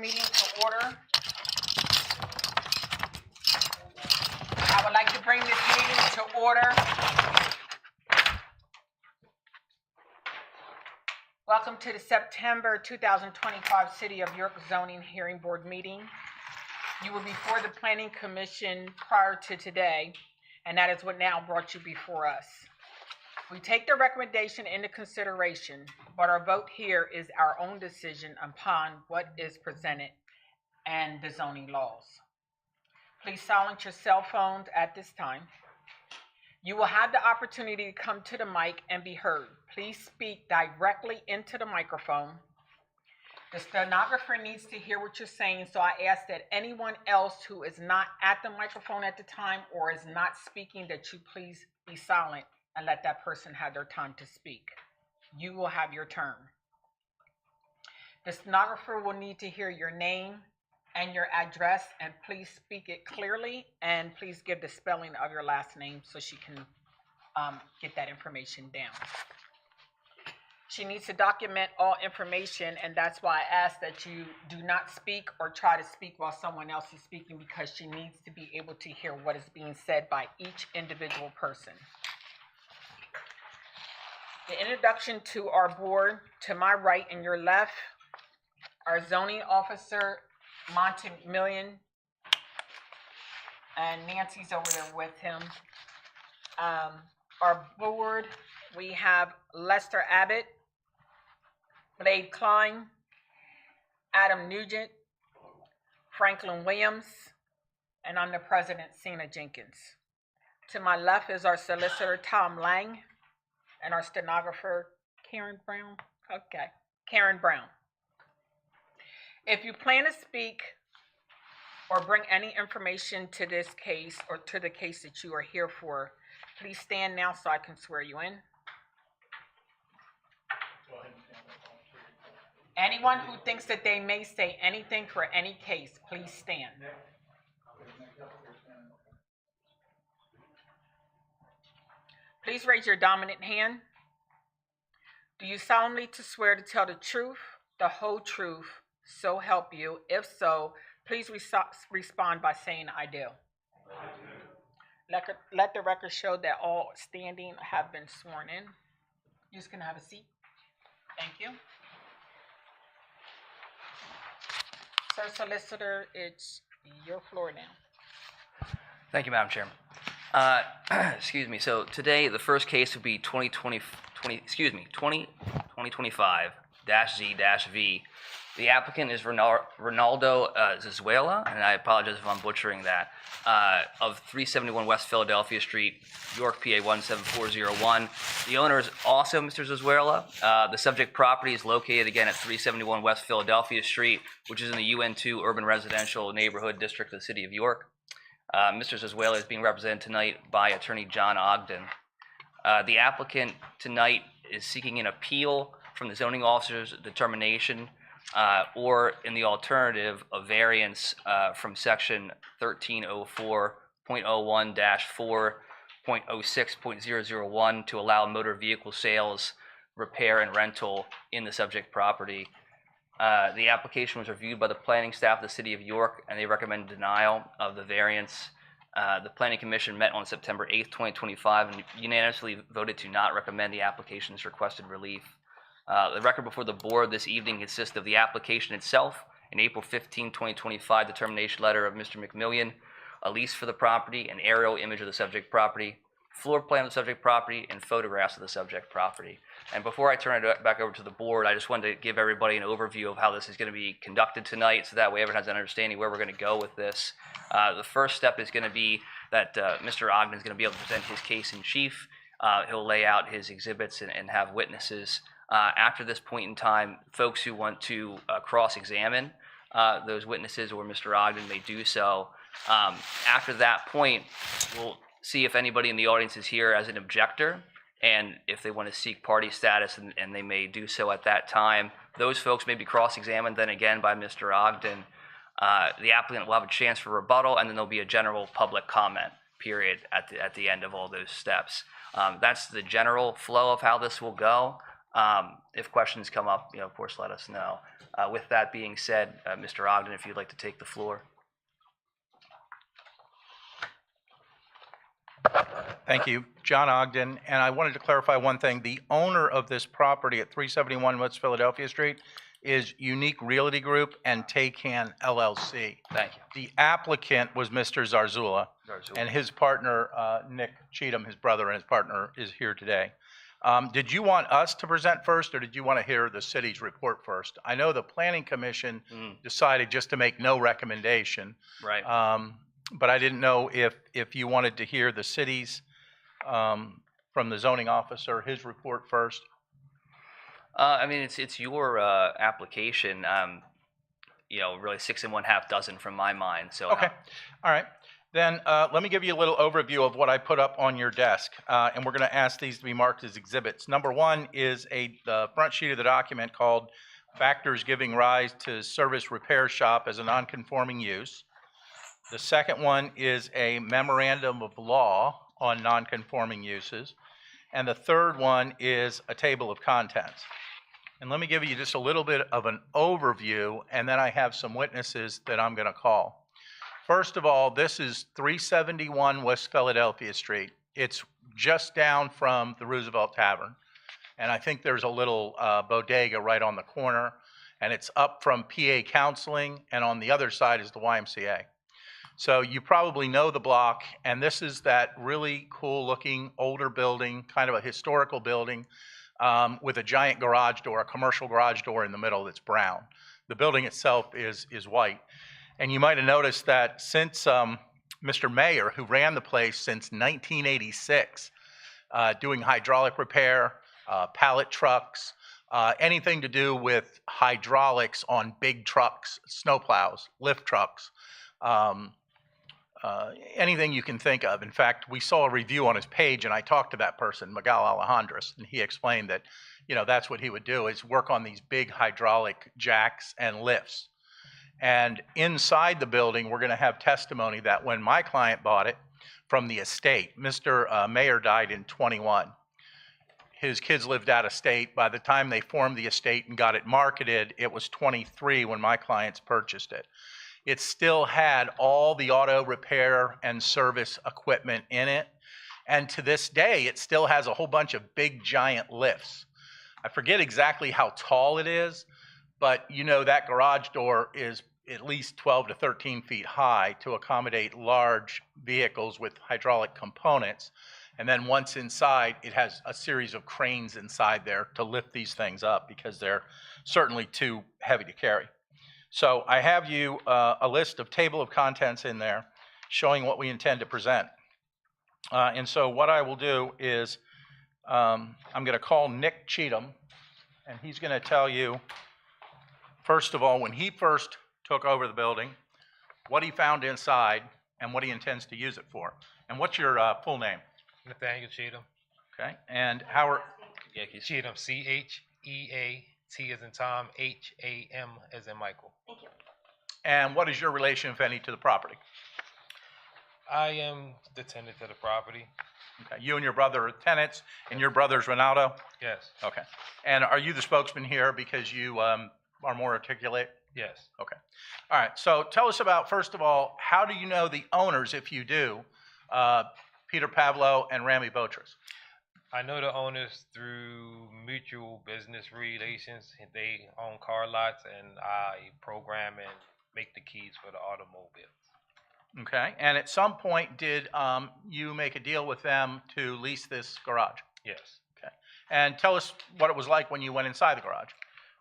meeting to order. I would like to bring this meeting to order. Welcome to the September 2025 City of York Zoning Hearing Board meeting. You were before the Planning Commission prior to today, and that is what now brought you before us. We take the recommendation into consideration, but our vote here is our own decision upon what is presented and the zoning laws. Please silence your cell phones at this time. You will have the opportunity to come to the mic and be heard. Please speak directly into the microphone. The stenographer needs to hear what you're saying, so I ask that anyone else who is not at the microphone at the time or is not speaking, that you please be silent and let that person have their time to speak. You will have your turn. The stenographer will need to hear your name and your address, and please speak it clearly, and please give the spelling of your last name so she can get that information down. She needs to document all information, and that's why I ask that you do not speak or try to speak while someone else is speaking, because she needs to be able to hear what is being said by each individual person. The introduction to our board, to my right and your left, our zoning officer, Montemillion, and Nancy's over there with him. Our board, we have Lester Abbott, Blade Klein, Adam Nugent, Franklin Williams, and I'm the president, Cena Jenkins. To my left is our solicitor, Tom Lang, and our stenographer, Karen Brown. Okay, Karen Brown. If you plan to speak or bring any information to this case or to the case that you are here for, please stand now so I can swear you in. Anyone who thinks that they may say anything for any case, please stand. Please raise your dominant hand. Do you solemnly swear to tell the truth, the whole truth, so help you? If so, please respond by saying I do. Let the record show that all standing have been sworn in. You just gonna have a seat. Thank you. Sir Solicitor, it's your floor now. Thank you, Madam Chairman. Excuse me. So today, the first case would be 2025-Z-V. The applicant is Ronaldo Zizuela, and I apologize if I'm butchering that, of 371 West Philadelphia Street, York, PA 17401. The owner is also Mr. Zizuela. The subject property is located again at 371 West Philadelphia Street, which is in the UN2 Urban Residential Neighborhood District of the City of York. Mr. Zizuela is being represented tonight by attorney John Ogden. The applicant tonight is seeking an appeal from the zoning officer's determination or in the alternative, a variance from section 1304.01-4.06.001 to allow motor vehicle sales, repair, and rental in the subject property. The application was reviewed by the planning staff of the City of York, and they recommend denial of the variance. The Planning Commission met on September 8th, 2025, and unanimously voted to not recommend the application's requested relief. The record before the board this evening consists of the application itself, an April 15, 2025 determination letter of Mr. McMillian, a lease for the property, an aerial image of the subject property, floor plan of the subject property, and photographs of the subject property. And before I turn it back over to the board, I just wanted to give everybody an overview of how this is going to be conducted tonight, so that way everyone has an understanding where we're going to go with this. The first step is going to be that Mr. Ogden is going to be able to present his case in chief. He'll lay out his exhibits and have witnesses. After this point in time, folks who want to cross-examine those witnesses or Mr. Ogden may do so. After that point, we'll see if anybody in the audience is here as an objector, and if they want to seek party status, and they may do so at that time. Those folks may be cross-examined then again by Mr. Ogden. The applicant will have a chance for rebuttal, and then there'll be a general public comment period at the end of all those steps. That's the general flow of how this will go. If questions come up, of course, let us know. With that being said, Mr. Ogden, if you'd like to take the floor. Thank you. John Ogden, and I wanted to clarify one thing. The owner of this property at 371 West Philadelphia Street is Unique Realty Group and Taycan LLC. Thank you. The applicant was Mr. Zarzula, and his partner, Nick Cheatham, his brother and his partner, is here today. Did you want us to present first, or did you want to hear the city's report first? I know the Planning Commission decided just to make no recommendation. Right. But I didn't know if you wanted to hear the city's, from the zoning officer, his report first. I mean, it's your application. Really 6 1/2 dozen from my mind. So Okay. All right. Then let me give you a little overview of what I put up on your desk, and we're going to ask these to be marked as exhibits. Number one is the front sheet of the document called Factors Giving Rise to Service Repair Shop as a Nonconforming Use. The second one is a memorandum of law on nonconforming uses. And the third one is a table of contents. And let me give you just a little bit of an overview, and then I have some witnesses that I'm going to call. First of all, this is 371 West Philadelphia Street. It's just down from the Roosevelt Tavern. And I think there's a little bodega right on the corner. And it's up from PA Counseling, and on the other side is the YMCA. So you probably know the block, and this is that really cool looking older building, kind of a historical building, with a giant garage door, a commercial garage door in the middle that's brown. The building itself is white. And you might have noticed that since Mr. Mayer, who ran the place since 1986, doing hydraulic repair, pallet trucks, anything to do with hydraulics on big trucks, snowplows, lift trucks, anything you can think of. In fact, we saw a review on his page, and I talked to that person, Miguel Alejandros, and he explained that, that's what he would do, is work on these big hydraulic jacks and lifts. And inside the building, we're going to have testimony that when my client bought it from the estate, Mr. Mayer died in 21. His kids lived out of state. By the time they formed the estate and got it marketed, it was 23 when my clients purchased it. It still had all the auto repair and service equipment in it. And to this day, it still has a whole bunch of big giant lifts. I forget exactly how tall it is, but that garage door is at least 12 to 13 feet high to accommodate large vehicles with hydraulic components. And then once inside, it has a series of cranes inside there to lift these things up because they're certainly too heavy to carry. So I have you a list of table of contents in there showing what we intend to present. And so what I will do is I'm going to call Nick Cheatham, and he's going to tell you, first of all, when he first took over the building, what he found inside and what he intends to use it for. And what's your full name? Nathaniel Cheatham. Okay. And Howard? Yeah, Cheatham, C-H-E-A-T as in Tom, H-A-M as in Michael. And what is your relation, if any, to the property? I am the tenant to the property. Okay. You and your brother are tenants, and your brother's Ronaldo? Yes. Okay. And are you the spokesman here because you are more articulate? Yes. Okay. All right. So tell us about, first of all, how do you know the owners, if you do, Peter Pavlo and Rami Botras? I know the owners through mutual business relations. They own car lots, and I program and make the keys for the automobiles. Okay. And at some point, did you make a deal with them to lease this garage? Yes. Okay. And tell us what it was like when you went inside the garage.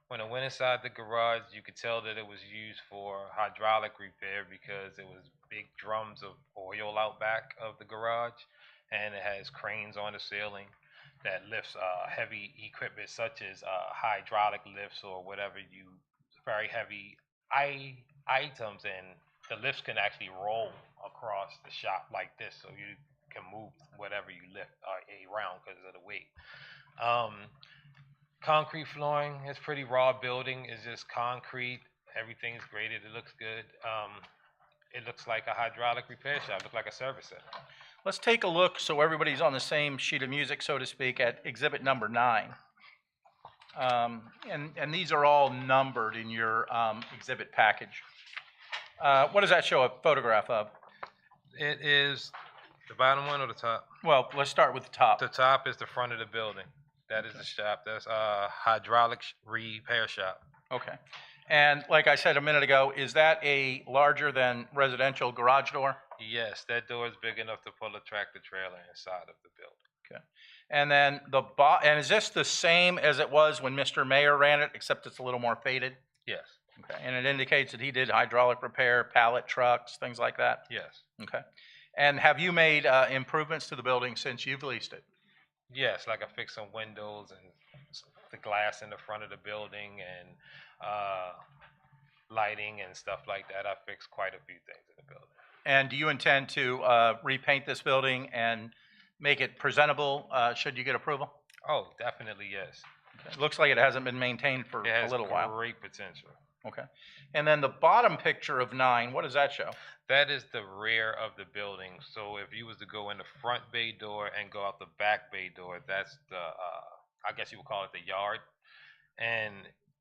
When I went inside the garage, you could tell that it was used for hydraulic repair because it was big drums of oil out back of the garage, and it has cranes on the ceiling that lifts heavy equipment such as hydraulic lifts or whatever very heavy items, and the lifts can actually roll across the shop like this, so you can move whatever you lift around because of the weight. Concrete flooring. It's pretty raw building. It's just concrete. Everything's graded. It looks good. It looks like a hydraulic repair shop. It looks like a service center. Let's take a look so everybody's on the same sheet of music, so to speak, at exhibit number 9. And these are all numbered in your exhibit package. What does that show a photograph of? It is the bottom one or the top? Well, let's start with the top. The top is the front of the building. That is the shop. That's a hydraulic repair shop. Okay. And like I said a minute ago, is that a larger than residential garage door? Yes, that door is big enough to pull a tractor trailer inside of the building. Okay. And then and is this the same as it was when Mr. Mayor ran it, except it's a little more faded? Yes, Okay. And it indicates that he did hydraulic repair, pallet trucks, things like that? yes, Okay. And have you made improvements to the building since you've leased it? yes. Like I fixed some windows and the glass in the front of the building and lighting and stuff like that. I fixed quite a few things in the building. And do you intend to repaint this building and make it presentable should you get approval? Oh, definitely yes. It looks like it hasn't been maintained for It a has little while. great potential. Okay. And then the bottom picture of 9, what does that show? That is the rear of the building. So if you was to go in the front bay door and go out the back bay door, that's the I guess you would call it the yard. And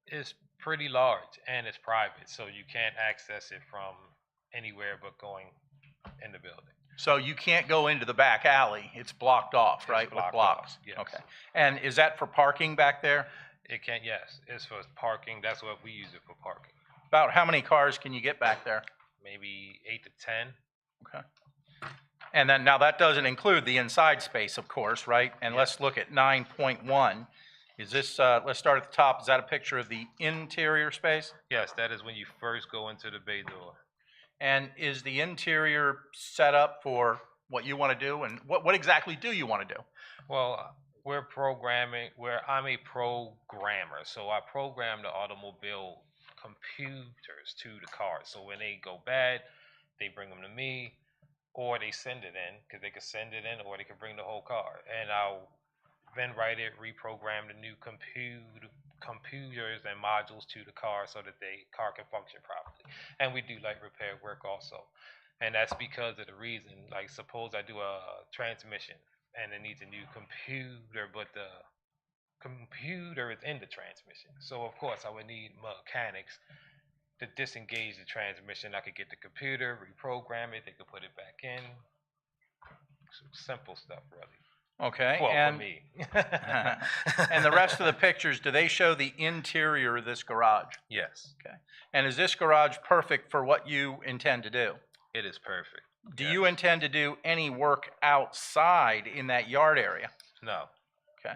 it's pretty large and it's private, so you can't access it from anywhere but going in the building. So you can't go into the back alley. It's blocked off, It's right? With blocked blocks. off, yes. Okay. And is that for parking back there? It can't, yes, it's for parking. That's what we use it for, parking. About how many cars can you get back there? Maybe 8 to 10. Okay. And then now that doesn't include the inside space, of course, right? And let's look at 9.1. Is this, let's start at the top. Is that a picture of the interior space? Yes, that is when you first go into the bay door. And is the interior set up for what you want to do? And what exactly do you want to do? Well, I'm a programmer, so I program the automobile computers to the cars. So when they go bad, they bring them to me, or they send it in, because they could send it in, or they could bring the whole car. And I'll then write it, reprogram the new computers and modules to the car so that the car can function properly. And we do like repair work also. And that's because of the reason, like suppose I do a transmission and it needs a new computer, but the computer is in the transmission. So of course I would need mechanics to disengage the transmission. I could get the computer, reprogram it, they could put it back in. Simple stuff, really. Okay. Well, and for me. and the rest of the pictures, do they show the interior of this garage? Yes, And is this garage perfect for what you intend to do? it is perfect. Do Yes. you intend to do any work outside in that yard area? No. Okay.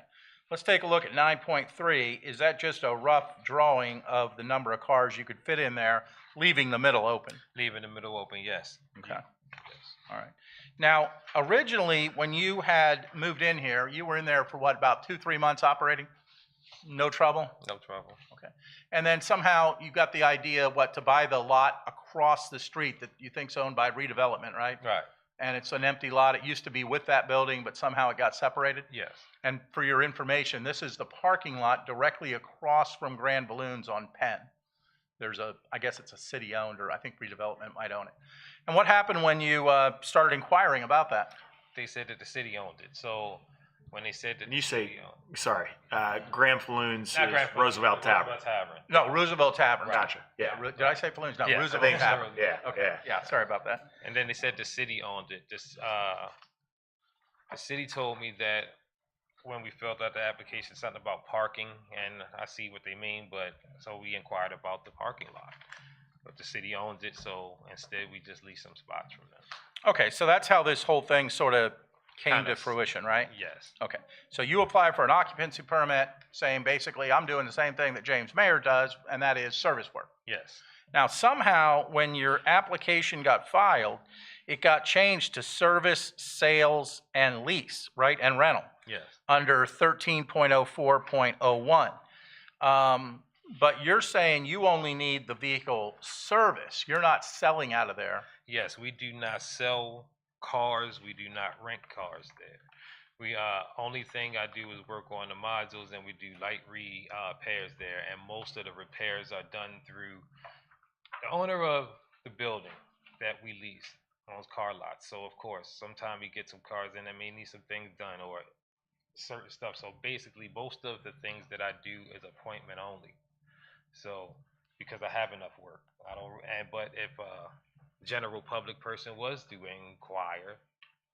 Let's take a look at 9.3. Is that just a rough drawing of the number of cars you could fit in there, leaving the middle open? Leaving the middle open, yes. Okay. Yes. All right. Now, originally, when you had moved in here, you were in there for what, about 2-3 months operating? No trouble? No trouble. Okay. And then somehow you got the idea, to buy the lot across the street that you think's owned by redevelopment, right? Right. And it's an empty lot. It used to be with that building, but somehow it got separated? Yes. And for your information, this is the parking lot directly across from Grand Balloons on Penn. I guess it's a city-owned, or I think redevelopment might own it. And what happened when you started inquiring about that? They said that the city owned it. So when they said that And you say, city owned, sorry, Grand Falloons not is Grand Falloon, Roosevelt Tavern. Roosevelt Tavern. No, Roosevelt Tavern. Gotcha, yeah. Did I say Balloons? No, Yeah, I Roosevelt think so. Tavern. Yeah, Okay, yeah, sorry about that. And then they said the city owned it. The city told me that when we filled out the application, something about parking, and I see what they mean, but so we inquired about the parking lot. But the city owns it, so instead we just lease some spots from them. Okay, so that's how this whole thing sort of came Kind to of. fruition, right? Yes. Okay, so you apply for an occupancy permit saying basically I'm doing the same thing that James Mayer does, and that is service work. Yes. Now, somehow, when your application got filed, it got changed to service, sales, and lease, right, and rental, Yes. under 13.04.01. But you're saying you only need the vehicle service. You're not selling out of there. Yes, we do not sell cars. We do not rent cars there. We only thing I do is work on the modules, and we do light repairs there. And most of the repairs are done through the owner of the building that we lease owns car lots. So of course, sometimes we get some cars in that may need some things done, or certain stuff. So basically, most of the things that I do is appointment only. So because I have enough work, I don't. And but if a general public person was to inquire,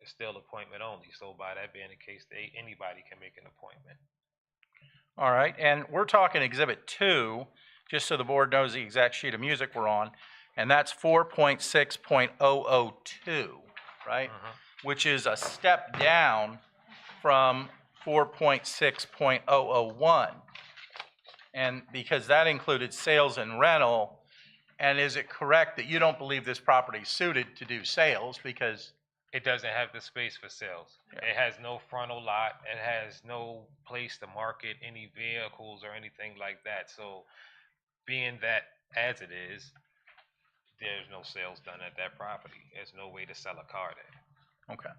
it's still appointment only. So by that being the case, anybody can make an appointment. All right, and we're talking Exhibit 2, just so the board knows the exact sheet of music we're on, and that's 4.6.002, right? Which is a step down from 4.6.001. And because that included sales and rental, and is it correct that you don't believe this property is suited to do sales because It doesn't have the space for sales. Yeah. It has no frontal lot. It has no place to market any vehicles or anything like that. So, being that as it is, there's no sales done at that property. There's no way to sell a car there. Okay.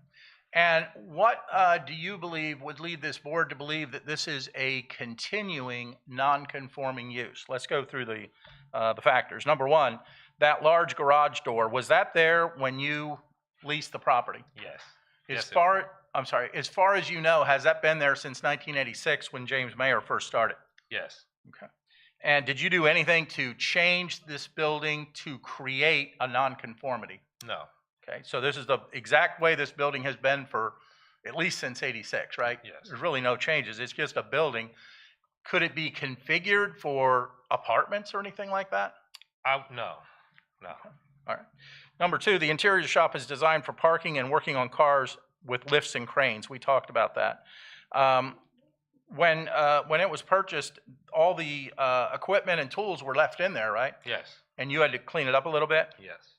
And what do you believe would lead this board to believe that this is a continuing non-conforming use? Let's go through the factors. Number one, that large garage door, was that there when you leased the property? Yes. As far as you know, has that been there since 1986 when James Mayer first started? Yes. Okay. And did you do anything to change this building to create a nonconformity? No. Okay, so this is the exact way this building has been for at least since '86, right? Yes. There's really no changes. It's just a building. Could it be configured for apartments or anything like that? No. All right. Number two, the interior shop is designed for parking and working on cars with lifts and cranes. We talked about that. When it was purchased, all the equipment and tools were left in there, right? Yes. And you had to clean it up a little bit, Yes.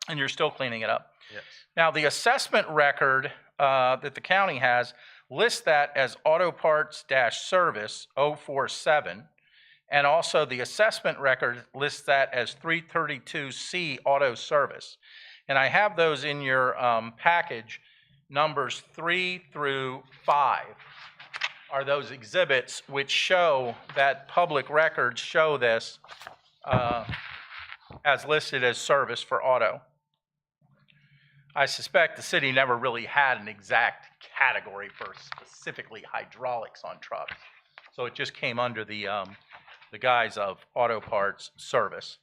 and you're still cleaning it up. Yes. Now, the assessment record that the county has lists that as auto parts-service 047, and also the assessment record lists that as 332C auto service. And I have those in your package, numbers 3 through 5 are those exhibits which show that public records show this as listed as service for auto. I suspect the city never really had an exact category for specifically hydraulics on trucks. So it just came under the guise of auto parts service.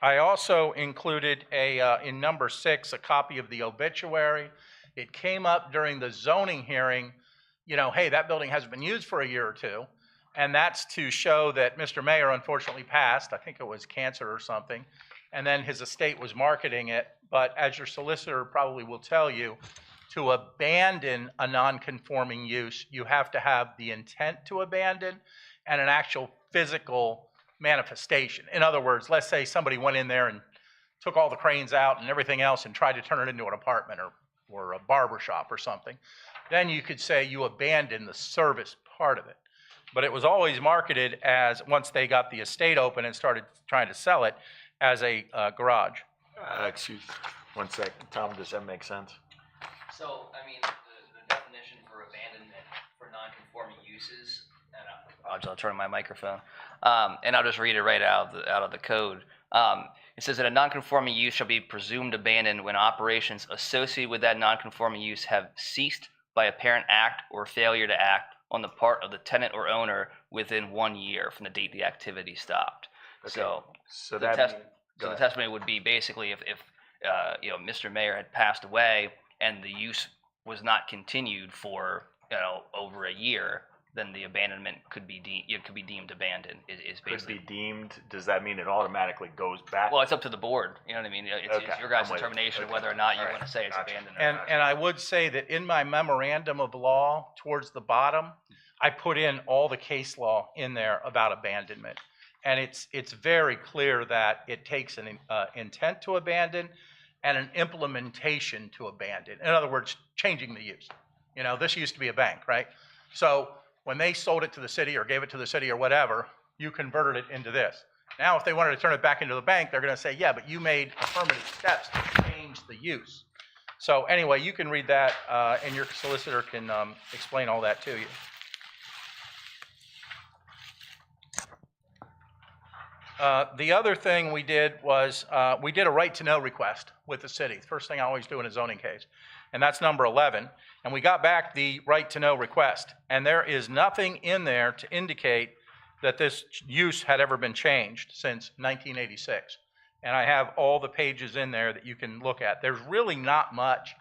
I also included in number 6, a copy of the obituary. It came up during the zoning hearing, hey, that building hasn't been used for a year or two. And that's to show that Mr. Mayer unfortunately passed. I think it was cancer or something. And then his estate was marketing it. But as your solicitor probably will tell you, to abandon a non-conforming use, you have to have the intent to abandon and an actual physical manifestation. In other words, let's say somebody went in there and took all the cranes out and everything else and tried to turn it into an apartment or a barber shop or something. Then you could say you abandoned the service part of it. But it was always marketed as, once they got the estate open and started trying to sell it, as a garage. Excuse 1 second. Tom, does that make sense? So, I mean, the definition for abandonment for non-conforming uses, and I'll turn my microphone, and I'll just read it right out of the code. It says that a non-conforming use shall be presumed abandoned when operations associated with that non-conforming use have ceased by apparent act or failure to act on the part of the tenant or owner within 1 year from the date the activity stopped. Okay. So The testimony would be basically if Mr. Mayer had passed away and the use was not continued for over a year, then the abandonment could be deemed abandoned. Is could basically be deemed. Does that mean it automatically goes back? well, it's up to the board. You know what I mean? It's Okay, your guys' I'm with you. determination of Okay. whether or not you All right. want to say it's Gotcha. abandoned or not. And I would say that in my memorandum of law towards the bottom, I put in all the case law in there about abandonment. And it's very clear that it takes an intent to abandon and an implementation to abandon. In other words, changing the use. This used to be a bank, right? So when they sold it to the city or gave it to the city or whatever, you converted it into this. Now, if they wanted to turn it back into the bank, they're going to say, yeah, but you made affirmative steps to change the use. So anyway, you can read that, and your solicitor can explain all that to you. The other thing we did was, we did a right-to-know request with the city. First thing I always do in a zoning case. And that's number 11. And we got back the right-to-know request. And there is nothing in there to indicate that this use had ever been changed since 1986. And I have all the pages in there that you can look at. There's really not much.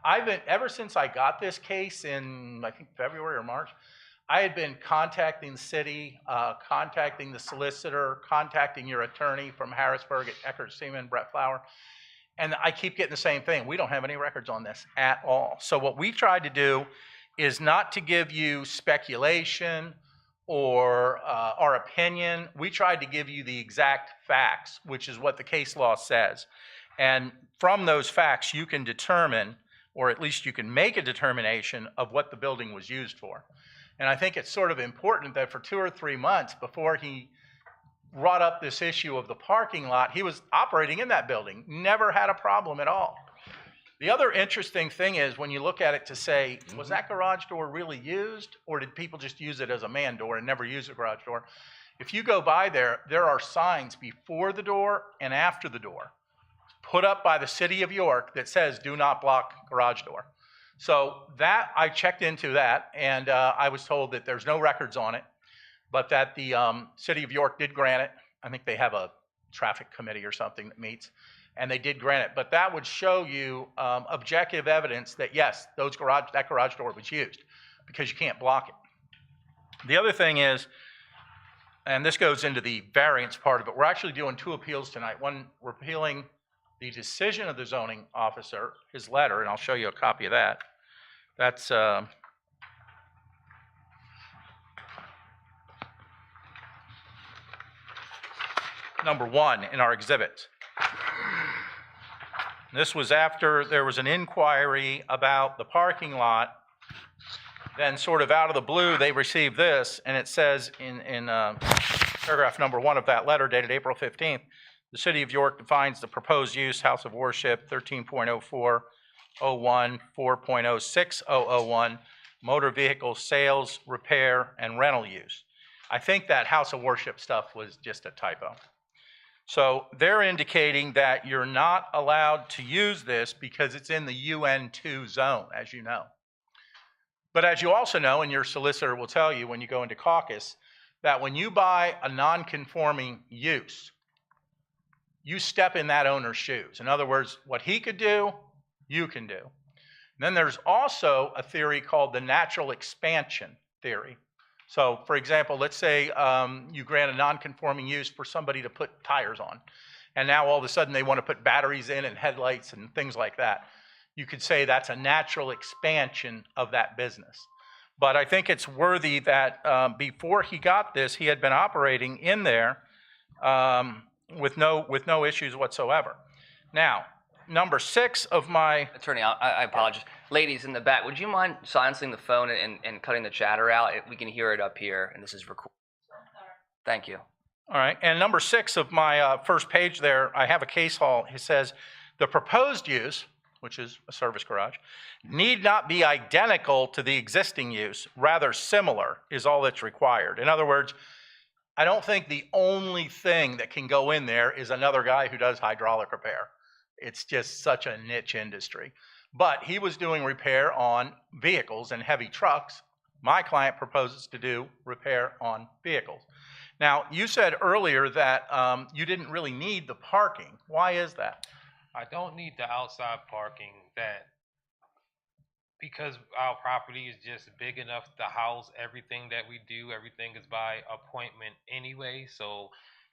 Ever since I got this case in, I think, February or March, I had been contacting the city, contacting the solicitor, contacting your attorney from Harrisburg at Eckert Seaman, Brett Flower, and I keep getting the same thing. We don't have any records on this at all. So what we tried to do is not to give you speculation or our opinion. We tried to give you the exact facts, which is what the case law says. And from those facts, you can determine, or at least you can make a determination of what the building was used for. And I think it's sort of important that for 2 or 3 months before he brought up this issue of the parking lot, he was operating in that building, never had a problem at all. The other interesting thing is when you look at it to say, was that garage door really used, or did people just use it as a man door and never use a garage door? If you go by there, there are signs before the door and after the door put up by the city of York that says, do not block garage door. So that, I checked into that, and I was told that there's no records on it, but that the city of York did grant it. I think they have a traffic committee or something that meets, and they did grant it. But that would show you objective evidence that, yes, that garage door was used, because you can't block it. The other thing is, and this goes into the variance part of it, we're actually doing 2 appeals tonight. One, we're appealing the decision of the zoning officer, his letter, and I'll show you a copy of that. That's number 1 in our exhibit. This was after there was an inquiry about the parking lot. Then sort of out of the blue, they received this, and it says in paragraph number 1 of that letter dated April 15th, the city of York defines the proposed use, house of worship, 13.0401, 4.06001, motor vehicle sales, repair, and rental use. I think that house of worship stuff was just a typo. So they're indicating that you're not allowed to use this because it's in the UN2 zone, as you know. But as you also know, and your solicitor will tell you when you go into caucus, that when you buy a non-conforming use, you step in that owner's shoes. In other words, what he could do, you can do. And then there's also a theory called the natural expansion theory. So, for example, let's say you grant a non-conforming use for somebody to put tires on, and now all of a sudden they want to put batteries in and headlights and things like that. You could say that's a natural expansion of that business. But I think it's worthy that before he got this, he had been operating in there with no issues whatsoever. Now, number 6 of my... Attorney, I apologize. Ladies in the back, would you mind silencing the phone and cutting the chatter out? We can hear it up here, and this is recorded. Thank you. All right, and number 6 of my first page there, I have a case law. It says, the proposed use, which is a service garage, need not be identical to the existing use. Rather similar is all that's required. In other words, I don't think the only thing that can go in there is another guy who does hydraulic repair. It's just such a niche industry. But he was doing repair on vehicles and heavy trucks. My client proposes to do repair on vehicles. Now, you said earlier that you didn't really need the parking. Why is that? I don't need the outside parking because our property is just big enough to house everything that we do. Everything is by appointment anyway. So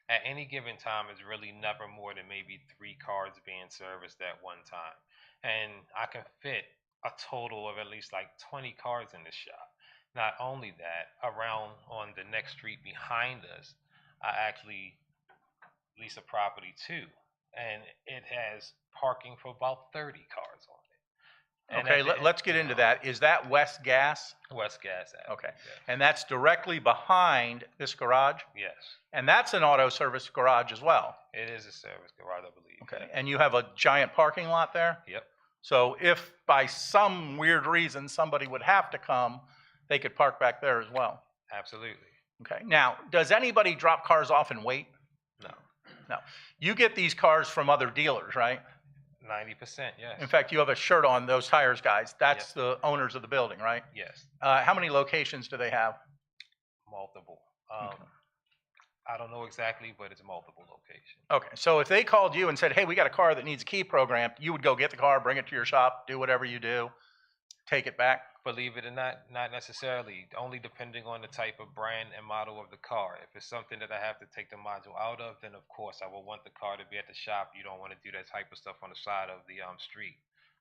at any given time, it's really never more than maybe 3 cars being serviced at one time. And I can fit a total of at least like 20 cars in the shop. Not only that, around on the next street behind us, I actually lease a property too. And it has parking for about 30 cars on it. And Okay, let's get into that. Is that West Gas? West Gas Avenue. Okay. Yes. And that's directly behind this garage? Yes. And that's an auto service garage as well? It is a service garage, I believe. Okay. And you have a giant parking lot there? Yep. So if by some weird reason somebody would have to come, they could park back there as well? Absolutely. Okay. Now, does anybody drop cars off and wait? No. No. You get these cars from other dealers, right? 90%, yes. In fact, you have a shirt on, those tires guys. That's Yes. the owners of the building, right? Yes, How many locations do they have? multiple. Okay. I don't know exactly, but it's multiple locations. Okay, so if they called you and said, hey, we got a car that needs a key programmed, you would go get the car, bring it to your shop, do whatever you do, take it back? Believe it or not, not necessarily. Only depending on the type of brand and model of the car. If it's something that I have to take the module out of, then of course I will want the car to be at the shop. You don't want to do that type of stuff on the side of the street.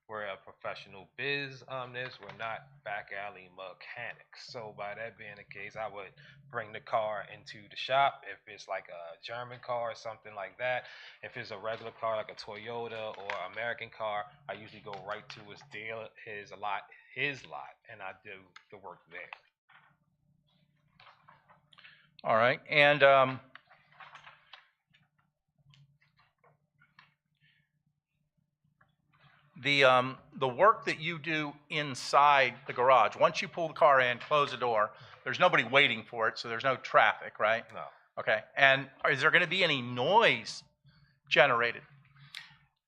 We're a professional biz on this. We're not back alley mechanics. So by that being the case, I would bring the car into the shop. If it's like a German car or something like that, if it's a regular car like a Toyota or American car, I usually go right to his dealer, his lot, and I do the work there. All right, and the work that you do inside the garage, once you pull the car in, close the door, there's nobody waiting for it, so there's no traffic, right? No. Okay, and is there going to be any noise generated?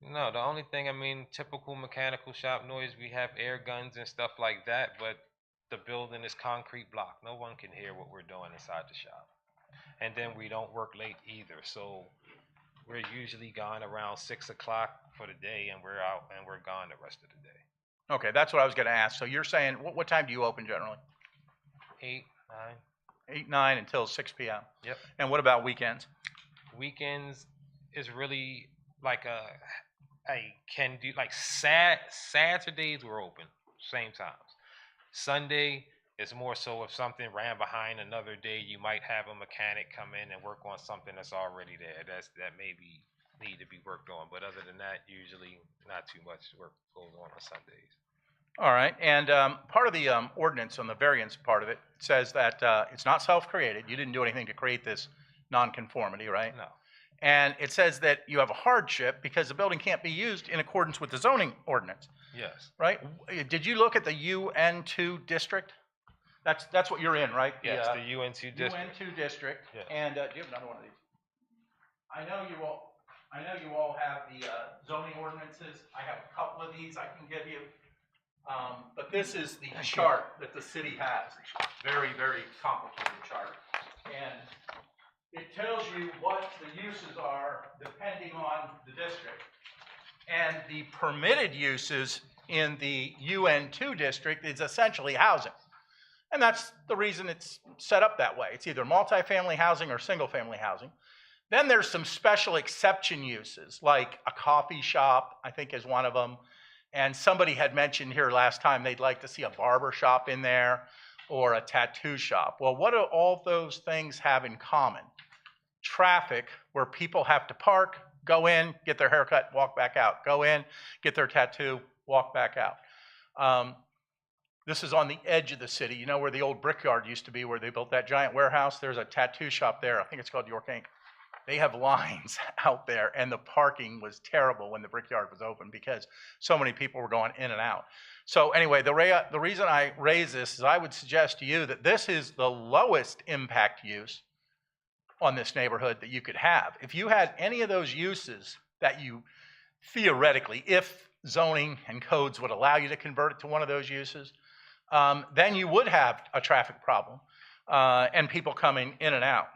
No, the only thing, I mean, typical mechanical shop noise, we have air guns and stuff like that, but the building is concrete block. No one can hear what we're doing inside the shop. And then we don't work late either, so we're usually gone around 6 o'clock for the day, and we're out and we're gone the rest of the day. Okay, that's what I was going to ask. So you're saying, what time do you open generally? 8, 9. 8, 9 until 6 p.m.? Yep. And what about weekends? Weekends is really like can do like Saturdays we're open, same times. Sunday is more so if something ran behind another day, you might have a mechanic come in and work on something that's already there. That maybe need to be worked on, but other than that, usually not too much work goes on Sundays. All right, and part of the ordinance on the variance part of it says that it's not self-created. You didn't do anything to create this nonconformity, right? No. And it says that you have a hardship because the building can't be used in accordance with the zoning ordinance, Yes. right? Did you look at the UN2 district? That's what you're in, right? Yes, the UN2 district. UN2 district. Yes. And do you have another one of these? I know you all have the zoning ordinances. I have a couple of these I can give you. But this is the chart that the city has. Very, very complicated chart. And it tells you what the uses are depending on the district. And the permitted uses in the UN2 district is essentially housing. And that's the reason it's set up that way. It's either multifamily housing or single-family housing. Then there's some special exception uses, like a coffee shop, I think is one of them. And somebody had mentioned here last time they'd like to see a barber shop in there or a tattoo shop. Well, what do all those things have in common? Traffic, where people have to park, go in, get their haircut, walk back out. Go in, get their tattoo, walk back out. This is on the edge of the city. You know where the old Brickyard used to be, where they built that giant warehouse? There's a tattoo shop there. I think it's called York Ink. They have lines out there, and the parking was terrible when the Brickyard was open because so many people were going in and out. So anyway, the reason I raise this is I would suggest to you that this is the lowest impact use on this neighborhood that you could have. If you had any of those uses that you theoretically, if zoning and codes would allow you to convert it to one of those uses, then you would have a traffic problem and people coming in and out.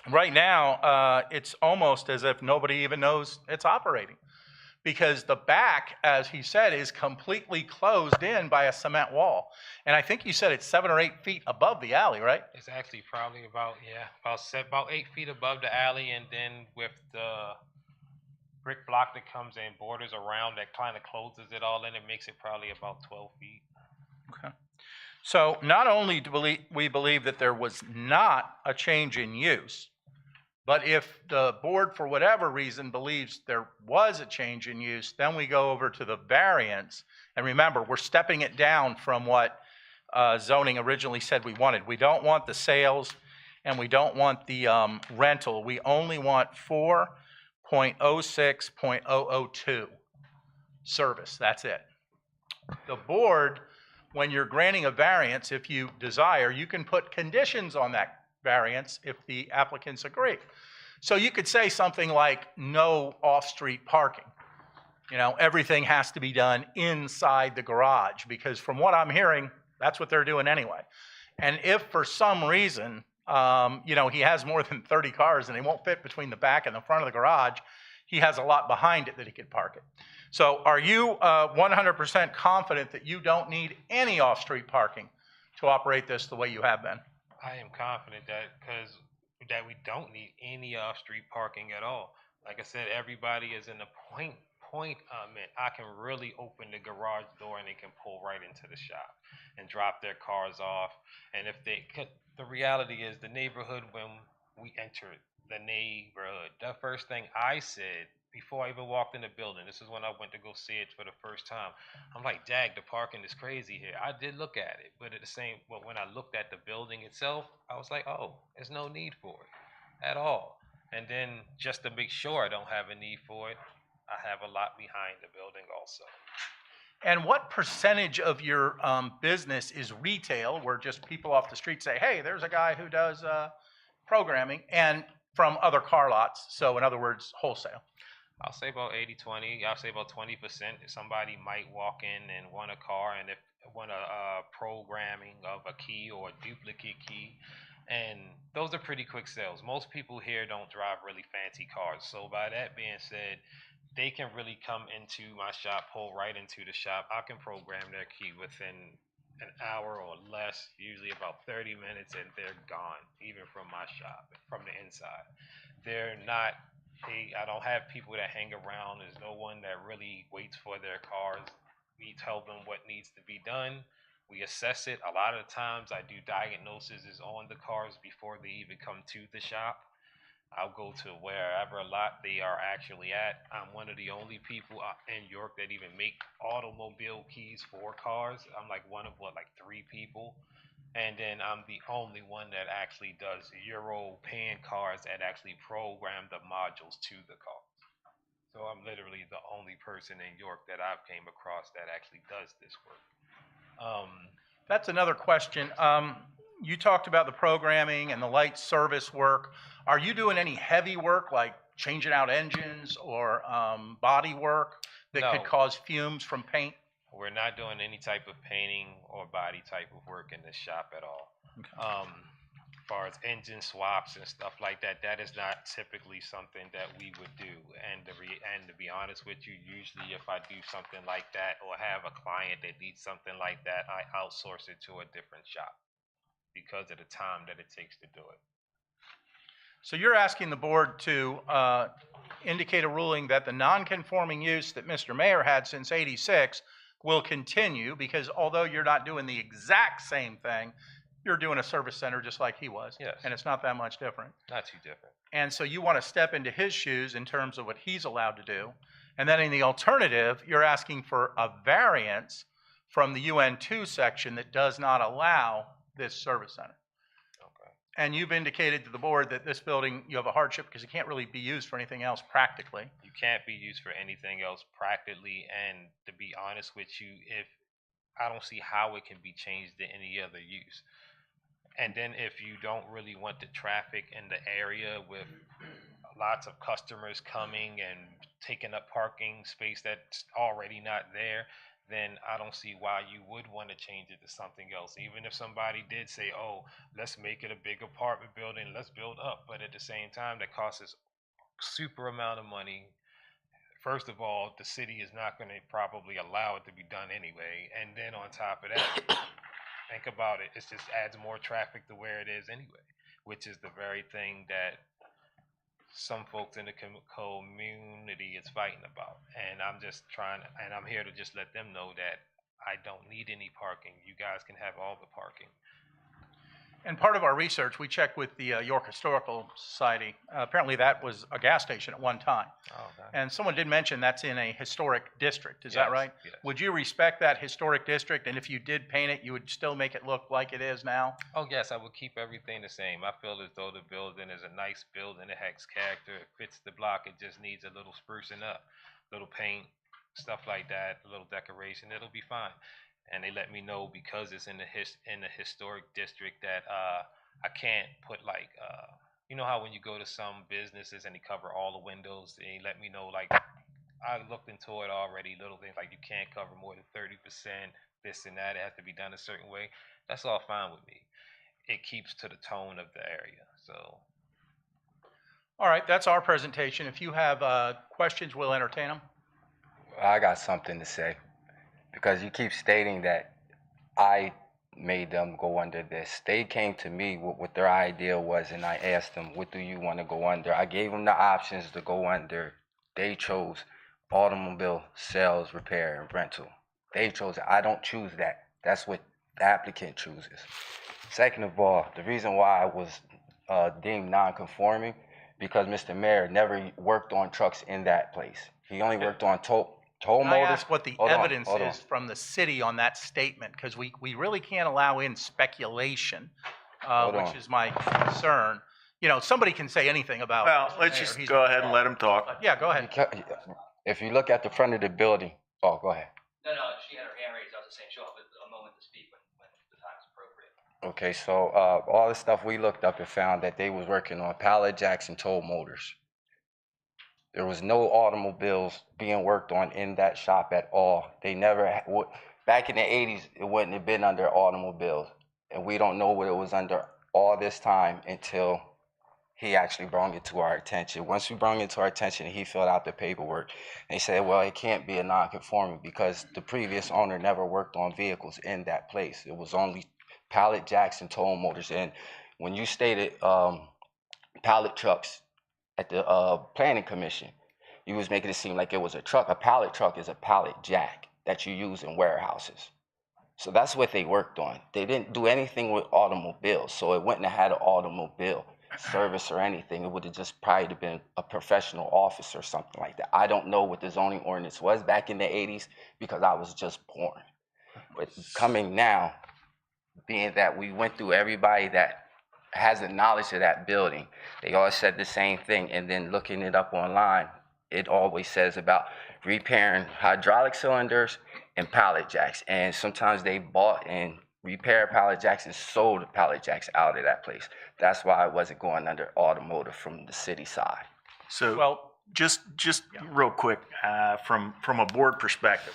Right now, it's almost as if nobody even knows it's operating because the back, as he said, is completely closed in by a cement wall. And I think you said it's 7 or 8 feet above the alley, right? It's actually probably about 8 feet above the alley, and then with the brick block that comes in, borders around that kind of closes it all in, it makes it probably about 12 feet. Okay. So not only do we believe that there was not a change in use, but if the board, for whatever reason, believes there was a change in use, then we go over to the variance. And remember, we're stepping it down from what zoning originally said we wanted. We don't want the sales and we don't want the rental. We only want 4.06.002 service. That's it. The board, when you're granting a variance, if you desire, you can put conditions on that variance if the applicants agree. So you could say something like no off-street parking. You know, everything has to be done inside the garage, because from what I'm hearing, that's what they're doing anyway. And if for some reason, you know, he has more than 30 cars and they won't fit between the back and the front of the garage, he has a lot behind it that he could park it. So are you 100% confident that you don't need any off-street parking to operate this the way you have been? I am confident that we don't need any off-street parking at all. Like I said, everybody is in the point I can really open the garage door and they can pull right into the shop and drop their cars off. And if they could, the reality is the neighborhood, when we entered the neighborhood, the first thing I said before I even walked in the building, this is when I went to go see it for the first time. I'm like, dag, the parking is crazy here. I did look at it, but when I looked at the building itself, I was like, oh, there's no need for it at all. And then just to make sure I don't have a need for it, I have a lot behind the building also. And what percentage of your business is retail, where just people off the street say, hey, there's a guy who does programming, and from other car lots, so in other words, wholesale? I'll say about 80-20. I'll say about 20%. If somebody might walk in and want a car, and if want a programming of a key or a duplicate key, and those are pretty quick sales. Most people here don't drive really fancy cars. So by that being said, they can really come into my shop, pull right into the shop. I can program their key within an hour or less, usually about 30 minutes, and they're gone, even from my shop, from the inside. They're not, I don't have people that hang around. There's no one that really waits for their cars. We tell them what needs to be done. We assess it. A lot of the times I do diagnoses on the cars before they even come to the shop. I'll go to wherever lot they are actually at. I'm one of the only people in York that even make automobile keys for cars. I'm like one of like 3 people. And then I'm the only one that actually does European cars and actually program the modules to the cars. So I'm literally the only person in York that I've came across that actually does this work. That's another question. You talked about the programming and the light service work. Are you doing any heavy work like changing out engines or body work that No. could cause fumes from paint? We're not doing any type of painting or body type of work in this shop at all. As far as engine swaps and stuff like that, that is not typically something that we would do. And to be honest with you, usually if I do something like that or have a client that needs something like that, I outsource it to a different shop because of the time that it takes to do it. So you're asking the board to indicate a ruling that the non-conforming use that Mr. Mayor had since '86 will continue, because although you're not doing the exact same thing, you're doing a service center just like he was. Yes. And it's not that much different. Not too different. And so you want to step into his shoes in terms of what he's allowed to do. And then in the alternative, you're asking for a variance from the UN2 section that does not allow this service center. Okay. And you've indicated to the board that this building, you have a hardship because it can't really be used for anything else practically. You can't be used for anything else practically, and to be honest with you, if I don't see how it can be changed to any other use. And then if you don't really want the traffic in the area with lots of customers coming and taking up parking space that's already not there, then I don't see why you would want to change it to something else. Even if somebody did say, oh, let's make it a big apartment building, let's build up. But at the same time, that costs us super amount of money. First of all, the city is not going to probably allow it to be done anyway. And then on top of that, think about it, it just adds more traffic to where it is anyway, which is the very thing that some folks in the community is fighting about. And I'm just I'm here to just let them know that I don't need any parking. You guys can have all the parking. And part of our research, we checked with the York Historical Society. Apparently that was a gas station at one time. Oh, okay. And someone did mention that's in a historic district, is that right? Yes. Would you respect that historic district, and if you did paint it, you would still make it look like it is now? Oh, yes, I would keep everything the same. I feel as though the building is a nice building. It has character. It fits the block. It just needs a little sprucing up, little paint, stuff like that, a little decoration. It'll be fine. And they let me know because it's in the historic district that I can't put like you know how when you go to some businesses and they cover all the windows, they let me know, like, I looked into it already, little things like you can't cover more than 30%, this and that, it has to be done a certain way. That's all fine with me. It keeps to the tone of the area. So All right, that's our presentation. If you have questions, we'll entertain them. I got something to say because you keep stating that I made them go under this. They came to me with what their idea was, and I asked them, "What do you want to go under?" I gave them the options to go under. They chose automobile sales, repair, and rental. They chose it. I don't choose that. That's what the applicant chooses. Second of all, the reason why I was deemed non-conforming because Mr. Mayor never worked on trucks in that place. He only worked on tow Can I motors. ask what the Hold on, evidence hold on. is from the city on that statement? Because we really can't allow in speculation, Hold which on. is my concern. You know, somebody can say anything about. Well, Mr. let's Mayor. just He's- go ahead and let him talk. Yeah, go ahead. If you look at the front of the building, oh, go ahead. No, she had her hand raised. I was just saying she'll have a moment to speak when the time is appropriate. Okay, so all the stuff we looked up and found that they was working on pallet jacks and tow motors. There was no automobiles being worked on in that shop at all. They never, back in the 80s, it wouldn't have been under automobiles. And we don't know what it was under all this time until he actually brought it to our attention. Once we brought it to our attention, he filled out the paperwork. They said, well, it can't be a non-conforming because the previous owner never worked on vehicles in that place. It was only pallet jacks and tow motors. And when you stated pallet trucks at the planning commission, you was making it seem like it was a truck. A pallet truck is a pallet jack that you use in warehouses. So that's what they worked on. They didn't do anything with automobiles, so it wouldn't have had an automobile service or anything. It would have just probably been a professional office or something like that. I don't know what the zoning ordinance was back in the 80s because I was just born. But coming now, being that we went through everybody that has the knowledge of that building, they all said the same thing. And then looking it up online, it always says about repairing hydraulic cylinders and pallet jacks. And sometimes they bought and repaired pallet jacks and sold pallet jacks out of that place. That's why I wasn't going under automotive from the city side. So Well, just real quick, from a board perspective,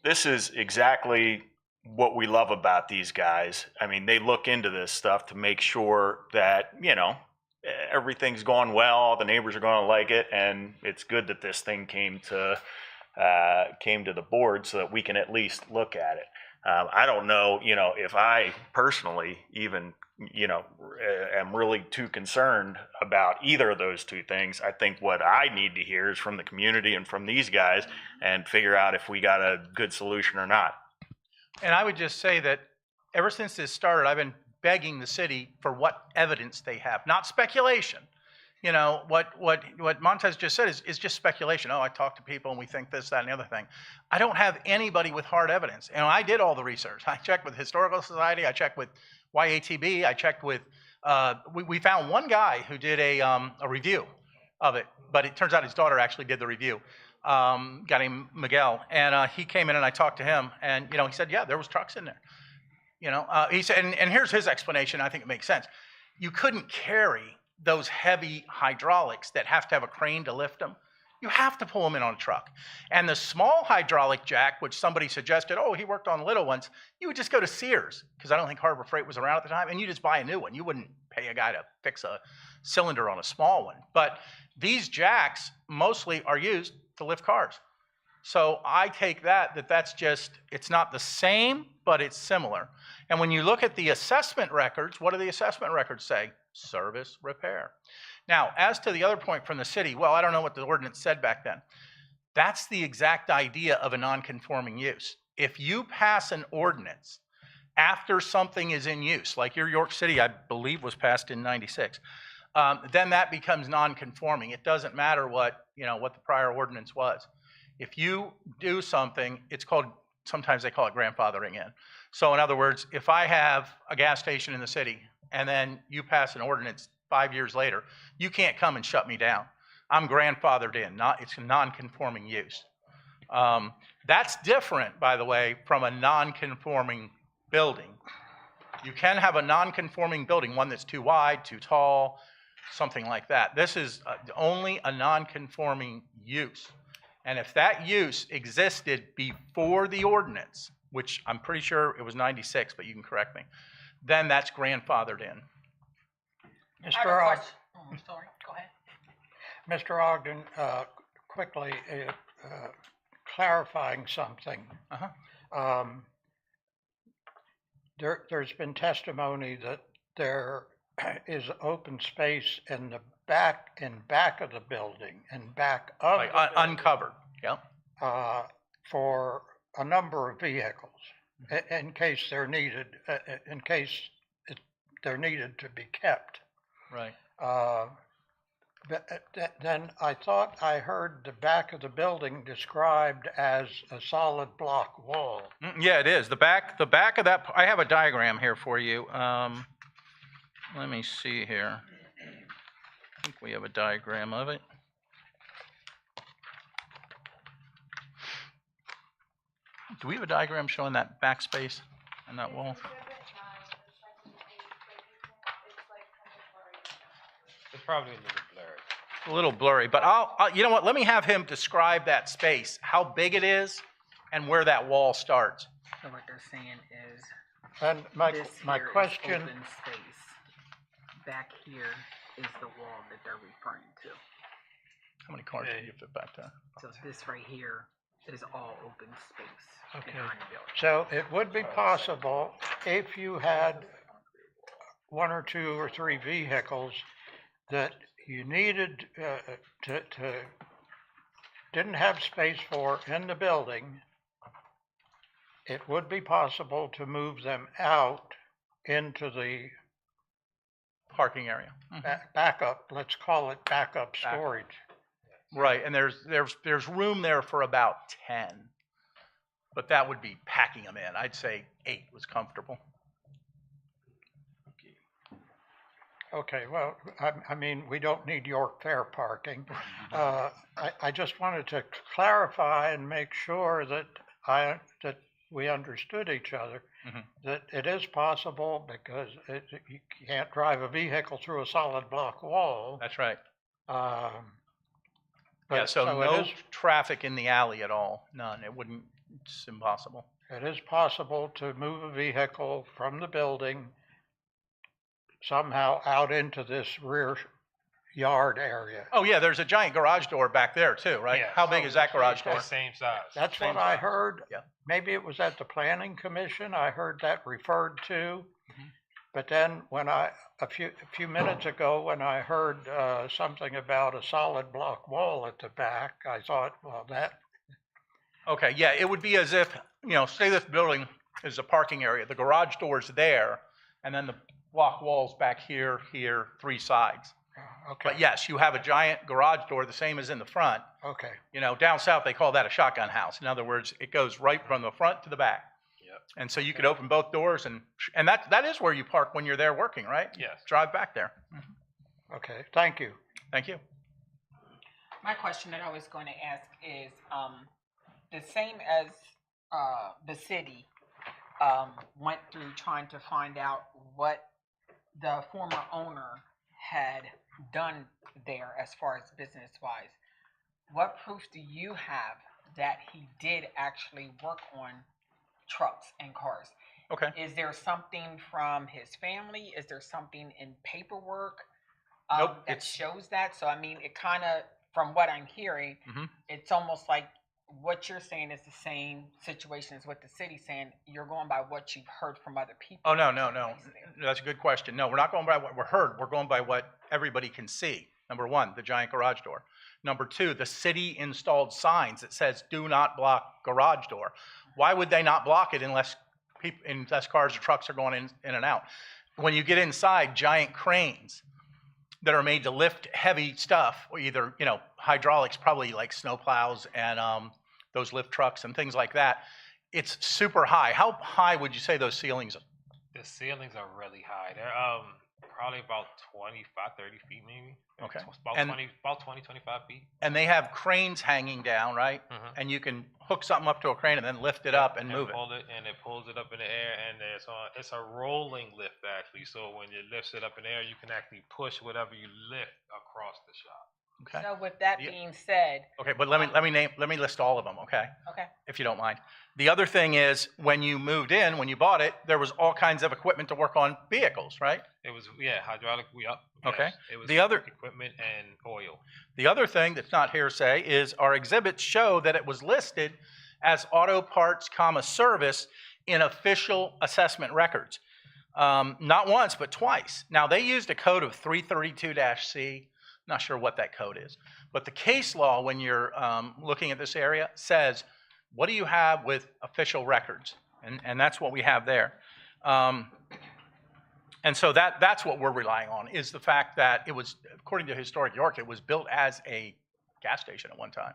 this is exactly what we love about these guys. I mean, they look into this stuff to make sure that, you know, everything's going well, the neighbors are going to like it, and it's good that this thing came to the board so that we can at least look at it. I don't know, you know, if I personally even, you know, am really too concerned about either of those two things. I think what I need to hear is from the community and from these guys and figure out if we got a good solution or not. and I would just say that ever since this started, I've been begging the city for what evidence they have, not speculation. You know, what Montez just said is just speculation. Oh, I talked to people and we think this, that, and the other thing. I don't have anybody with hard evidence. And I did all the research. I checked with Historical Society. I checked with YATB. I checked with, we found one guy who did a review of it, but it turns out his daughter actually did the review. Guy named Miguel. And he came in and I talked to him and, you know, he said, yeah, there was trucks in there. You know, he said, and here's his explanation. I think it makes sense. You couldn't carry those heavy hydraulics that have to have a crane to lift them. You have to pull them in on a truck. And the small hydraulic jack, which somebody suggested, oh, he worked on little ones, you would just go to Sears, because I don't think Harbor Freight was around at the time, and you just buy a new one. You wouldn't pay a guy to fix a cylinder on a small one. But these jacks mostly are used to lift cars. So I take that's just, it's not the same, but it's similar. And when you look at the assessment records, what do the assessment records say? Service, repair. Now, as to the other point from the city, well, I don't know what the ordinance said back then. That's the exact idea of a non-conforming use. If you pass an ordinance after something is in use, like your York City, I believe, was passed in '96, then that becomes non-conforming. It doesn't matter what the prior ordinance was. If you do something, it's called, sometimes they call it grandfathering in. So in other words, if I have a gas station in the city and then you pass an ordinance 5 years later, you can't come and shut me down. I'm grandfathered in. It's a non-conforming use. That's different, by the way, from a non-conforming building. You can have a non-conforming building, one that's too wide, too tall, something like that. This is only a non-conforming use. And if that use existed before the ordinance, which I'm pretty sure it was 96, but you can correct me, then that's grandfathered in. I have a Mr. Og, question. Oh, I'm sorry, go ahead. Mr. Ogden, quickly clarifying something. Uh-huh. There's been testimony that there is open space in the back of the building, Like uncovered, yeah. for a number of vehicles, in case they're needed, they're needed to be kept. Right. Then I thought I heard the back of the building described as a solid block wall. Yeah, it is. The back of that, I have a diagram here for you. Let me see here. I think we have a diagram of it. Do we have a diagram showing that backspace and that wall? It's probably a little blurry. A little blurry, but you know what? Let me have him describe that space, how big it is, and where that wall starts. So what they're saying is And my this my here is question, open space. Back here is the wall that they're referring to. How many cars can you fit back there? So this right here is all open space Okay. behind the building. so it would be possible if you had one or two or three vehicles that you needed didn't have space for in the building, it would be possible to move them out into the Parking area. backup, let's call it backup storage. Right, and there's room there for about 10. But that would be packing them in. I'd say 8 was comfortable. Okay, well, I mean, we don't need York Fair parking. I just wanted to clarify and make sure that that we understood each other, Mhm. that it is possible because you can't drive a vehicle through a solid block wall. That's right. But Yeah, so it no is, traffic in the alley at all. None. It wouldn't, it's impossible. it is possible to move a vehicle from the building somehow out into this rear yard area. Oh, yeah, there's a giant garage door back there too, right? Yeah. How big is that garage door? It's the same size. That's Same what I size. heard. Yeah. Maybe it was at the planning commission. I heard that referred to. Mhm. But then when a few minutes ago, when I heard something about a solid block wall at the back, I thought, well, that, Okay, yeah, it would be as if, say this building is a parking area, the garage door's there, and then the block wall's back here, 3 sides. okay, But yes, you have a giant garage door, the same as in the front. okay, Down south, they call that a shotgun house. In other words, it goes right from the front to the back. Yep. And so you could open both doors and that is where you park when you're there working, right? Yes. Drive back there. okay, thank you. Thank you. My question that I was going to ask is, the same as the city went through trying to find out what the former owner had done there as far as business-wise. What proof do you have that he did actually work on trucks and cars? Okay. Is there something from his family? Is there something in paperwork Nope, that it's- shows that? So I mean, it kind of, from what I'm hearing, Mhm. it's almost like what you're saying is the same situation as what the city's saying. You're going by what you've heard from other people. Oh, no. that took place there. That's a good question. No, we're not going by what we're heard. We're going by what everybody can see. Number 1, the giant garage door. Number 2, the city installed signs that says do not block garage door. Why would they not block it unless cars or trucks are going in and out? When you get inside, giant cranes that are made to lift heavy stuff, or either, hydraulics, probably like snow plows and those lift trucks and things like that. It's super high. How high would you say those ceilings are? The ceilings are really high. Probably about 25, 30 feet maybe. Okay. About And- 25 feet. And they have cranes hanging down, right? Mhm. And you can hook something up to a crane and then lift it up and move it. And it pulls it up in the air, and it's a rolling lift actually. So when it lifts it up in the air, you can actually push whatever you lift across the shop. Okay. So with that Yeah. being said, Okay, but let me list all of them, okay? okay, If you don't mind. The other thing is, when you moved in, when you bought it, there was all kinds of equipment to work on vehicles, right? It was hydraulic. Okay. Yes. It was The other- equipment and oil. The other thing that's not hearsay is our exhibits show that it was listed as auto parts, service in official assessment records. Not once, but twice. Now, they used a code of 332-C. Not sure what that code is. But the case law, when you're looking at this area, says, what do you have with official records? And that's what we have there. And so that's what we're relying on, is the fact that it was, according to Historic York, it was built as a gas station at one time.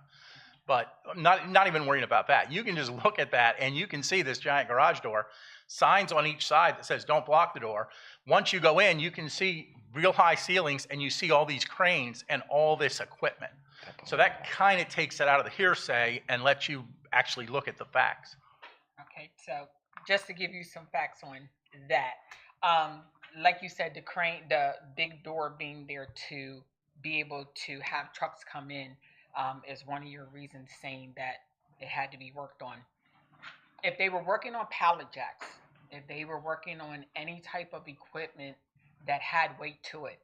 But not even worrying about that. You can just look at that and you can see this giant garage door, signs on each side that says don't block the door. Once you go in, you can see real high ceilings and you see all these cranes and all this equipment. So that kind of takes it out of the hearsay and lets you actually look at the facts. okay. So just to give you some facts on that, like you said, the crane, the big door being there to be able to have trucks come in is one of your reasons saying that it had to be worked on. If they were working on pallet jacks, if they were working on any type of equipment that had weight to it,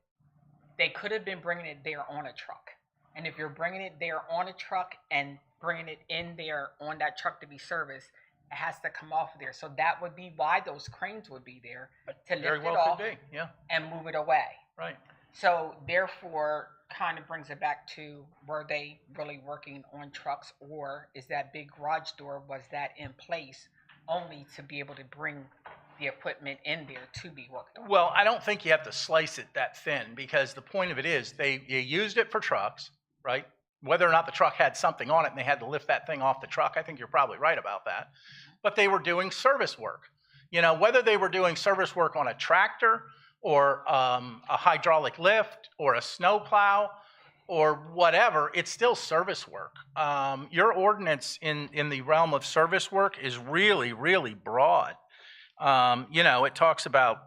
they could have been bringing it there on a truck. And if you're bringing it there on a truck and bringing it in there on that truck to be serviced, it has to come off of there. So that would be why those cranes would be there, to Very lift it well off could be, yeah, and move it away. right. So therefore, kind of brings it back to, were they really working on trucks, or is that big garage door, was that in place only to be able to bring the equipment in there to be worked on? Well, I don't think you have to slice it that thin, because the point of it is you used it for trucks, right? Whether or not the truck had something on it and they had to lift that thing off the truck, I think you're probably right about that. But they were doing service work. You know, whether they were doing service work on a tractor or a hydraulic lift or a snowplow or whatever, it's still service work. Your ordinance in the realm of service work is really, really broad. You know, it talks about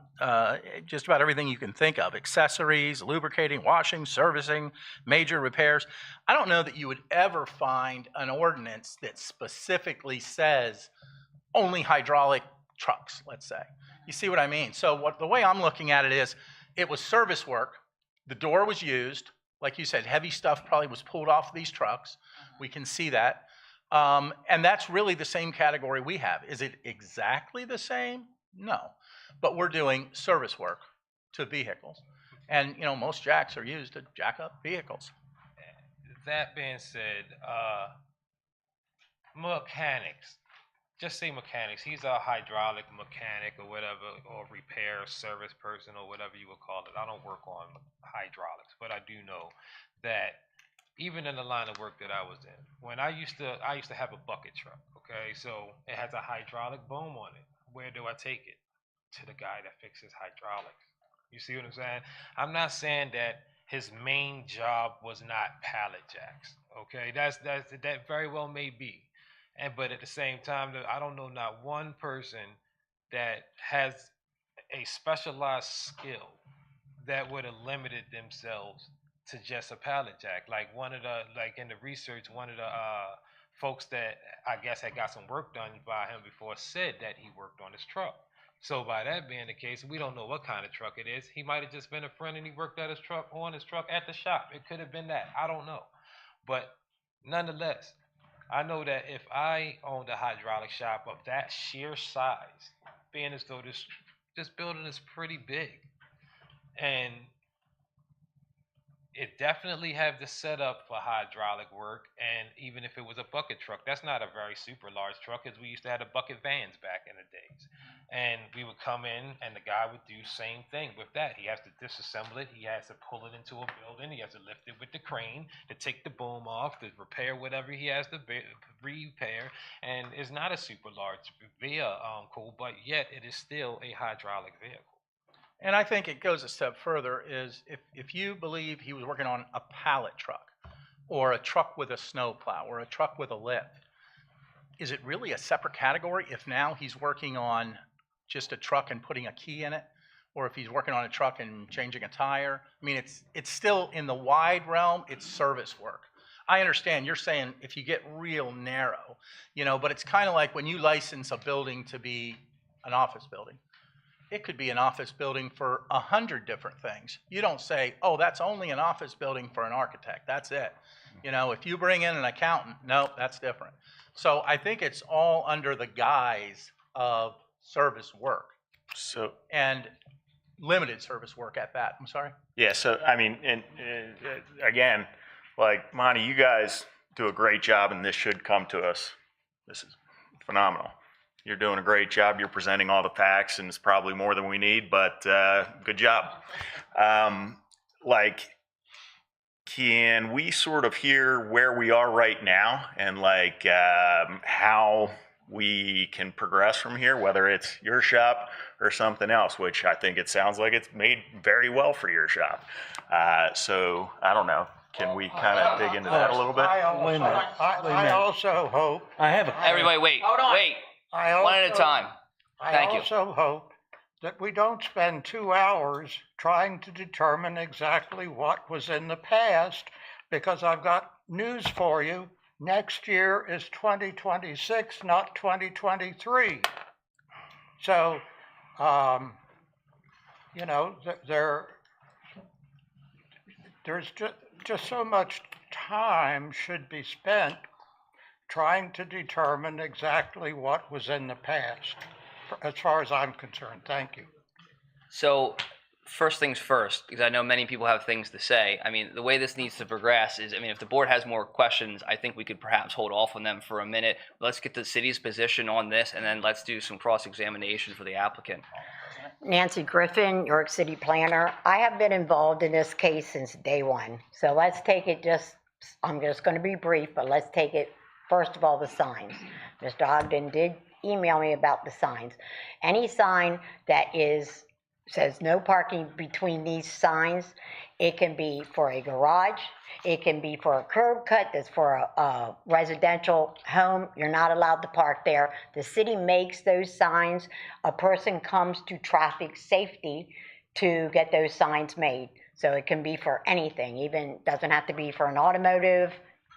just about everything you can think of: accessories, lubricating, washing, servicing, major repairs. I don't know that you would ever find an ordinance that specifically says only hydraulic trucks, let's say. You see what I mean? So the way I'm looking at it is, it was service work. The door was used. Like you said, heavy stuff probably was pulled off these trucks. We can see that. And that's really the same category we have. Is it exactly the same? No. But we're doing service work to vehicles. And, you know, most jacks are used to jack up vehicles. That being said, mechanics. Just say mechanics. He's a hydraulic mechanic or whatever, or repair service person or whatever you would call it. I don't work on hydraulics, but I do know that even in the line of work that I was in, when I used to have a bucket truck. Okay, so it has a hydraulic boom on it. Where do I take it? To the guy that fixes hydraulics. You see what I'm saying? I'm not saying that his main job was not pallet jacks. Okay, that very well may be. But at the same time, I don't know not one person that has a specialized skill that would have limited themselves to just a pallet jack. Like in the research, one of the folks that I guess had got some work done by him before said that he worked on his truck. So by that being the case, we don't know what kind of truck it is. He might have just been a friend and he worked at his truck at the shop. It could have been that. I don't know. But nonetheless, I know that if I owned a hydraulic shop of that sheer size, being as though this building is pretty big, and it definitely have the setup for hydraulic work. And even if it was a bucket truck, that's not a very super large truck, because we used to have the bucket vans back in the days. And we would come in and the guy would do the same thing with that. He has to disassemble it. He has to pull it into a building. He has to lift it with the crane to take the boom off, to repair whatever he has to repair. And it's not a super large vehicle, but yet it is still a hydraulic vehicle. And I think it goes a step further is if you believe he was working on a pallet truck or a truck with a snowplow or a truck with a lift, is it really a separate category if now he's working on just a truck and putting a key in it? Or if he's working on a truck and changing a tire? I mean, it's still in the wide realm, it's service work. I understand you're saying if you get real narrow, but it's kind of like when you license a building to be an office building. It could be an office building for 100 different things. You don't say, oh, that's only an office building for an architect. That's it. If you bring in an accountant, no, that's different. So I think it's all under the guise of service work So, and limited service work at that. I'm sorry. yeah, so, I mean, and again, like, Monty, you guys do a great job, and this should come to us. This is phenomenal. You're doing a great job. You're presenting all the facts, and it's probably more than we need, but good job. Can we sort of hear where we are right now and how we can progress from here, whether it's your shop or something else, which I think it sounds like it's made very well for your shop. So I don't know. Can we kind of dig into that a little bit? I Wait a minute. I also hope, I have a, Everybody, wait, Hold on. wait, I also. one at a time. Thank you. I also hope that we don't spend 2 hours trying to determine exactly what was in the past, because I've got news for you. Next year is 2026, not 2023. So, there's just so much time should be spent trying to determine exactly what was in the past, as far as I'm concerned. Thank you. So, first things first, because I know many people have things to say. I mean, the way this needs to progress is, if the board has more questions, I think we could perhaps hold off on them for a minute. Let's get the city's position on this, and then let's do some cross-examination for the applicant. Nancy Griffin, York City Planner. I have been involved in this case since day one. So let's take it I'm just going to be brief, but let's take it, first of all, the signs. Mr. Ogden did email me about the signs. Any sign that says no parking between these signs, it can be for a garage, it can be for a curb cut that's for a residential home. You're not allowed to park there. The city makes those signs. A person comes to traffic safety to get those signs made. So it can be for anything, even doesn't have to be for an automotive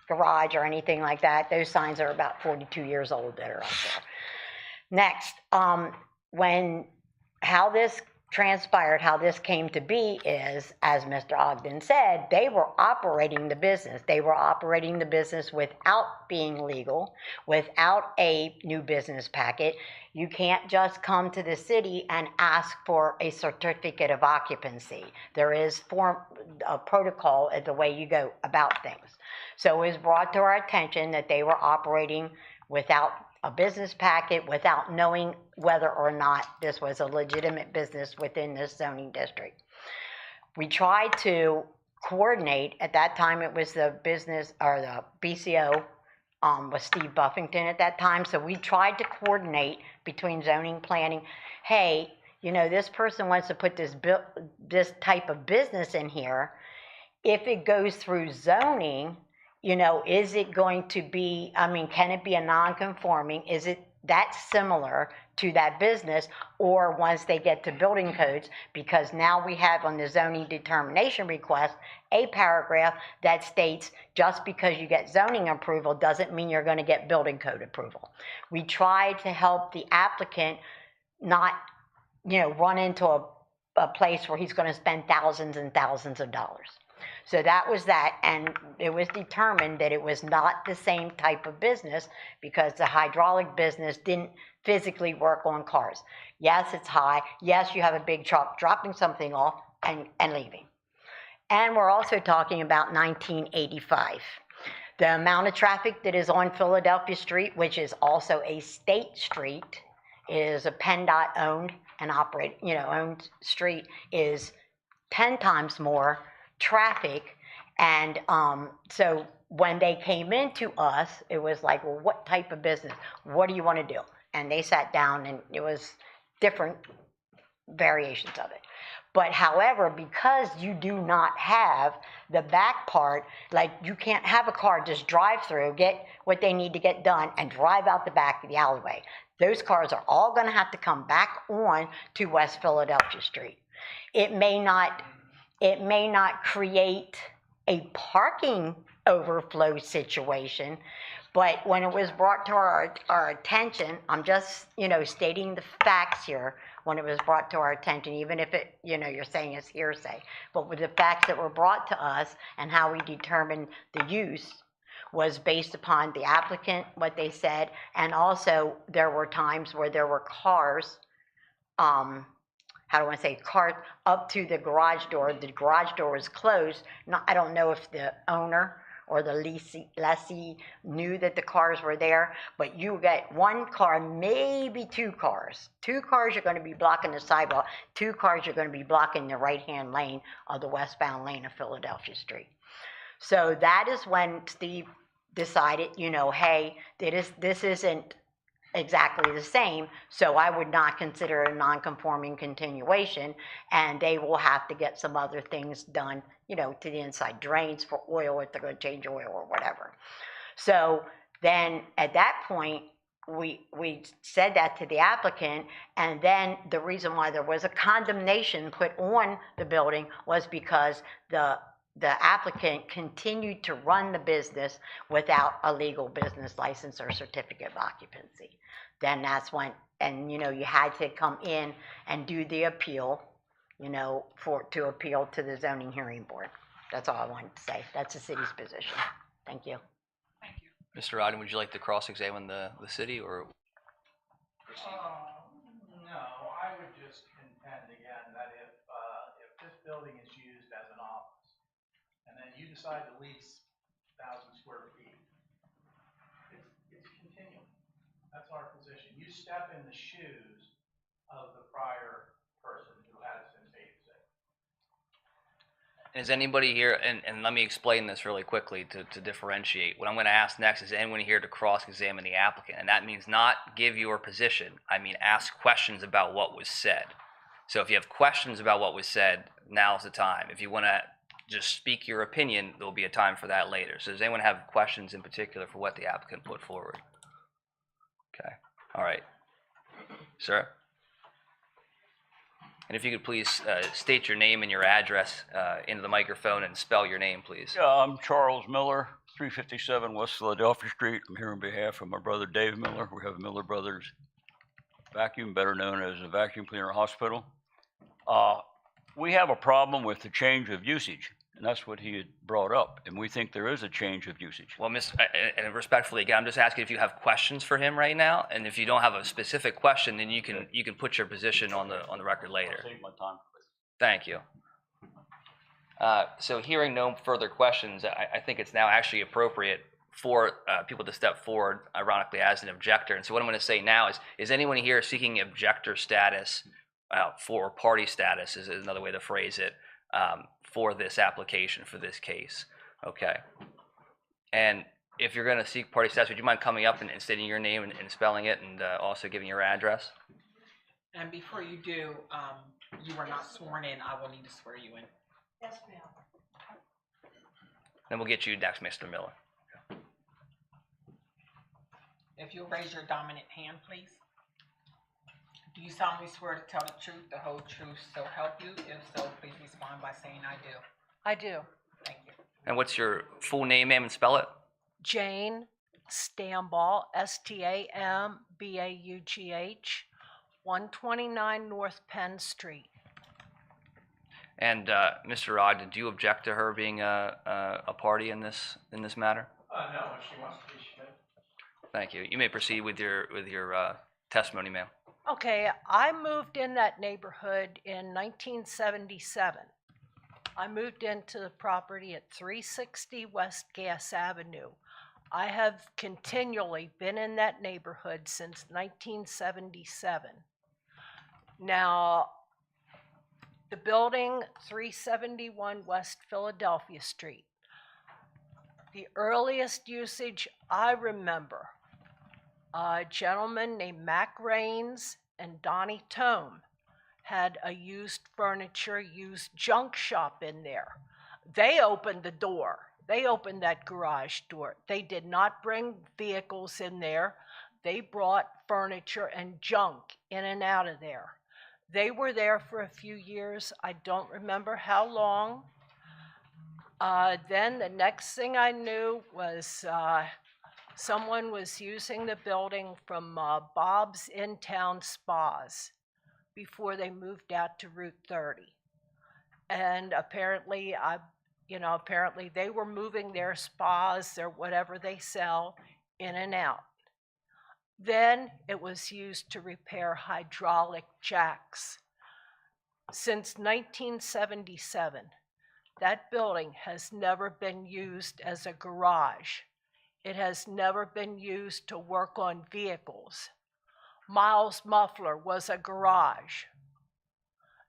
garage or anything like that. Those signs are about 42 years old that are out there. Next, how this transpired, how this came to be is, as Mr. Ogden said, they were operating the business. They were operating the business without being legal, without a new business packet. You can't just come to the city and ask for a certificate of occupancy. There is a protocol at the way you go about things. So it was brought to our attention that they were operating without a business packet, without knowing whether or not this was a legitimate business within this zoning district. We tried to coordinate, at that time it was the business, or the BCO, was Steve Buffington at that time, so we tried to coordinate between zoning, planning. Hey, this person wants to put this type of business in here. If it goes through zoning, is it going to be, can it be a non-conforming? Is it that similar to that business? Or once they get to building codes, because now we have on the zoning determination request a paragraph that states just because you get zoning approval doesn't mean you're going to get building code approval. We try to help the applicant not, run into a place where he's going to spend thousands and thousands of dollars. So that was that, and it was determined that it was not the same type of business because the hydraulic business didn't physically work on cars. Yes, it's high. Yes, you have a big truck dropping something off and leaving. And we're also talking about 1985. The amount of traffic that is on Philadelphia Street, which is also a state street, is a PennDOT owned and owned street, is 10 times more traffic. And so when they came into us, it was like, well, what type of business? What do you want to do? And they sat down, and it was different variations of it. But however, because you do not have the back part, like you can't have a car just drive through, get what they need to get done, and drive out the back of the alleyway. Those cars are all gonna have to come back on to West Philadelphia Street. It may not create a parking overflow situation, but when it was brought to our attention, I'm just, stating the facts here, when it was brought to our attention, even if it, you're saying it's hearsay, but with the facts that were brought to us and how we determined the use was based upon the applicant, what they said, and also there were times where there were cars, cars up to the garage door. The garage door was closed. I don't know if the owner or the lessee knew that the cars were there, but you get one car, maybe two cars. Two cars are gonna be blocking the sidewalk. Two cars are gonna be blocking the right-hand lane of the westbound lane of Philadelphia Street. So that is when Steve decided, hey, this isn't exactly the same, so I would not consider it a non-conforming continuation, and they will have to get some other things done, to the inside drains for oil, if they're going to change oil or whatever. So then at that point, we said that to the applicant, and then the reason why there was a condemnation put on the building was because the applicant continued to run the business without a legal business license or certificate of occupancy. Then that's when, and you had to come in and do the appeal, to appeal to the zoning hearing board. That's all I wanted to say. That's the city's position. Thank you. Thank you. Mr. Ogden, would you like to cross-examine the city, or? No, I would just contend again that if this building is used as an office, and then you decide to lease 1,000 square feet, it's continuing. That's our position. You step in the shoes of the prior person who had it since '86. Is anybody here, and let me explain this really quickly to differentiate. What I'm going to ask next is anyone here to cross-examine the applicant, and that means not give your position. I mean ask questions about what was said. So if you have questions about what was said, now's the time. If you want to just speak your opinion, there'll be a time for that later. So does anyone have questions in particular for what the applicant put forward? Okay. All right. Sir? And if you could please state your name and your address into the microphone and spell your name, please. Yeah, I'm Charles Miller, 357 West Philadelphia Street. I'm here on behalf of my brother Dave Miller. We have Miller Brothers Vacuum, better known as the Vacuum Cleaner Hospital. We have a problem with the change of usage, and that's what he had brought up, and we think there is a change of usage. Well, and respectfully, again, I'm just asking if you have questions for him right now, and if you don't have a specific question, then you can put your position on the record later. I'll save my time for this. Thank you. So hearing no further questions, I think it's now actually appropriate for people to step forward, ironically, as an objector. And so what I'm going to say now is anyone here seeking objector status for party status is another way to phrase it, for this application, for this case, okay? And if you're going to seek party status, would you mind coming up and stating your name and spelling it, and also giving your address? And before you do, you were not sworn in. I will need to swear you in. Yes, ma'am. Then we'll get you next, Mr. Miller. If you'll raise your dominant hand, please. Do you solemnly swear to tell the truth, the whole truth, so help you? If so, please respond by saying I do. I do. Thank you. And what's your full name, ma'am, and spell it? Jane Stambaughg, Stambaughg, 129 North Penn Street. And Mr. Ogden, do you object to her being a party in this matter? No, if she wants to be, she can. Thank you. You may proceed with your testimony, ma'am. Okay, I moved in that neighborhood in 1977. I moved into the property at 360 West Gas Avenue. I have continually been in that neighborhood since 1977. Now, the building 371 West Philadelphia Street. The earliest usage I remember, a gentleman named Mac Raines and Donnie Tome had a used furniture, used junk shop in there. They opened the door. They opened that garage door. They did not bring vehicles in there. They brought furniture and junk in and out of there. They were there for a few years. I don't remember how long. Then the next thing I knew was someone was using the building from Bob's In-Town Spas before they moved out to Route 30. And apparently, apparently they were moving their spas or whatever they sell in and out. Then it was used to repair hydraulic jacks. Since 1977, that building has never been used as a garage. It has never been used to work on vehicles. Miles Muffler was a garage.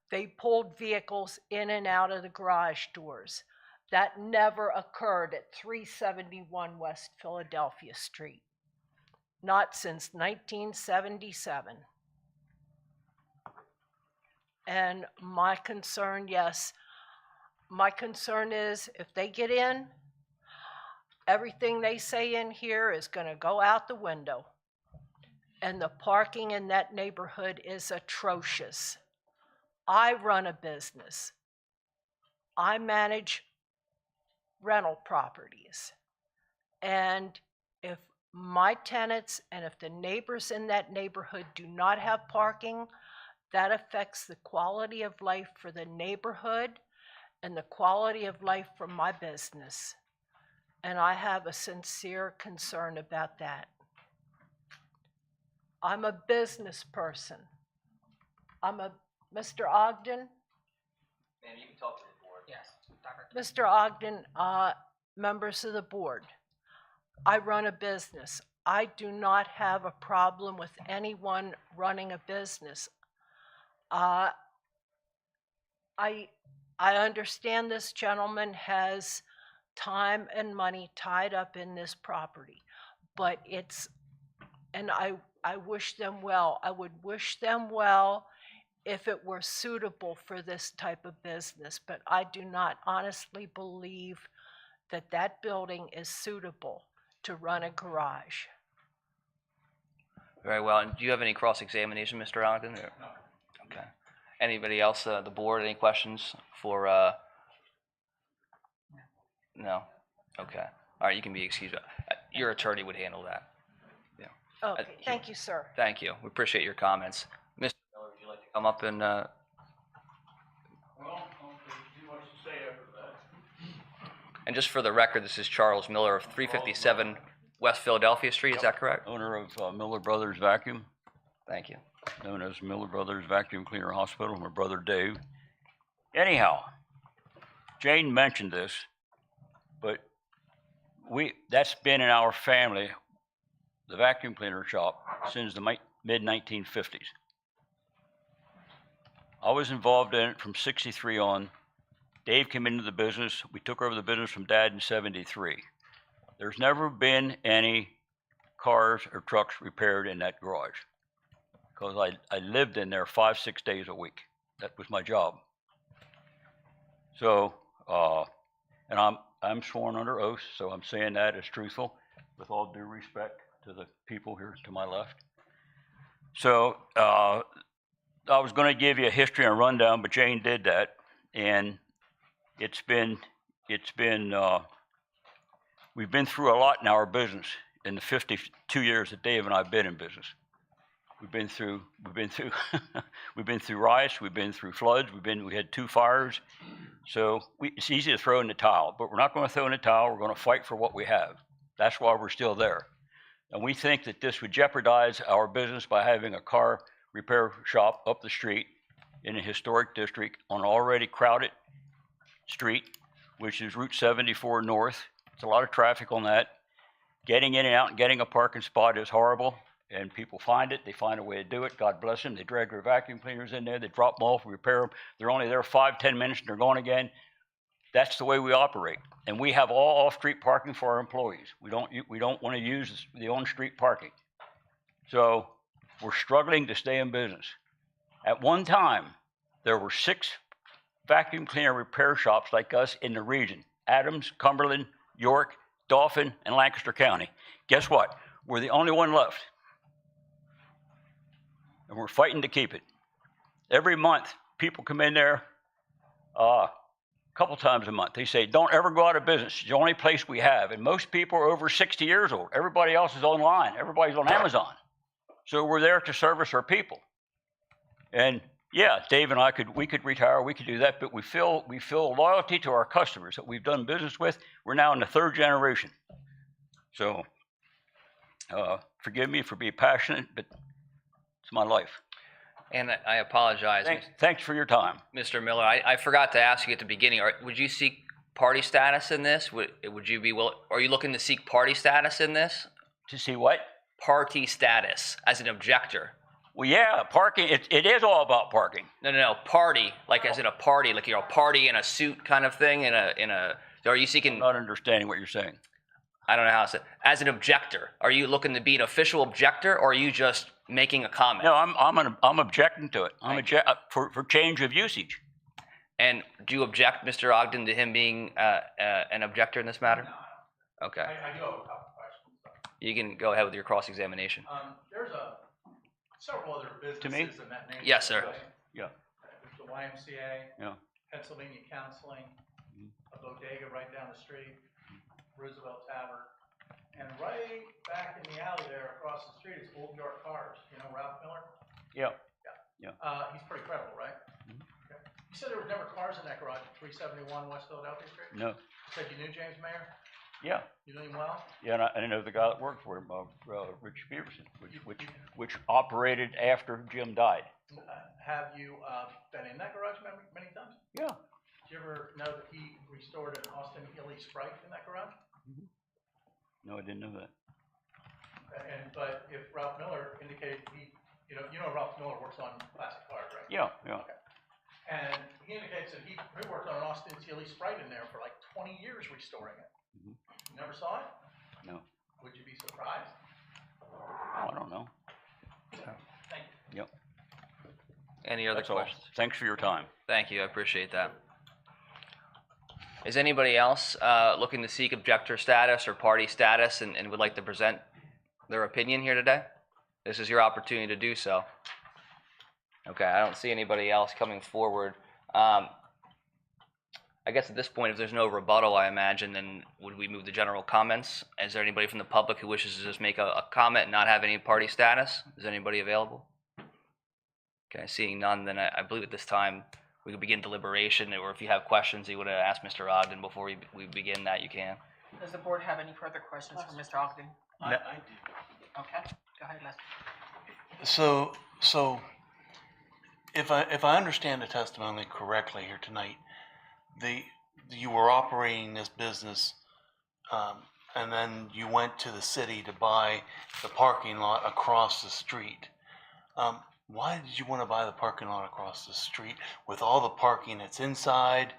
They pulled vehicles in and out of the garage doors. That never occurred at 371 West Philadelphia Street. Not since 1977. And my concern, yes, my concern is if they get in, everything they say in here is going to go out the window. And the parking in that neighborhood is atrocious. I run a business. I manage rental properties. And if my tenants and if the neighbors in that neighborhood do not have parking, that affects the quality of life for the neighborhood and the quality of life for my business. And I have a sincere concern about that. I'm a business person. Mr. Ogden? Ma'am, you can talk to the board. Yes. Mr. Ogden, members of the board, I run a business. I do not have a problem with anyone running a business. I understand this gentleman has time and money tied up in this property, but I wish them well. I would wish them well if it were suitable for this type of business, but I do not honestly believe that that building is suitable to run a garage. Very well. And do you have any cross-examination, Mr. Ogden? No. Okay. Anybody else, the board, any questions for, no? Okay. All right, you can be excused. Your attorney would handle that. Yeah. Okay, thank you, sir. Thank you. We appreciate your comments. Mr. Miller, would you like to come up and, Well, too much to say after that. and just for the record, this is Charles Miller of 357 West Philadelphia Street, is that correct? Owner of Miller Brothers Vacuum, Thank you. known as Miller Brothers Vacuum Cleaner Hospital, my brother Dave. Anyhow, Jane mentioned this, but that's been in our family, the vacuum cleaner shop, since the mid-1950s. I was involved in it from 63 on. Dave came into the business. We took over the business from Dad in 73. There's never been any cars or trucks repaired in that garage because I lived in there 5-6 days a week. That was my job. So, and I'm sworn under oath, so I'm saying that as truthful, with all due respect to the people here to my left. So, I was going to give you a history and a rundown, but Jane did that, and we've been through a lot in our business in the 52 years that Dave and I have been in business. We've been through riots, we've been through floods, we had 2 fires. So it's easy to throw in the towel, but we're not going to throw in the towel. We're going to fight for what we have. That's why we're still there. And we think that this would jeopardize our business by having a car repair shop up the street in a historic district on an already crowded street, which is Route 74 North. It's a lot of traffic on that. Getting in and out and getting a parking spot is horrible, and people find it. They find a way to do it. God bless them. They drag their vacuum cleaners in there. They drop them off, repair them. They're only there 5-10 minutes, and they're gone again. That's the way we operate. And we have all off-street parking for our employees. We don't want to use the on-street parking. So we're struggling to stay in business. At one time, there were 6 vacuum cleaner repair shops like us in the region: Adams, Cumberland, York, Dauphin, and Lancaster County. Guess what? We're the only one left. And we're fighting to keep it. Every month, people come in there a couple times a month. They say, don't ever go out of business. It's the only place we have. And most people are over 60 years old. Everybody else is online. Everybody's on Amazon. So we're there to service our people. And yeah, Dave and I we could retire, we could do that, but we feel loyalty to our customers that we've done business with. We're now in the 3rd generation. So forgive me for being passionate, but it's my life. And I apologize, Thanks for your time. Mr. Miller. I forgot to ask you at the beginning. Would you seek party status in this? Would you be willing? Are you looking to seek party status in this? To see what? Party status as an objector. Well, yeah, parking. It is all about parking. No. Party, like as in a party, like party in a suit kind of thing. Are you seeking? I'm not understanding what you're saying. I don't know how to say. As an objector, are you looking to be an official objector, or are you just making a comment? No, I'm objecting to it. I'm for change of usage. And do you object, Mr. Ogden, to him being an objector in this matter? No. Okay. I do have a couple questions. You can go ahead with your cross-examination. There's several other businesses me? in that neighborhood. Yes, sir. right? Yeah. There's the YMCA. Yeah. Pennsylvania Counseling, a bodega right down the street, Roosevelt Tavern, and right back in the alley there across the street is Old York Cars. You know Ralph Miller? Yeah. He's pretty credible, right? Okay. You said there were never cars in that garage at 371 West Philadelphia Street? No. You said you knew James Mayer? Yeah. You knew him well? Yeah, and I know the guy that worked for him, Rich Peterson, which operated after Jim died. Have you been in that garage many times? Yeah. Did you ever know that he restored an Austin Healey Sprite in that garage? No, I didn't know that. But if Ralph Miller indicated you know Ralph Miller works on classic cars, right? Yeah. Okay. And he indicates that he worked on an Austin Healey Sprite in there for like 20 years restoring it. Mhm. You never saw it? No. Would you be surprised? Oh, I don't know. Thank you. Yep. Any other That's all. questions? Thanks for your time. Thank you. I appreciate that. Is anybody else looking to seek objector status or party status and would like to present their opinion here today? This is your opportunity to do so. Okay, I don't see anybody else coming forward. I guess at this point, if there's no rebuttal, I imagine, then would we move to general comments? Is there anybody from the public who wishes to just make a comment and not have any party status? Is anybody available? Okay, seeing none, then I believe at this time we could begin deliberation, or if you have questions you want to ask Mr. Ogden before we begin that, you can. Does the board have any further questions for Mr. Ogden? I do. Okay, go ahead, Les. So if I understand the testimony correctly here tonight, you were operating this business, and then you went to the city to buy the parking lot across the street. Why did you want to buy the parking lot across the street with all the parking that's inside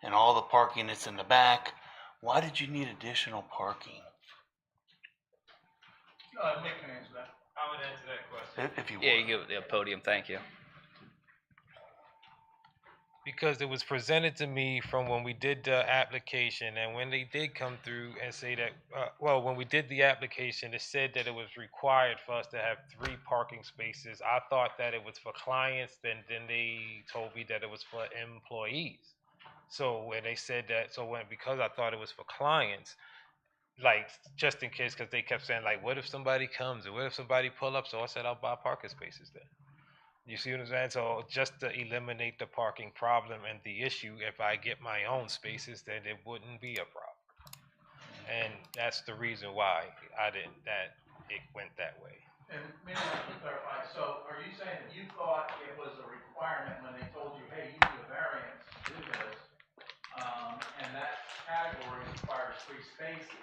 and all the parking that's in the back? Why did you need additional parking? Nick can answer that. I would answer that question. If you Yeah, would. you give the podium, thank you. Because it was presented to me from when we did the application, and when they did come through and say that, when we did the application, it said that it was required for us to have 3 parking spaces. I thought that it was for clients, then they told me that it was for employees. So when they said that, because I thought it was for clients, like just in case, because they kept saying like, what if somebody comes or what if somebody pull up? So I said I'll buy parking spaces then. You see what I'm saying? So just to eliminate the parking problem and the issue, if I get my own spaces, then it wouldn't be a problem. And that's the reason why it went that way. And maybe I can clarify, so are you saying that you thought it was a requirement when they told you, hey, you need a variance to do this, and that category requires 3 spaces,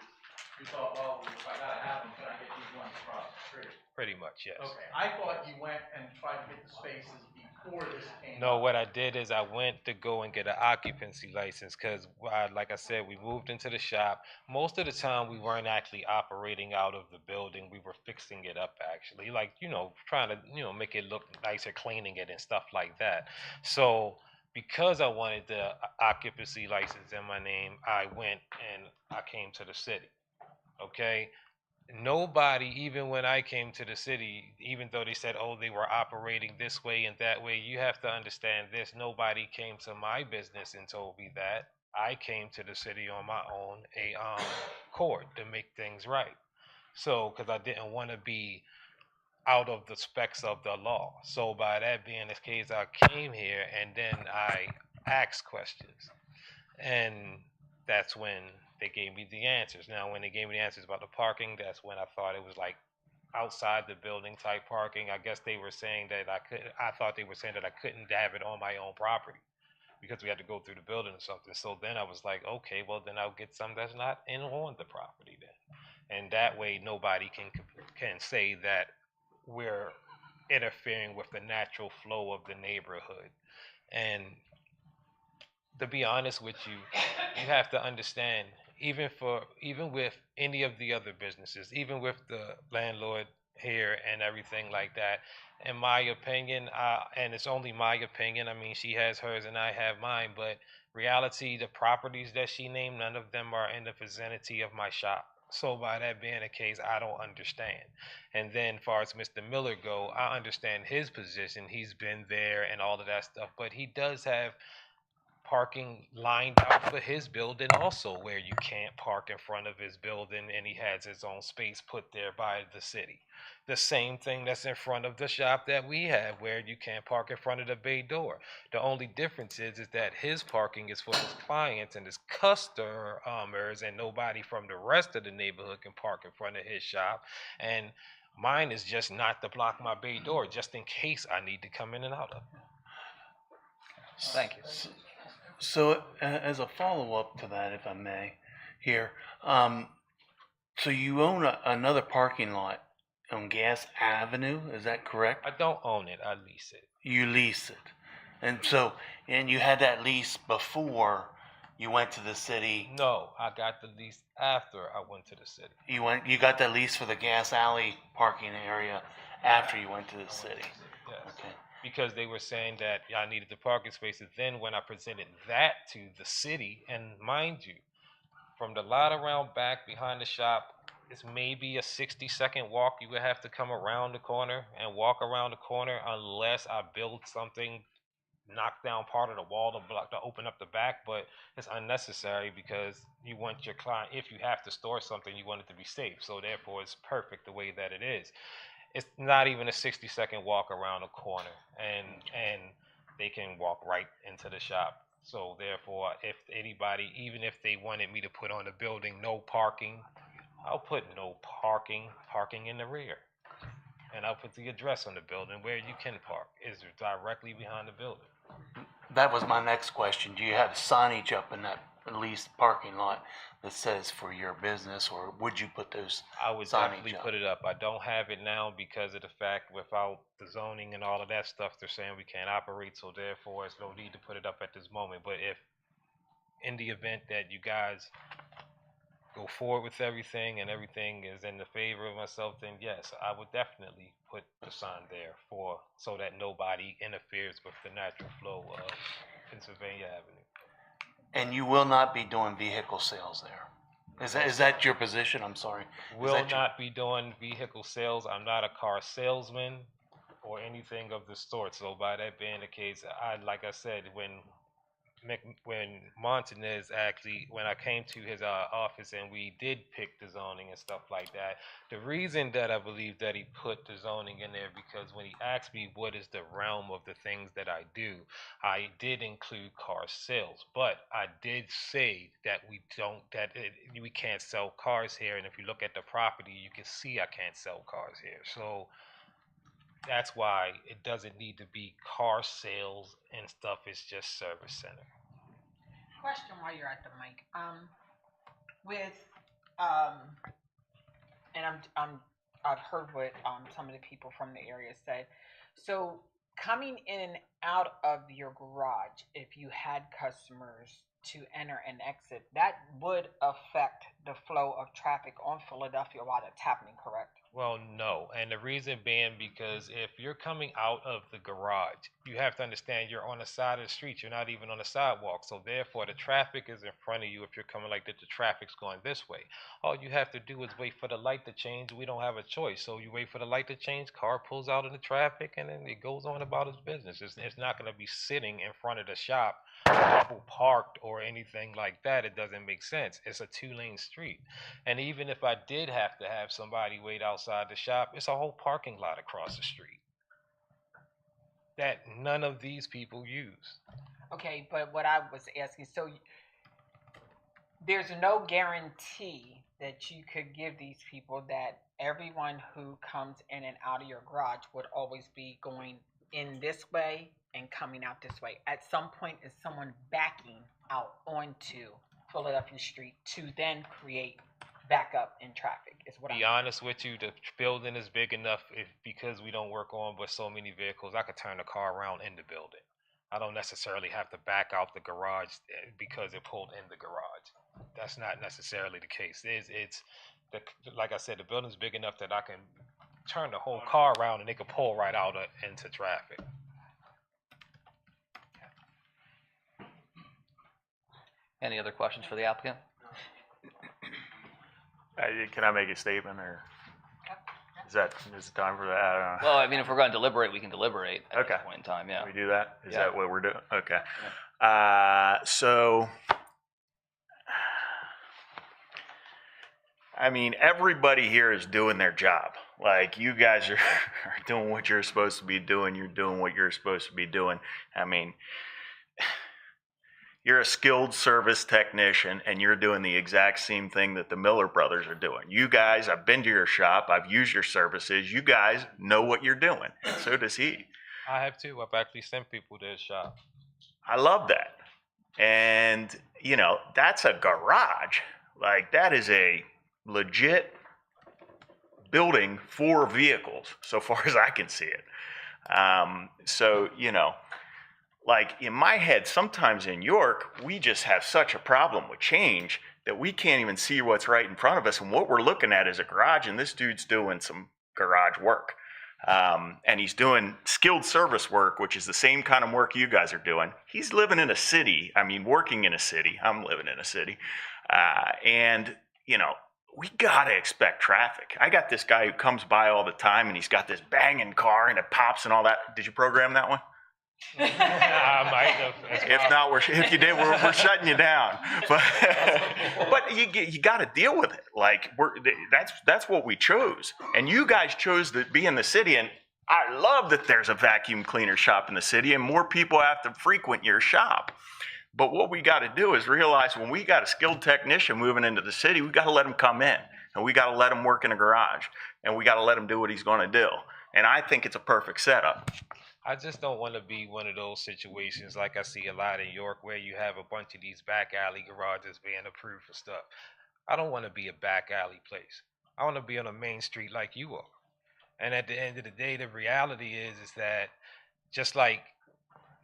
You thought, well, if I gotta have them, can I get these ones across the street? Pretty much, yes. Okay, I thought you went and tried to get the spaces before this came No, up. what I did is I went to go and get an occupancy license because, like I said, we moved into the shop. Most of the time, we weren't actually operating out of the building. We were fixing it up, actually, like, trying to, make it look nicer, cleaning it and stuff like that. So, because I wanted the occupancy license in my name, I went and I came to the city. Okay. Nobody, even when I came to the city, even though they said, oh, they were operating this way and that way, you have to understand this. Nobody came to my business and told me that. I came to the city on my own accord to make things right. So, because I didn't want to be out of the specs of the law. So, by that being the case, I came here and then I asked questions. And that's when they gave me the answers. Now, when they gave me the answers about the parking, that's when I thought it was like outside the building type parking. I guess they were saying that I thought they were saying that I couldn't have it on my own property because we had to go through the building or something. So then I was like, okay, well then I'll get some that's not on the property then. And that way nobody can say that we're interfering with the natural flow of the neighborhood. And to be honest with you, you have to understand, even with any of the other businesses, even with the landlord here and everything like that, in my opinion, and it's only my opinion, I mean, she has hers and I have mine, but reality, the properties that she named, none of them are in the vicinity of my shop. So by that being the case, I don't understand. And then far as Mr. Miller go, I understand his position. He's been there and all of that stuff, but he does have parking lined out for his building also, where you can't park in front of his building, and he has his own space put there by the city. The same thing that's in front of the shop that we have, where you can't park in front of the bay door. The only difference is that his parking is for his clients and his customers, and nobody from the rest of the neighborhood can park in front of his shop. And mine is just not to block my bay door, just in case I need to come in and out of it. Thank you. So, as a follow-up to that, if I may, here, so you own another parking lot on Gas Avenue, is that correct? I don't own it, I lease it. You lease it. And you had that lease before you went to the city. No, I got the lease after I went to the city. You got that lease for the gas alley parking area after you went to the city. Yes. Okay. Because they were saying that I needed the parking spaces. Then when I presented that to the city, and mind you, from the lot around back behind the shop, it's maybe a 60-second walk. You would have to come around the corner and walk around the corner unless I build something, knock down part of the wall to open up the back. But it's unnecessary because you want your client, if you have to store something, you want it to be safe. So therefore, it's perfect the way that it is. It's not even a 60-second walk around the corner, and they can walk right into the shop. So therefore, if anybody, even if they wanted me to put on the building no parking, I'll put no parking in the rear. And I'll put the address on the building where you can park. It's directly behind the building. That was my next question. Do you have signage up in that leased parking lot that says for your business, or would you put those I would signage definitely up? put it up. I don't have it now because of the fact without the zoning and all of that stuff, they're saying we can't operate, so therefore there's no need to put it up at this moment. But if in the event that you guys go forward with everything and everything is in the favor of myself, then yes, I would definitely put the sign there so that nobody interferes with the natural flow of Pennsylvania Avenue. And you will not be doing vehicle sales there. Is that your position? I'm sorry. Will not be doing vehicle sales. I'm not a car salesman or anything of the sort. So by that being the case, like I said, when Montanez actually, when I came to his office and we did pick the zoning and stuff like that, the reason that I believe that he put the zoning in there, because when he asked me what is the realm of the things that I do, I did include car sales, but I did say that we can't sell cars here. And if you look at the property, you can see I can't sell cars here. So that's why it doesn't need to be car sales and stuff. It's just service center. Question while you're at the mic. With And I've heard what some of the people from the area say. So coming in and out of your garage, if you had customers to enter and exit, that would affect the flow of traffic on Philadelphia while that's happening, correct? Well, no. And the reason being because if you're coming out of the garage, you have to understand you're on the side of the street. You're not even on the sidewalk. So therefore, the traffic is in front of you if you're coming like that. The traffic's going this way. All you have to do is wait for the light to change. We don't have a choice. So you wait for the light to change, car pulls out of the traffic, and then it goes on about its business. It's not going to be sitting in front of the shop, double parked or anything like that. It doesn't make sense. It's a 2-lane street. And even if I did have to have somebody wait outside the shop, it's a whole parking lot across the street that none of these people use. Okay, but what I was asking, so there's no guarantee that you could give these people that everyone who comes in and out of your garage would always be going in this way and coming out this way. At some point, is someone backing out onto Philadelphia Street to then create backup in traffic? Is what Be honest with you, the building is big enough because we don't work on with so many vehicles, I could turn the car around in the building. I don't necessarily have to back out the garage because it pulled in the garage. That's not necessarily the case. Like I said, the building's big enough that I can turn the whole car around and they can pull right out into traffic. Any other questions for the applicant? Can I make a statement, or is it time for that? I don't know. Well, I mean, if we're going to deliberate, we can deliberate at Okay. this point in time, yeah. Can we do that? Is Yeah. that what we're doing? Okay. So, I mean, everybody here is doing their job. Like, you guys are doing what you're supposed to be doing. You're doing what you're supposed to be doing. I mean, you're a skilled service technician, and you're doing the exact same thing that the Miller brothers are doing. You guys, I've been to your shop. I've used your services. You guys know what you're doing, and so does he. I have too. I've actually sent people to his shop. I love that. And, you know, that's a garage. Like, that is a legit building for vehicles, so far as I can see it. So, you know, like in my head, sometimes in York, we just have such a problem with change that we can't even see what's right in front of us. And what we're looking at is a garage, and this dude's doing some garage work. And he's doing skilled service work, which is the same kind of work you guys are doing. He's living in a city. I mean, working in a city. I'm living in a city. And, you know, we gotta expect traffic. I got this guy who comes by all the time, and he's got this banging car, and it pops and all that. Did you program that one? I might have. If not, if you did, we're shutting you down. But you got to deal with it. Like that's what we chose, and you guys chose to be in the city. And I love that there's a vacuum cleaner shop in the city, and more people have to frequent your shop. But what we got to do is realize when we got a skilled technician moving into the city, we got to let him come in, and we got to let him work in a garage, and we got to let him do what he's going to do. And I think it's a perfect setup. I just don't want to be one of those situations like I see a lot in York where you have a bunch of these back alley garages being approved for stuff. I don't want to be a back alley place. I want to be on a main street like you are. And at the end of the day, the reality is that just like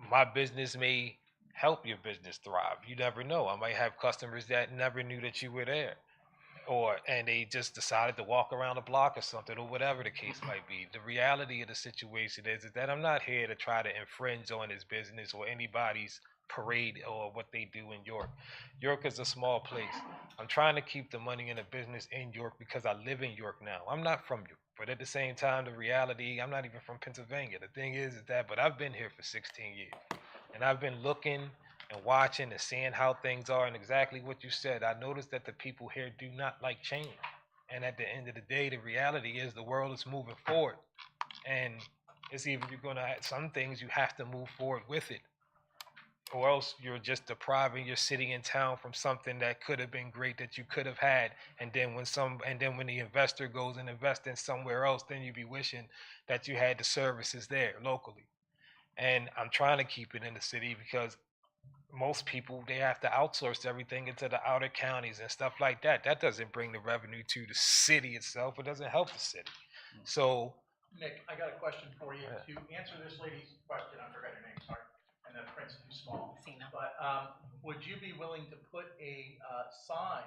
my business may help your business thrive, you never know. I might have customers that never knew that you were there. And they just decided to walk around the block or something, or whatever the case might be. The reality of the situation is that I'm not here to try to infringe on his business or anybody's parade or what they do in York. York is a small place. I'm trying to keep the money in the business in York because I live in York now. I'm not from York, but at the same time, the reality, I'm not even from Pennsylvania. The thing is that, but I've been here for 16 years, and I've been looking and watching and seeing how things are, and exactly what you said. I noticed that the people here do not like change. And at the end of the day, the reality is the world is moving forward. And it's either you're going to have some things you have to move forward with it, or else you're just depriving your city and town from something that could have been great that you could have had. And then when the investor goes and invests in somewhere else, then you'd be wishing that you had the services there locally. And I'm trying to keep it in the city because most people, they have to outsource everything into the outer counties and stuff like that. That doesn't bring the revenue to the city itself. It doesn't help the city. So Nick, I got a question for you. Yeah. To answer this lady's question, I forgot her name, sorry, and the print's too small. Cena. But would you be willing to put a sign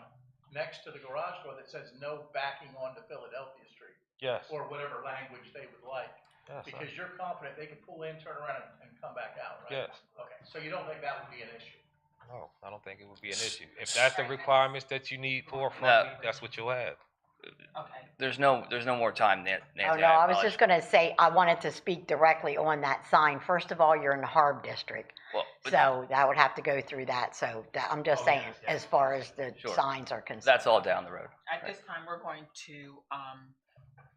next to the garage door that says no backing onto Philadelphia Street? yes, Or whatever language they would like? yes, Because you're confident they can pull in, turn around, and come back out, right? yes. Okay, so you don't think that would be an issue? No, I don't think it would be an issue. If that's the requirements that you need for from No. me, that's what you'll have. Okay. There's no more time, Nancy. Oh, no, I was apologize. just gonna say, I wanted to speak directly on that sign. First of all, you're in the Harb District, Well, but so that would have to go through that, so I'm just Oh, saying, yes, yes. as far as the Sure. signs are concerned. that's all down the road. At this time, we're going to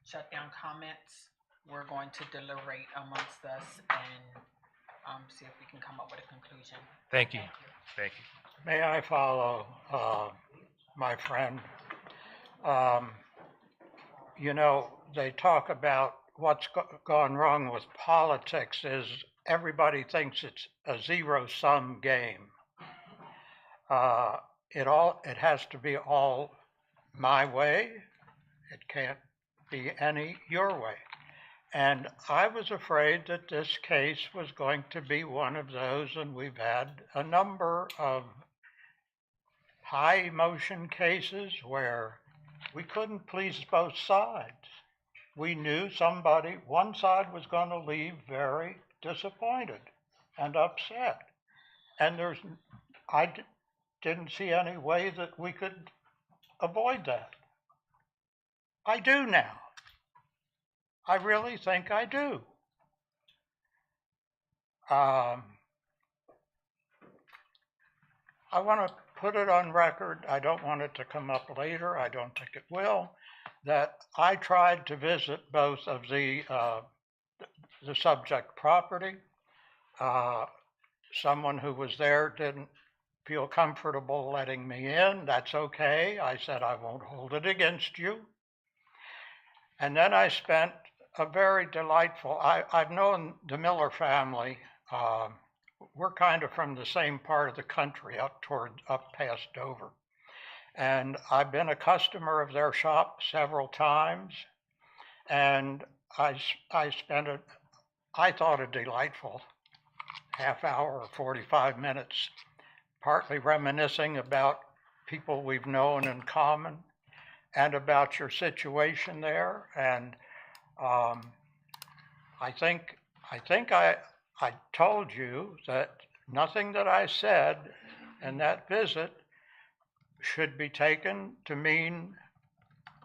shut down comments. We're going to deliberate amongst us and see if we can come up with a conclusion. Thank you. Thank you. May I follow my friend? You know, they talk about what's gone wrong with politics is everybody thinks it's a zero-sum game. It has to be all my way. It can't be any your way. And I was afraid that this case was going to be one of those, and we've had a number of high emotion cases where we couldn't please both sides. We knew one side was going to leave very disappointed and upset. And I didn't see any way that we could avoid that. I do now. I really think I do. I want to put it on record. I don't want it to come up later. I don't think it will. That I tried to visit both of the subject property. Someone who was there didn't feel comfortable letting me in. That's okay. I said I won't hold it against you. And then I spent a very delightful. I've known the Miller family. We're kind of from the same part of the country, up past Dover. And I've been a customer of their shop several times. And I spent I thought a delightful half hour or 45 minutes, partly reminiscing about people we've known in common and about your situation there. And I think I told you that nothing that I said in that visit should be taken to mean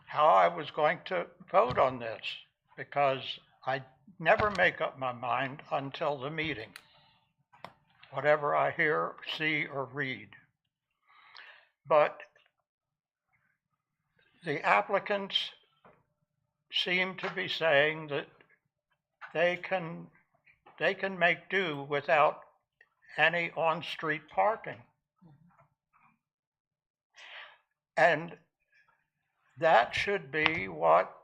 how I was going to vote on this, because I never make up my mind until the meeting, whatever I hear, see, or read. But the applicants seem to be saying that they can make do without any on-street parking. And that should be what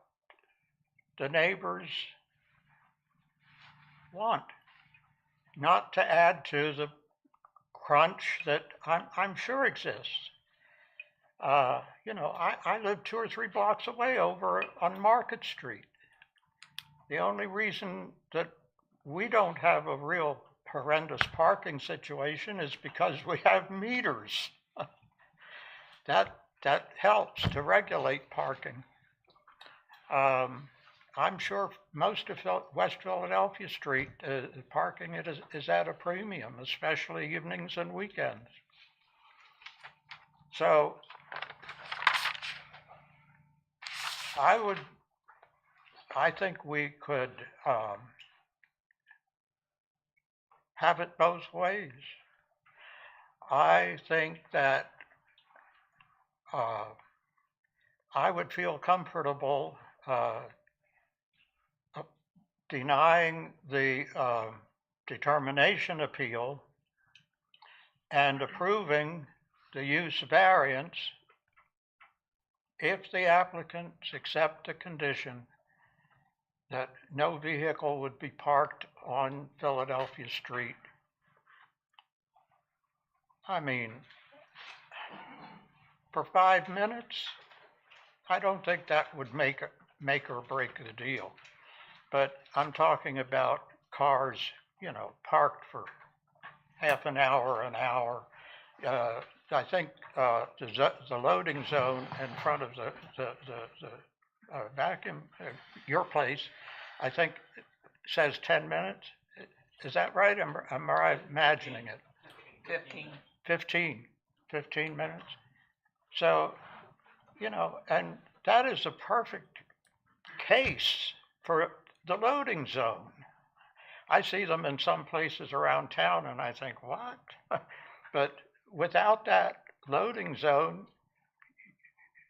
the neighbors want, not to add to the crunch that I'm sure exists. You know, I live 2 or 3 blocks away over on Market Street. The only reason that we don't have a real horrendous parking situation is because we have meters. That helps to regulate parking. I'm sure most of West Philadelphia Street, parking is at a premium, especially evenings and weekends. So I think we could have it both ways. I think that I would feel comfortable denying the determination appeal and approving the use variance if the applicants accept the condition that no vehicle would be parked on Philadelphia Street I mean, for 5 minutes, I don't think that would make or break the deal. But I'm talking about cars, you know, parked for half an hour, an hour. I think the loading zone in front of the vacuum, your place, I think says 10 minutes. Is that right? Am I imagining it? 15. 15 minutes. So, you know, and that is a perfect case for the loading zone. I see them in some places around town and I think, what? But without that loading zone,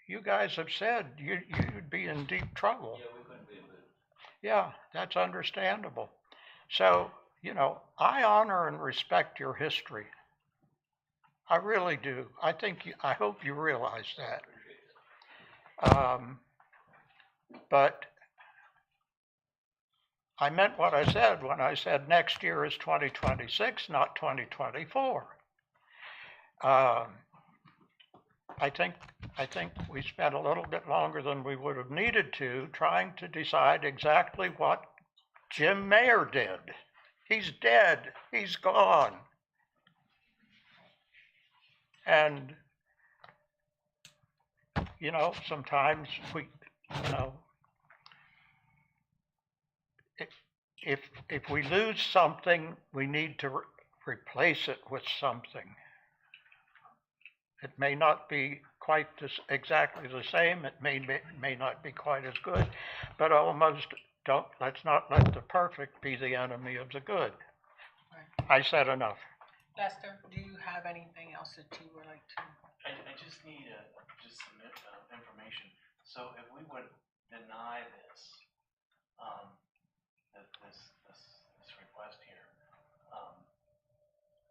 you guys have said you'd be in deep trouble. Yeah, we couldn't be in business. Yeah, that's understandable. So, you know, I honor and respect your history. I really do. I hope you realize that. But I meant what I said when I said next year is 2026, not 2024. I think we spent a little bit longer than we would have needed to trying to decide exactly what Jim Mayer did. He's dead. He's gone. And, you know, sometimes we, you know, if we lose something, we need to replace it with something. It may not be quite exactly the same. It may not be quite as good, but let's not let the perfect be the enemy of the good. I said enough. Lester, do you have anything else that you would like to? I just need just some information. So if we would deny this, this request here,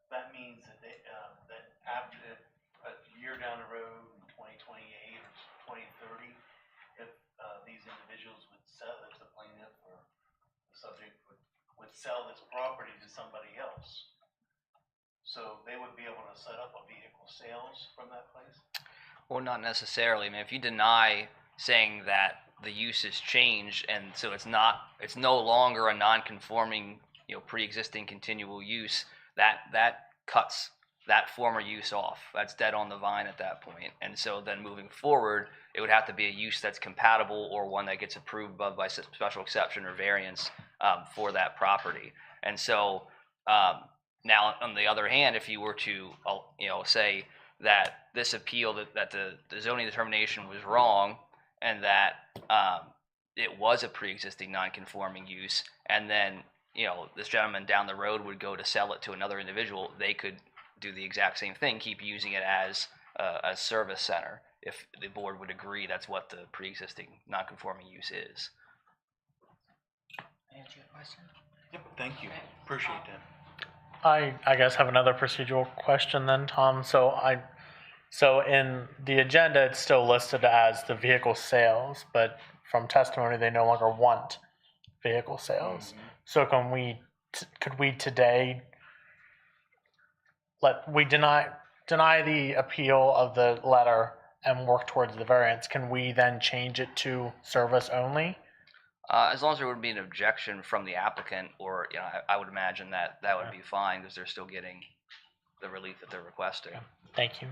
that means that that after a year down the road, in 2028 or 2030, if these individuals would sell, if the plaintiff or the subject would sell this property to somebody else, so they would be able to set up a vehicle sales from that place? Well, not necessarily. I mean, if you deny saying that the use has changed and so it's no longer a non-conforming, you know, pre-existing continual use, that cuts that former use off. That's dead on the vine at that point. And so then moving forward, it would have to be a use that's compatible or one that gets approved by special exception or variance for that property. And so now, on the other hand, if you were to, you know, say that this appeal, that the zoning determination was wrong, and that it was a pre-existing non-conforming use, and then, you know, this gentleman down the road would go to sell it to another individual, they could do the exact same thing, keep using it as a service center, if the board would agree that's what the pre-existing non-conforming use is. Answer your question? Yep, thank you. Appreciate that. I guess have another procedural question then, Tom. So in the agenda, it's still listed as the vehicle sales, but from testimony, they no longer want vehicle sales. So could we today deny the appeal of the letter and work towards the variance? Can we then change it to service only? As long as there would be an objection from the applicant, or, you know, I would imagine that would be fine because they're still getting the relief that they're requesting. Okay. Thank you.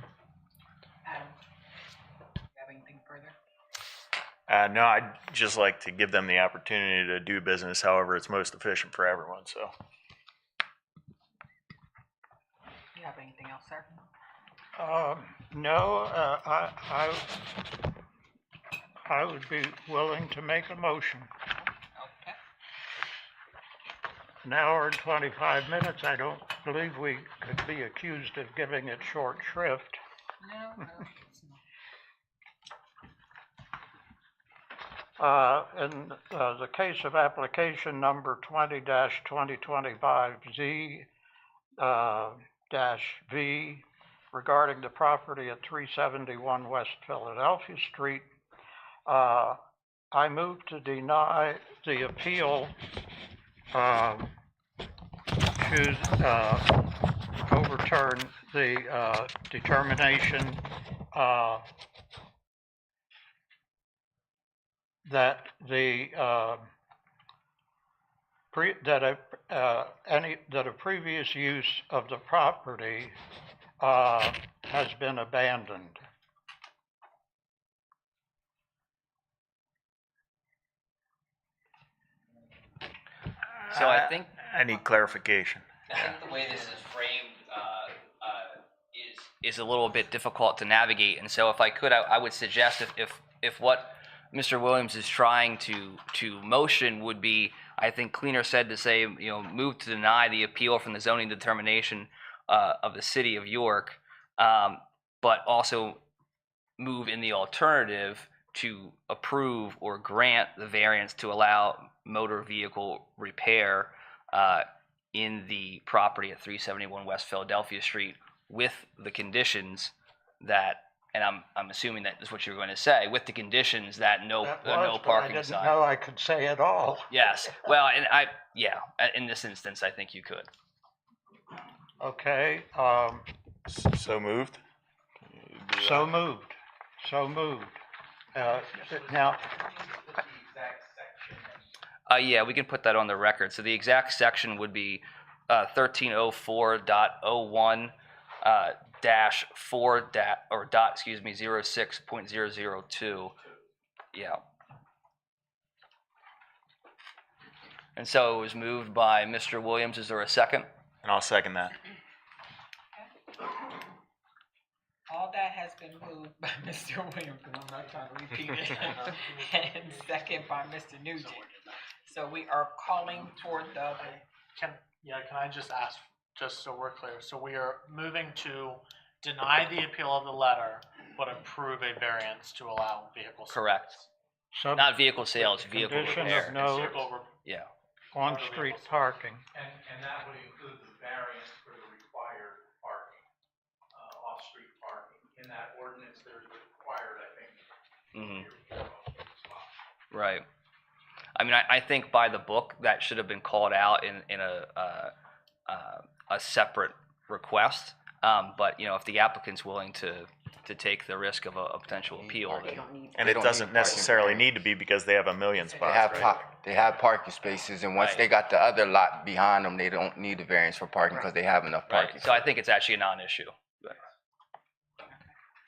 Adam, you have anything further? No, I'd just like to give them the opportunity to do business however it's most efficient for everyone, so. You have anything else, sir? No, I would be willing to make a motion. Okay. An hour and 25 minutes, I don't believe we could be accused of giving it short shrift. No, it's In the case of application number 20-2025Z-V regarding the property at 371 West Philadelphia Street, I move to deny the appeal to overturn the determination that the that a previous use of the property has been abandoned. So I think I need clarification. I think the way this is framed is a little bit difficult to navigate, and so if I could, I would suggest if what Mr. Williams is trying to motion would be, I think, cleaner said to say, move to deny the appeal from the zoning determination of the city of York, but also move in the alternative to approve or grant the variance to allow motor vehicle repair in the property at 371 West Philadelphia Street, with the conditions that, and I'm assuming that is what you're going to say, with the conditions that no parking I sign. didn't know I could say it all. Yes, well, and in this instance, I think you could. Okay, So moved? so moved, so moved. Now, Yeah, we can put that on the record. So the exact section would be 1304.01 dash 4 or dot, excuse me, 06.002. Yeah. And so it was moved by Mr. Williams. Is there a second? And I'll second that. All that has been moved by Mr. Williams, and I'm not trying to repeat it, and second by Mr. Nugent. So we are calling for the, Can I just ask, just so we're clear, so we are moving to deny the appeal of the letter, but approve a variance to allow vehicle sales? Correct. Not vehicle sales, vehicle condition repair. of no Yeah. on-street parking. And that would include the variance for the required parking, off-street parking. In that ordinance, there's required, I think. Right. I mean, I think by the book that should have been called out in a separate request. But if the applicant's willing to take the risk of a potential appeal, then And They it don't doesn't need parking necessarily variance. need to be because they have a million They spots, have right? they have parking spaces, and once Right. they got the other lot behind them, they don't need a variance for parking because they have enough parking. right. So I think it's actually a non-issue.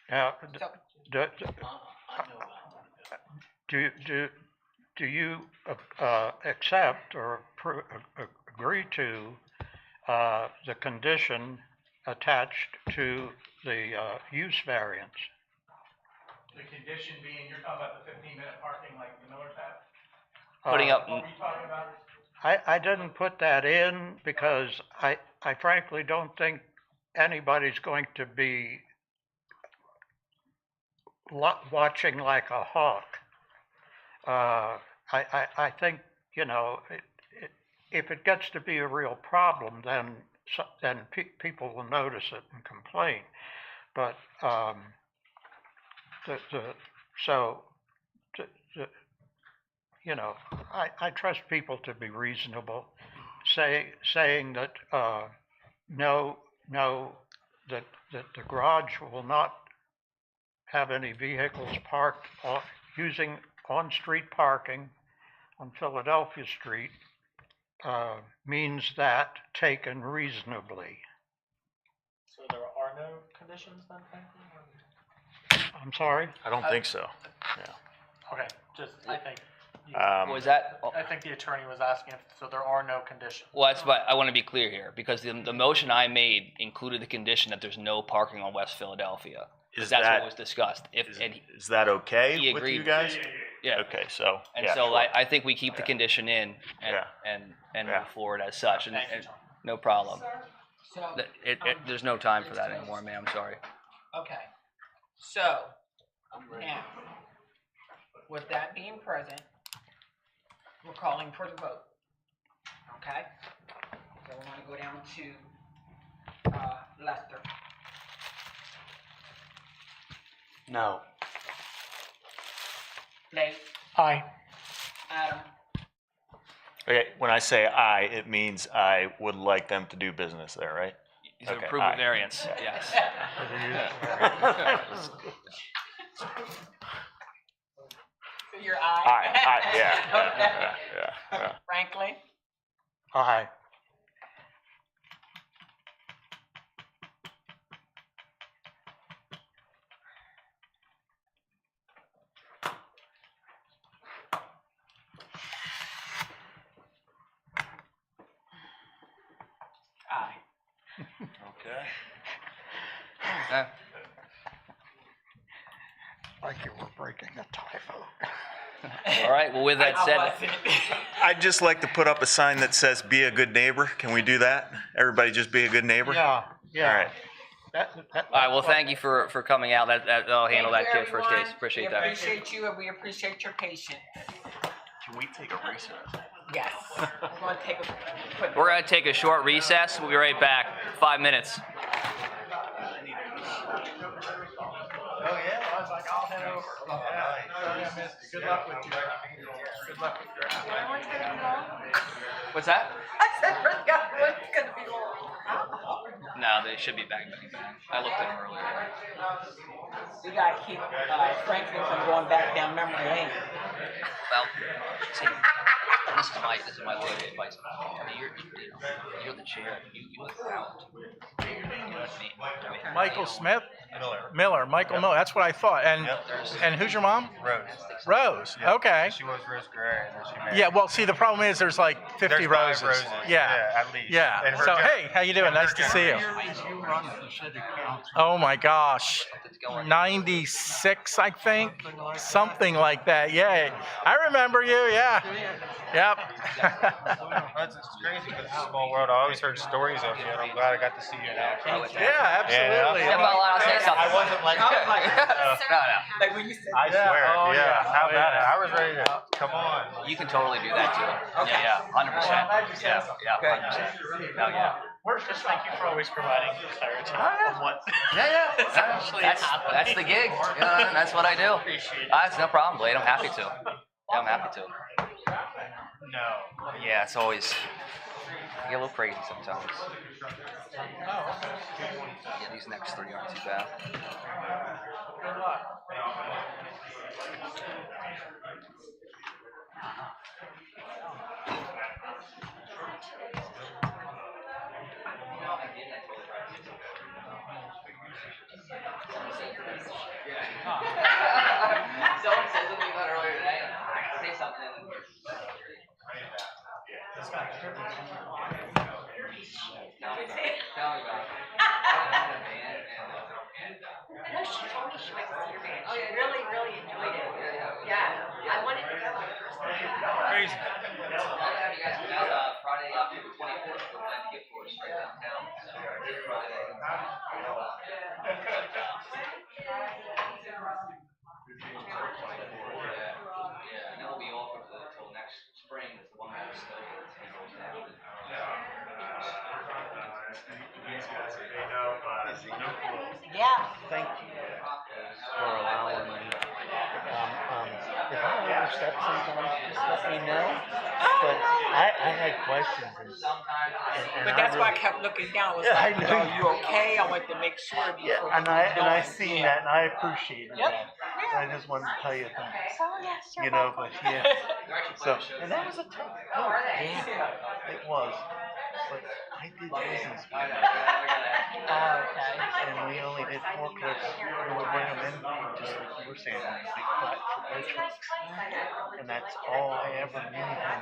Now, so, do you accept or agree to the condition attached to the use variance? The condition being, you're talking about the 15-minute parking like the Miller's have? Putting up, What were you talking about? I didn't put that in because I frankly don't think anybody's going to be watching like a hawk. I think, if it gets to be a real problem, then people will notice it and complain. But I trust people to be reasonable, saying that that the garage will not have any vehicles parked using on-street parking on Philadelphia Street means that taken reasonably. So there are no conditions then, frankly? I'm sorry? I don't think so. Okay, just, I think, was that? I think the attorney was asking if, so there are no conditions. Well, that's why I want to be clear here, because the motion I made included the condition that there's no parking on West Philadelphia. Is That's that- what was discussed. Is that okay He with agreed. you guys? Yeah. Okay, so. And yeah, so sure. I think we keep the condition in and Yeah. and Yeah. move forward as such, and, Thank you, and Tom. no problem. so, There's no time for that anymore, ma'am. Sorry. okay. So, now, with that being present, we're calling for the vote. Okay? So we're gonna go down to, Lester. No. Nate, Aye. Adam, Okay, when I say I, it means I would like them to do business there, right? To Okay, approve aye. the variance, yes. Your eye? Aye, yeah, Okay. yeah. Franklin? Aye. Aye. Okay. Uh, Like you were breaking a typo. All right, well, with that I said, wasn't. I'd just like to put up a sign that says, "Be a good neighbor." Can we do that? Everybody just be a good neighbor? Yeah, All yeah. right. all right, well, thank you for coming out. I'll handle that Thank you, kid first everyone. case. Appreciate We that. appreciate you and we appreciate your patience. Can we take a recess? Yes. We're gonna take a. We're gonna take a short recess. We'll be right back. 5 minutes. Oh, yeah, I was like, I'll head over. Sorry I missed you. Good luck with you. Good luck with your. What's that? I said, everyone's gonna be long. No, they should be back. I looked at them earlier. We gotta keep Franklin from going back down memory lane. Well, see, this is my little advice. I mean, you're the chair. You look out. You know what I mean? Michael Smith? Miller, Michael Miller, that's what I thought. And who's your mom? Rose. Rose, okay. She was Rose Guerrero, and then she married. Yeah, well, see, the problem is there's like 50 There's 5 roses. roses. Yeah, at least. yeah. And her So, gen- hey, how you doing? and her Nice to see you. generation. You run for city council. Oh my gosh, 96, I think, something like that. Yeah, I remember you. Yeah, yep. It's crazy because it's a small world. I always heard stories of you, and I'm glad I got to see you now. Yeah, absolutely. Yeah, but I'll say something. I wasn't like, No, no. Like when you said. I Yeah, swear, oh, yeah. yeah. How Oh, about yeah. it? I was ready to come on. You can totally do that too. Okay. Yeah, 100%. Yeah, 100%. Oh, yeah. We're just thank you for always providing clarity on what Yeah. actually That's the gig. Yeah, that's what I do. That's no problem, Blade. I'm happy to. Yeah, I'm happy to. No. Yeah, it's always get a little crazy sometimes. Yeah, these next 3 aren't too bad. Someone said something about earlier today. Say something. Tell me about it. I know she told me she went to see your band. She really, really enjoyed it. Yeah, I wanted to go. Crazy. Friday, October 24th, we're planning to get for us right downtown. So, Friday. Yeah, and then we'll be off until next spring. Is the one that was still goes down. Yeah. Thank you for allowing me. If I overstep sometimes, just let me know. But I had questions. And But that's why I kept looking down. I was Yeah, I like, know are you- you okay? I wanted to make sure. Yeah, before and we I go. seen Yeah. that, and I appreciated Yep. that. I just wanted to tell you thanks. Oh, yes, you're You know, welcome. but yeah. So, and that was a tough vote. Yeah, it was. But I did business with them. Okay. And we only did forklifts. We would bring them in, just like you were saying, on big flat football trucks. And that's all I ever knew him.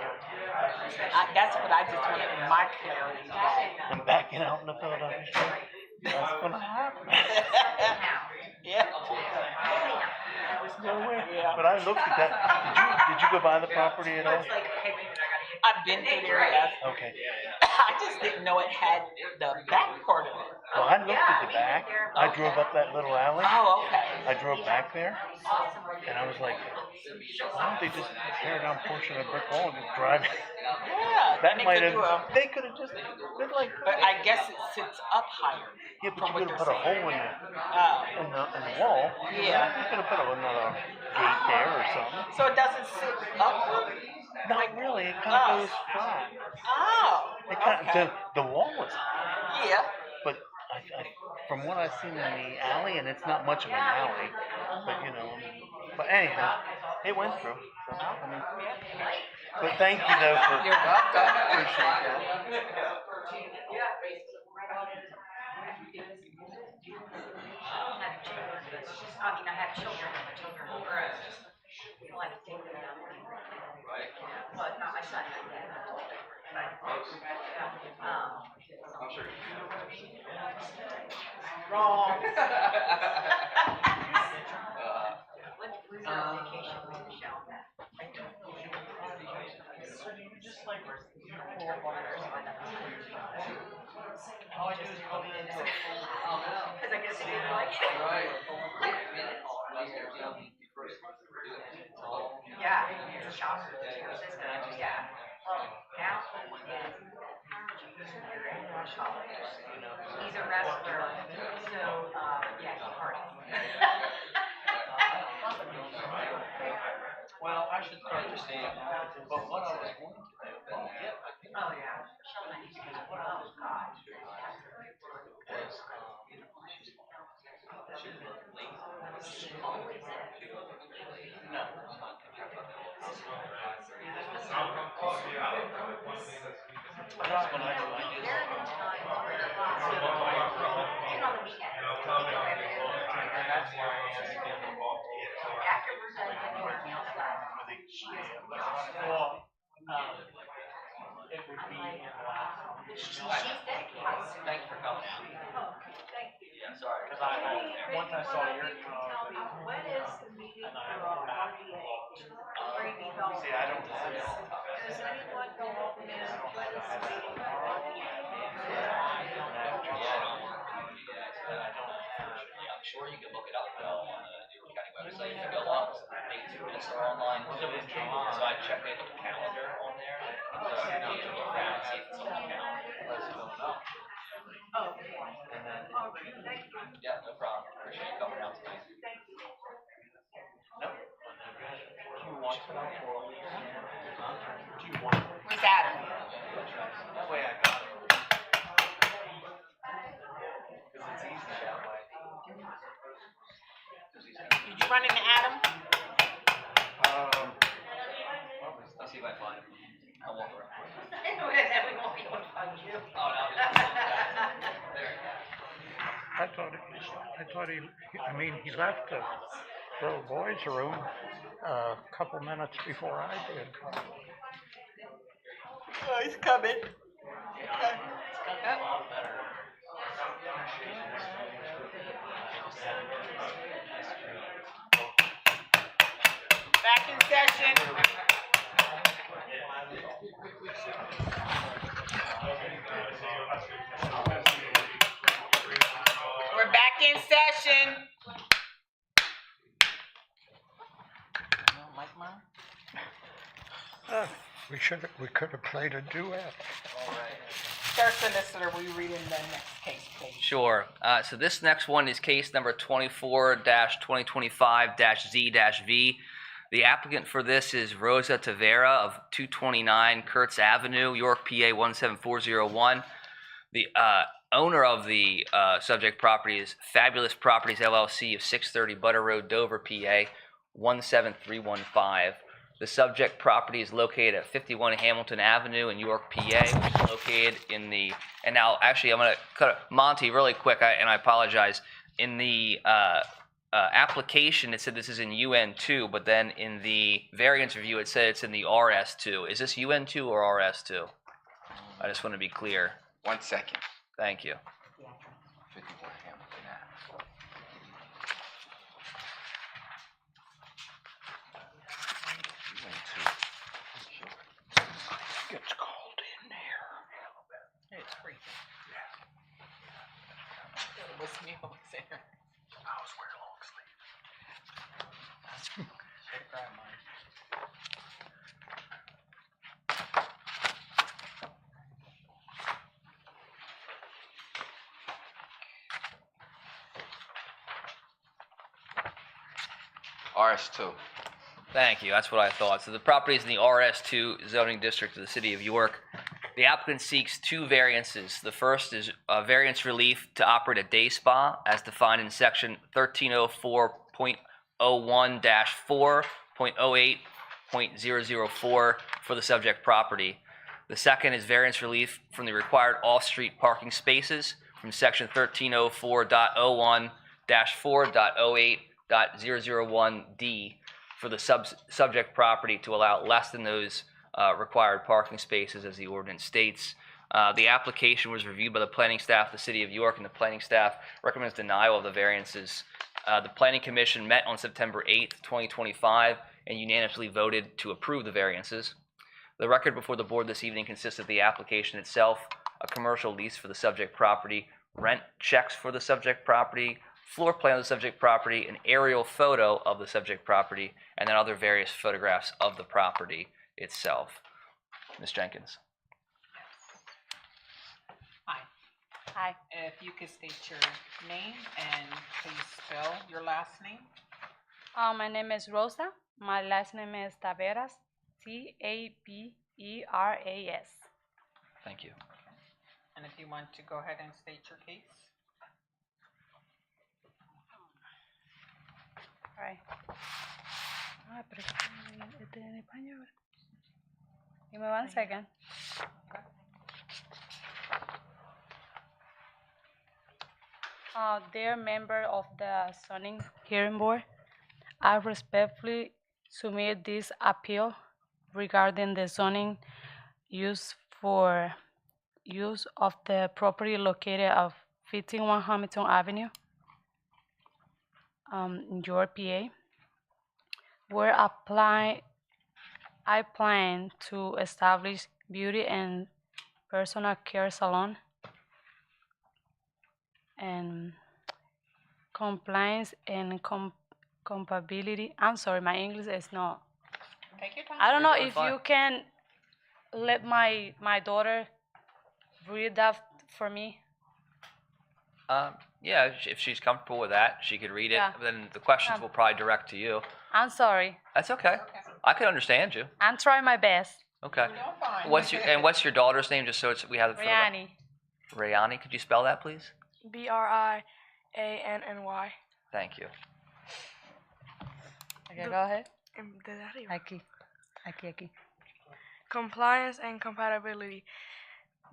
And That's what I just wanted my clarity today. I'm backing out in the Philadelphia street. That's gonna happen. Yeah. There's no way. Yeah. But I looked at that. Did you go by the property at all? I've been through there, yes. Okay. I just didn't know it had the back part of it. Well, I looked at the back. I drove up that little alley. Oh, okay. I drove back there, and I was like, why don't they just tear down a portion of the brick wall and just drive it? Yeah. That they might could do have. They could have just been like. But I guess it sits up higher. Yeah, but from you what could have they're put a saying. hole in Oh. the wall. Yeah. You could have put another gate there or something. So it doesn't sit up? Not really, it kind of goes flat. Oh, It kind okay. of, the wall is high, Yeah. but from what I've seen in the alley, and it's not much of an alley, but you know, but anyhow, it went through. So, I mean, but thank you though for. You're welcome. Appreciate that. I have children, and my children are grown. We don't have to take them down there. But not my son, not yet. Wrong. When's our vacation with Michelle? Because I guess you didn't like it. Yeah, it's a shocker. Yeah. Now, he's a wrestler, so, yeah, he parties. Well, I should start to see it, but what I was going to do. Oh, yeah. Oh, God. Thanks for coming out. Yeah, sorry. Because once I saw your When is the meeting for RDA? see, I don't have it. Does anyone know when is the meeting for RDA? I'm sure you can look it up though on the York County website. If you go on, dates and minutes are online. So I check it calendar on there. So you can look down and see if it's on the calendar. Oh, Yeah, no problem. Appreciate you coming out tonight. Where's Adam? That way I got it. Because it's easy that way. Did you run into Adam? I'll see if I find him. I'll walk around. We won't be able to find you. Oh, no. There. I thought he left the little boys' room a couple minutes before I did. Oh, he's coming. Back in session. We're back in session. We could have played a duet. Sir Solicitor, will you read in the next case, please? Sure. So this next one is case number 24-2025-Z-V. The applicant for this is Rosa Tavera of 229 Kurtz Avenue, York, PA 17401. The owner of the subject property is Fabulous Properties LLC of 630 Butter Road, Dover, PA 17315. The subject property is located at 51 Hamilton Avenue in York, PA, which is located in the, and now actually I'm going to cut Monty really quick, and I apologize. In the application, it said this is in UN2, but then in the variance review, it said it's in the RS2. Is this UN2 or RS2? I just want to be clear. 1 second. Thank you. 51 Hamilton Ave. Gets cold in there. It's freezing. What's me over there? I was wearing long sleeves. Should grab mine. RS2. Thank you. That's what I thought. So the property is in the RS2 zoning district of the city of York. The applicant seeks two variances. The first is variance relief to operate a day spa as defined in section 1304.01-4.08.004 for the subject property. The second is variance relief from the required off-street parking spaces from section 1304.01-4.08.001D for the subject property to allow less than those required parking spaces as the ordinance states. The application was reviewed by the planning staff of the city of York, and the planning staff recommends denial of the variances. The planning commission met on September 8th, 2025, and unanimously voted to approve the variances. The record before the board this evening consists of the application itself, a commercial lease for the subject property, rent checks for the subject property, floor plan of the subject property, an aerial photo of the subject property, and then other various photographs of the property itself. Ms. Jenkins. Hi. Hi. If you could state your name and please spell your last name. My name is Rosa. My last name is Taveras, Taberas. Thank you. And if you want to go ahead and state your case. All right. Pero en español. Give me 1 second. Dear member of the zoning hearing board, I respectfully submit this appeal regarding the zoning use of the property located at 51 Hamilton Avenue, in York, PA, where I plan to establish beauty and personal care salon and compliance and compatibility. I'm sorry, my English is not. Take your time. I don't know You're if fine. you can let my daughter read that for me. Yeah, if she's comfortable with that, she could read it. Yeah. Then the questions will probably direct to you. I'm sorry. That's okay. I can understand you. I'm trying my best. Okay. You're fine. What's your daughter's name, just so we have it for the Riani. Rayani. Could you spell that, please? Brianny. Thank you. Okay, go ahead. Desde arriba. Aquí. Compliance and compatibility.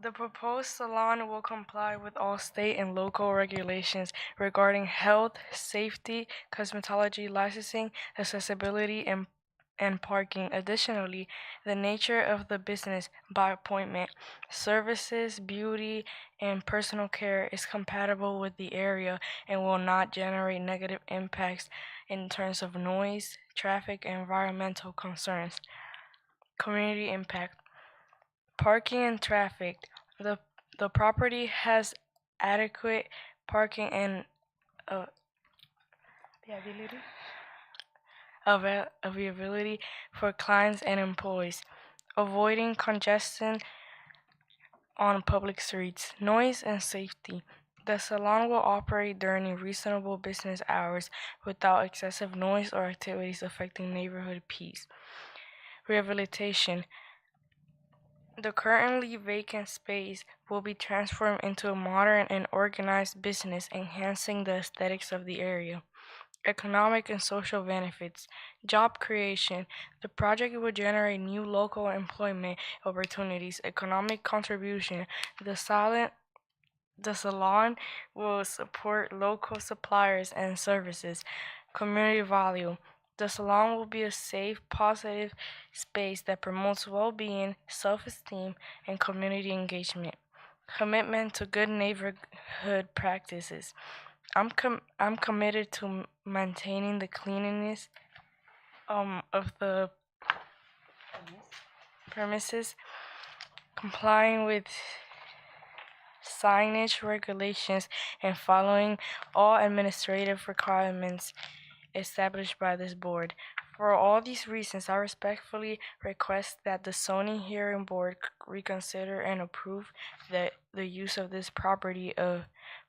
The proposed salon will comply with all state and local regulations regarding health, safety, cosmetology, licensing, accessibility, and parking. Additionally, the nature of the business by appointment, services, beauty, and personal care is compatible with the area and will not generate negative impacts in terms of noise, traffic, and environmental concerns. Community impact. Parking and traffic. The property has adequate parking and availability for clients and employees, avoiding congestion on public streets. Noise and safety. The salon will operate during reasonable business hours without excessive noise or activities affecting neighborhood peace. Rehabilitation. The currently vacant space will be transformed into a modern and organized business, enhancing the aesthetics of the area. Economic and social benefits. Job creation. The project will generate new local employment opportunities. Economic contribution. The salon will support local suppliers and services. Community value. The salon will be a safe, positive space that promotes well-being, self-esteem, and community engagement. Commitment to good neighborhood practices. I'm committed to maintaining the cleanliness of the premises, complying with signage regulations, and following all administrative requirements established by this board. For all these reasons, I respectfully request that the zoning hearing board reconsider and approve the use of this property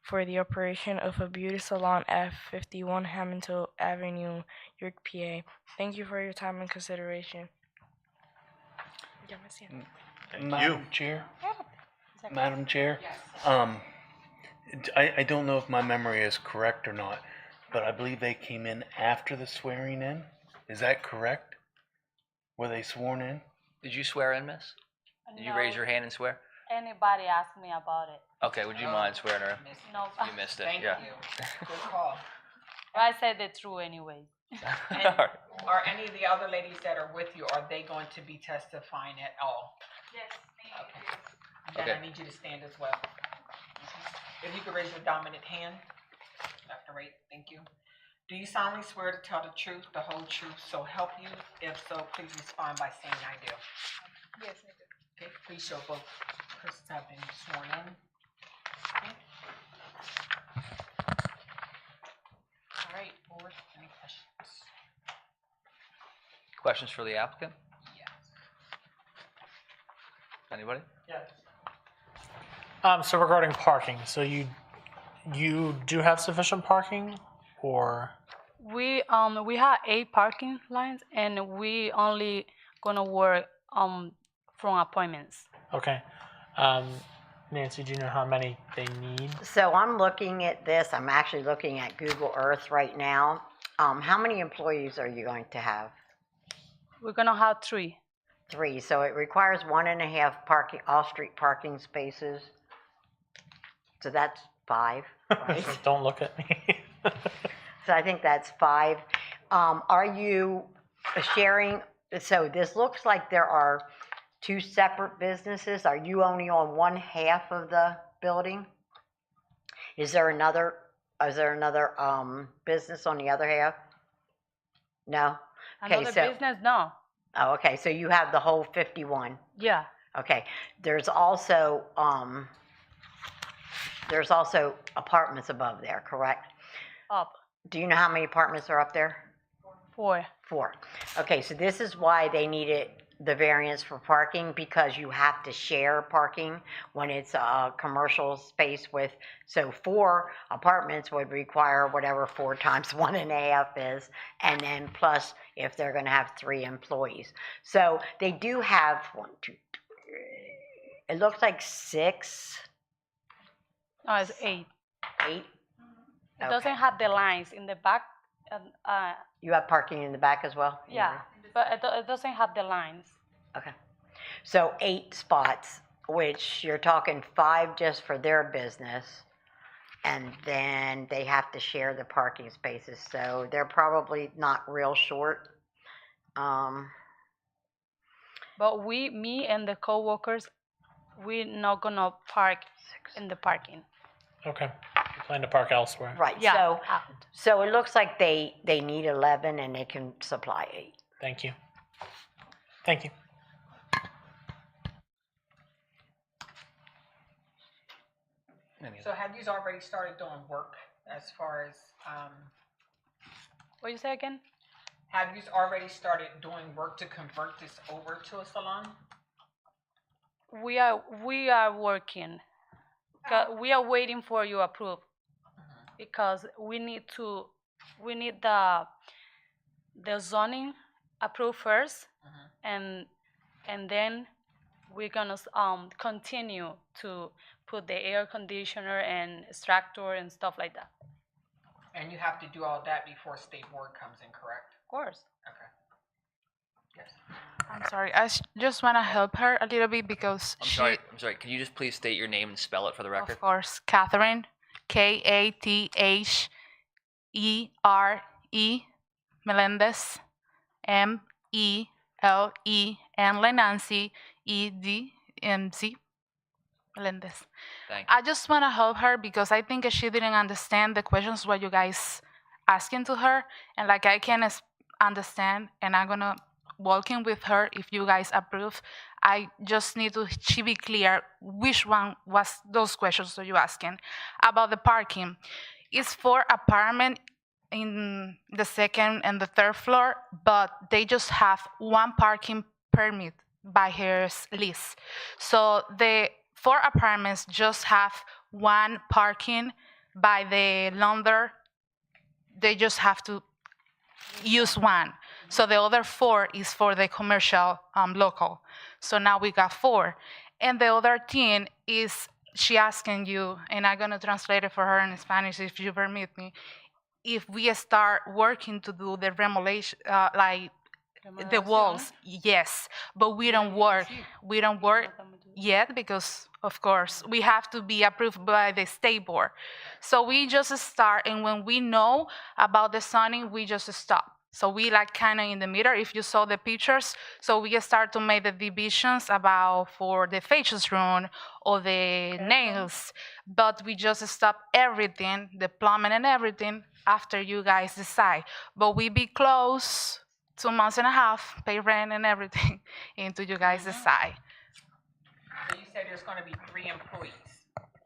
for the operation of a beauty salon at 51 Hamilton Avenue, York, PA. Thank you for your time and consideration. Madam Chair? Madam Chair? I don't know if my memory is correct or not, but I believe they came in after the swearing in. Is that correct? Were they sworn in? Did you swear in, miss? Did you raise your hand and swear? Anybody ask me about it? Okay, would you mind swearing her? No. You missed it, Thank yeah. you. Good call. I said the truth anyways. And are any of the other ladies that are with you, are they going to be testifying at all? Yes. Okay. Then I Okay. need you to stand as well. If you could raise your dominant hand. Left or right, thank you. Do you solemnly swear to tell the truth, the whole truth, so help you? If so, please respond by saying I do. Yes, I do. Okay, please show both persons have been sworn in. Okay. All right, board, any questions? Questions for the applicant? Yes. Anybody? Yes. So regarding parking, so you do have sufficient parking, or? We have 8 parking lines, and we only gonna work from appointments. Okay. Nancy, do you know how many they need? So I'm looking at this, I'm actually looking at Google Earth right now. How many employees are you going to have? We're gonna have 3. 3, so it requires 1.5 parking, off-street parking spaces. So that's 5, right? Don't look at me. So I think that's 5. Are you sharing, so this looks like there are 2 separate businesses. Are you only on one half of the building? Is there another business on the other half? No? Okay, Another so, business? No. oh, okay, so you have the whole 51. Yeah. Okay, there's also apartments above there, correct? Up. Do you know how many apartments are up there? 4. 4. Okay, so this is why they needed the variance for parking, because you have to share parking when it's a commercial space with, so 4 apartments would require whatever 4 times 1.5 is, and then plus if they're gonna have 3 employees. So they do have 1, 2, 3, it looks like 6, No, it's 8. 8. It doesn't have the lines in the back. You have parking in the back as well? Yeah, but it doesn't have the lines. Okay. So 8 spots, which you're talking 5 just for their business, and then they have to share the parking spaces, so they're probably not real short. But me and the co-workers, we're not gonna park in the parking. Okay. You plan to park elsewhere. Right, Yeah, so, out. so it looks like they need 11 and they can supply 8. Thank you. Thank you. So have you already started doing work as far as, What you say again? have you already started doing work to convert this over to a salon? We are working. We are waiting for you approve, because we need the zoning approved first, and then we're gonna continue to put the air conditioner and extractor and stuff like that. And you have to do all that before state board comes in, correct? Of course. Okay. Yes. I'm sorry. I just want to help her a little bit because I'm sorry. Can you just please state your name and spell it for the record? Of course, Catherine, Kathere, Melendez, Melen, Nancy, EDMZ, Melendez. Thank you. I just want to help her because I think she didn't understand the questions what you guys asking to her, and like I can understand, and I'm gonna working with her if you guys approve. I just need to she be clear which one was those questions that you asking about the parking. It's for apartment in the second and the third floor, but they just have one parking permit by his lease. So the 4 apartments just have one parking by the landlord. They just have to use one. So the other 4 is for the commercial local. So now we got 4. And the other thing is she asking you, and I'm gonna translate it for her in Spanish if you permit me, if we start working to do the remolation, like the walls, yes, but we don't work yet because of course we have to be approved by the state board. So we just start, and when we know about the zoning, we just stop. So we like kind of in the middle, if you saw the pictures. So we start to make the divisions about for the facials room or the nails, but we just stop everything, the plumbing and everything, after you guys decide. But we be close 2 months and a half, pay rent and everything, until you guys decide. So you said there's gonna be 3 employees.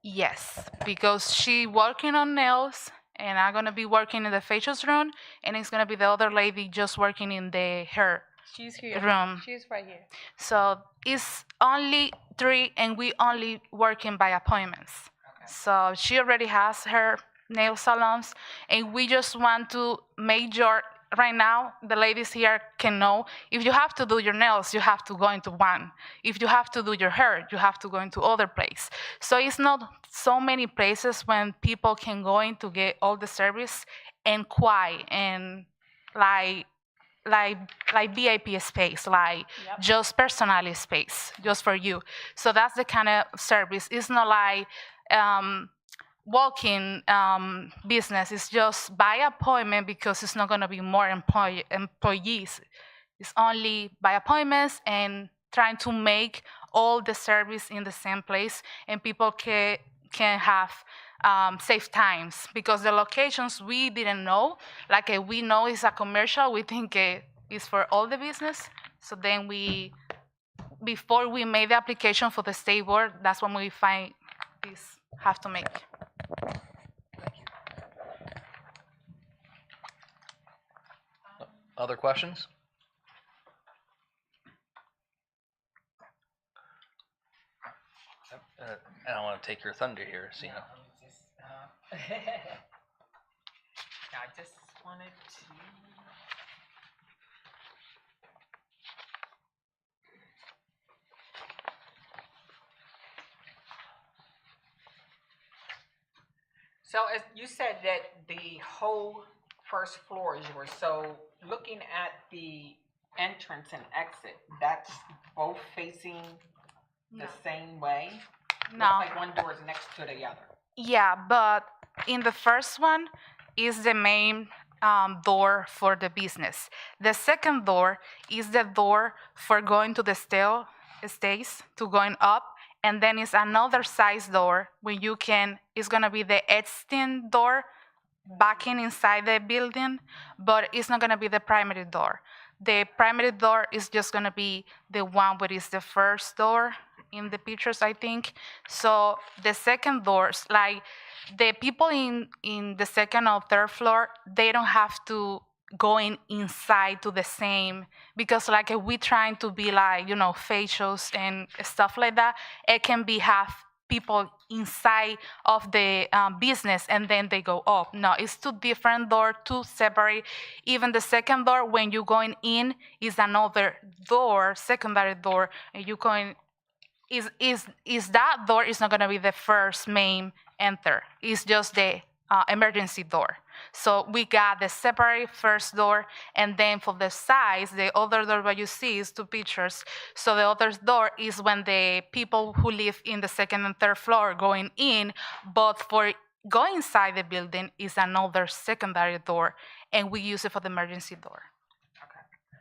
Yes, because she working on nails, and I'm gonna be working in the facials room, and it's gonna be the other lady just working in the hair She's here. room. She's right here. So it's only 3, and we only working by appointments. So she already has her nail salons, and we just want to make sure right now the ladies here can know if you have to do your nails, you have to go into one. If you have to do your hair, you have to go into other place. So it's not so many places when people can go in to get all the service and quiet and like VIP space, like just personal space, just for you. So that's the kind of service. It's not like walk-in business. It's just by appointment because it's not going to be more employees. It's only by appointments and trying to make all the service in the same place, and people can have safe times, because the locations we didn't know, like we know it's a commercial, we think it's for all the business. So then before we made the application for the state board, that's when we find this have to make. Other questions? I don't want to take your thunder here, Sina. I just wanted to. So as you said that the whole first floor is yours, so looking at the entrance and exit, that's both facing the same way? No. Looks like one door is next to the other. Yeah, but in the first one is the main door for the business. The second door is the door for going to the stairs, to going up, and then it's another size door when you can, it's gonna be the exit door backing inside the building, but it's not gonna be the primary door. The primary door is just gonna be the one where is the first door in the pictures, I think. So the second doors, like the people in the second or third floor, they don't have to go inside to the same, because like if we trying to be like, facials and stuff like that, it can be have people inside of the business and then they go up. No, it's 2 different doors, 2 separate. Even the second door, when you're going in, is another door, secondary door, and you going, is that door is not going to be the first main enter. It's just the emergency door. So we got the separate first door, and then for the sides, the other door that you see is 2 pictures. So the other door is when the people who live in the second and third floor going in, but for going inside the building is another secondary door, and we use it for the emergency door.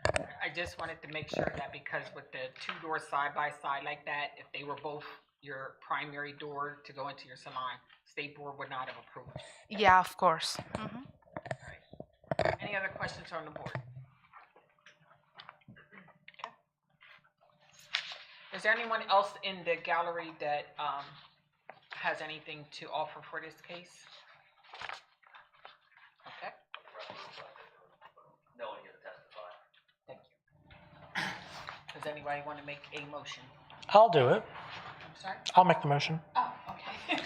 Okay. I just wanted to make sure that, because with the 2 doors side by side like that, if they were both your primary door to go into your salon, state board would not have approved. Yeah, of course. Mm-hmm. Right. Any other questions on the board? Okay. Is there anyone else in the gallery that has anything to offer for this case? Okay. anybody want to make a motion? I'll do it. I'm sorry? I'll make the motion. Oh, okay.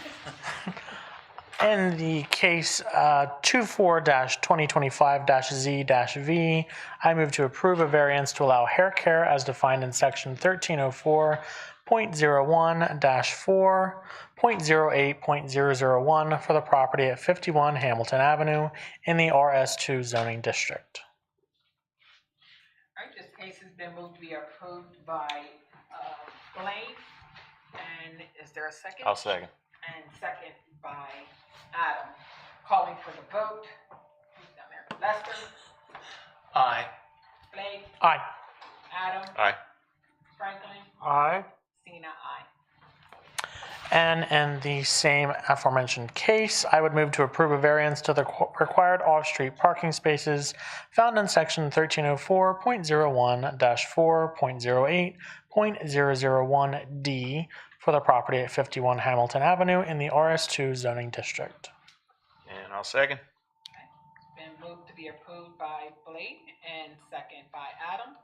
In the case 24-2025-Z-V, I move to approve a variance to allow hair care as defined in section 1304.01-4.08.001 for the property at 51 Hamilton Avenue in the RS2 zoning district. All right, this case has been moved to be approved by Blaine. And is there a second? I'll second. And second by Adam. Calling for the vote. Who's down there? Lester? Aye. Blake? Aye. Adam? Aye. Franklin? Aye. Cena? Aye. And in the same aforementioned case, I would move to approve a variance to the required off-street parking spaces found in section 1304.01-4.08.001D for the property at 51 Hamilton Avenue in the RS2 zoning district. And I'll second. It's been moved to be approved by Blake and second by Adam.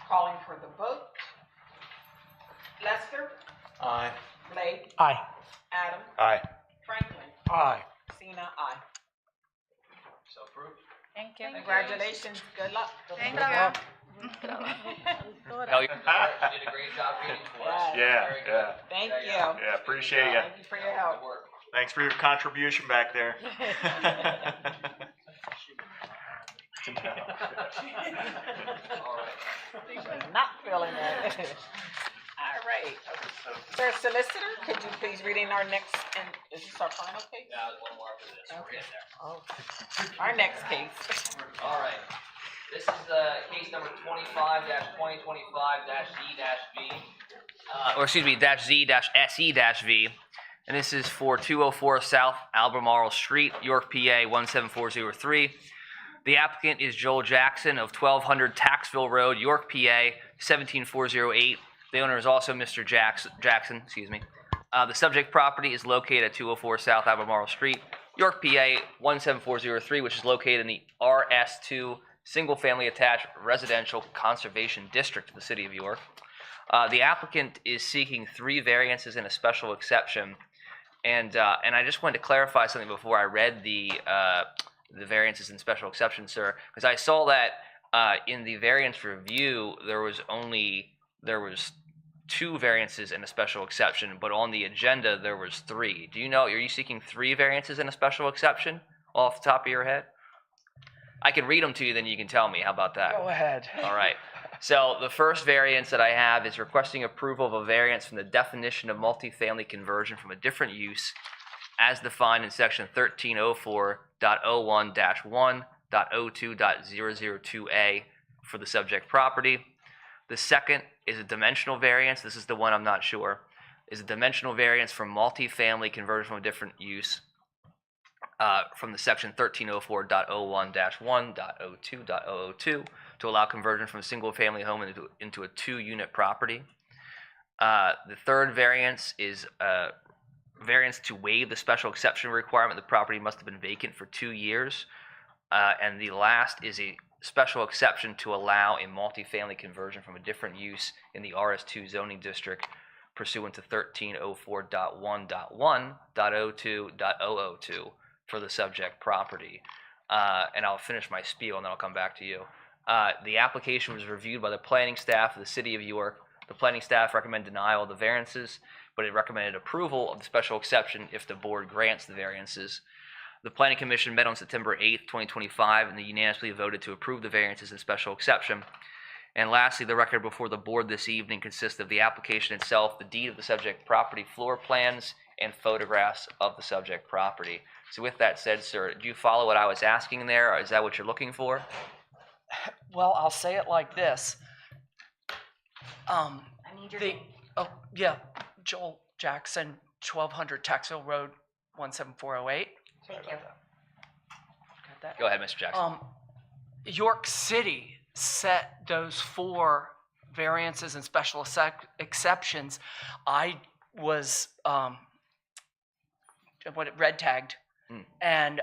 Calling for the vote. Lester? Aye. Blake? Aye. Adam? Aye. Franklin? Aye. Cena? Aye. So approved. Thank you. Congratulations. Good luck. Thank Good you. luck. No, you did a great job reading for us. Yeah, Very good. yeah. Thank you. Yeah, appreciate you. Thank you for your help. Thanks for your contribution back there. Not feeling it. All right. Sir Solicitor, could you please read in our next, and is this our final case? Yeah, there's one more after this. We're getting there. Oh, our next case. All right. This is case number 25-2025-Z-V. Or excuse me, -Z-SE-V. And this is for 204 South Albemarle Street, York, PA 17403. The applicant is Joel Jackson of 1200 Taxville Road, York, PA 17408. The owner is also Mr. Jackson. Excuse me. The subject property is located at 204 South Albemarle Street, York, PA 17403, which is located in the RS2 Single Family Attached Residential Conservation District of the City of York. The applicant is seeking 3 variances and a special exception. And I just wanted to clarify something before I read the variances and special exceptions, sir, because I saw that in the variance review there was 2 variances and a special exception, but on the agenda there was 3. Do you know? Are you seeking 3 variances and a special exception off the top of your head? I can read them to you, then you can tell me. How about that? Go ahead. All right. So the first variance that I have is requesting approval of a variance from the definition of multifamily conversion from a different use as defined in section 1304.01-1.02.002A for the subject property. The second is a dimensional variance. This is the one I'm not sure. Is a dimensional variance from multifamily conversion from a different use from the section 1304.01-1.02.002 to allow conversion from a single-family home into a 2-unit property. The third variance is a variance to waive the special exception requirement. The property must have been vacant for 2 years. And the last is a special exception to allow a multifamily conversion from a different use in the RS2 zoning district pursuant to 1304.1.1.02.002 for the subject property. And I'll finish my spiel and then I'll come back to you. The application was reviewed by the planning staff of the City of York. The planning staff recommended denial of the variances, but it recommended approval of the special exception if the board grants the variances. The Planning Commission met on September 8th, 2025, and they unanimously voted to approve the variances and special exception. And lastly, the record before the board this evening consists of the application itself, the deed of the subject property, floor plans, and photographs of the subject property. So with that said, sir, do you follow what I was asking there, or is that what you're looking for? Well, I'll say it like this. I need your name. Oh, yeah, Joel Jackson, 1200 Taxville Road, 17408. Thank you. Got that? Go ahead, Mr. Jackson. York City set those 4 variances and special exceptions. I was red tagged, and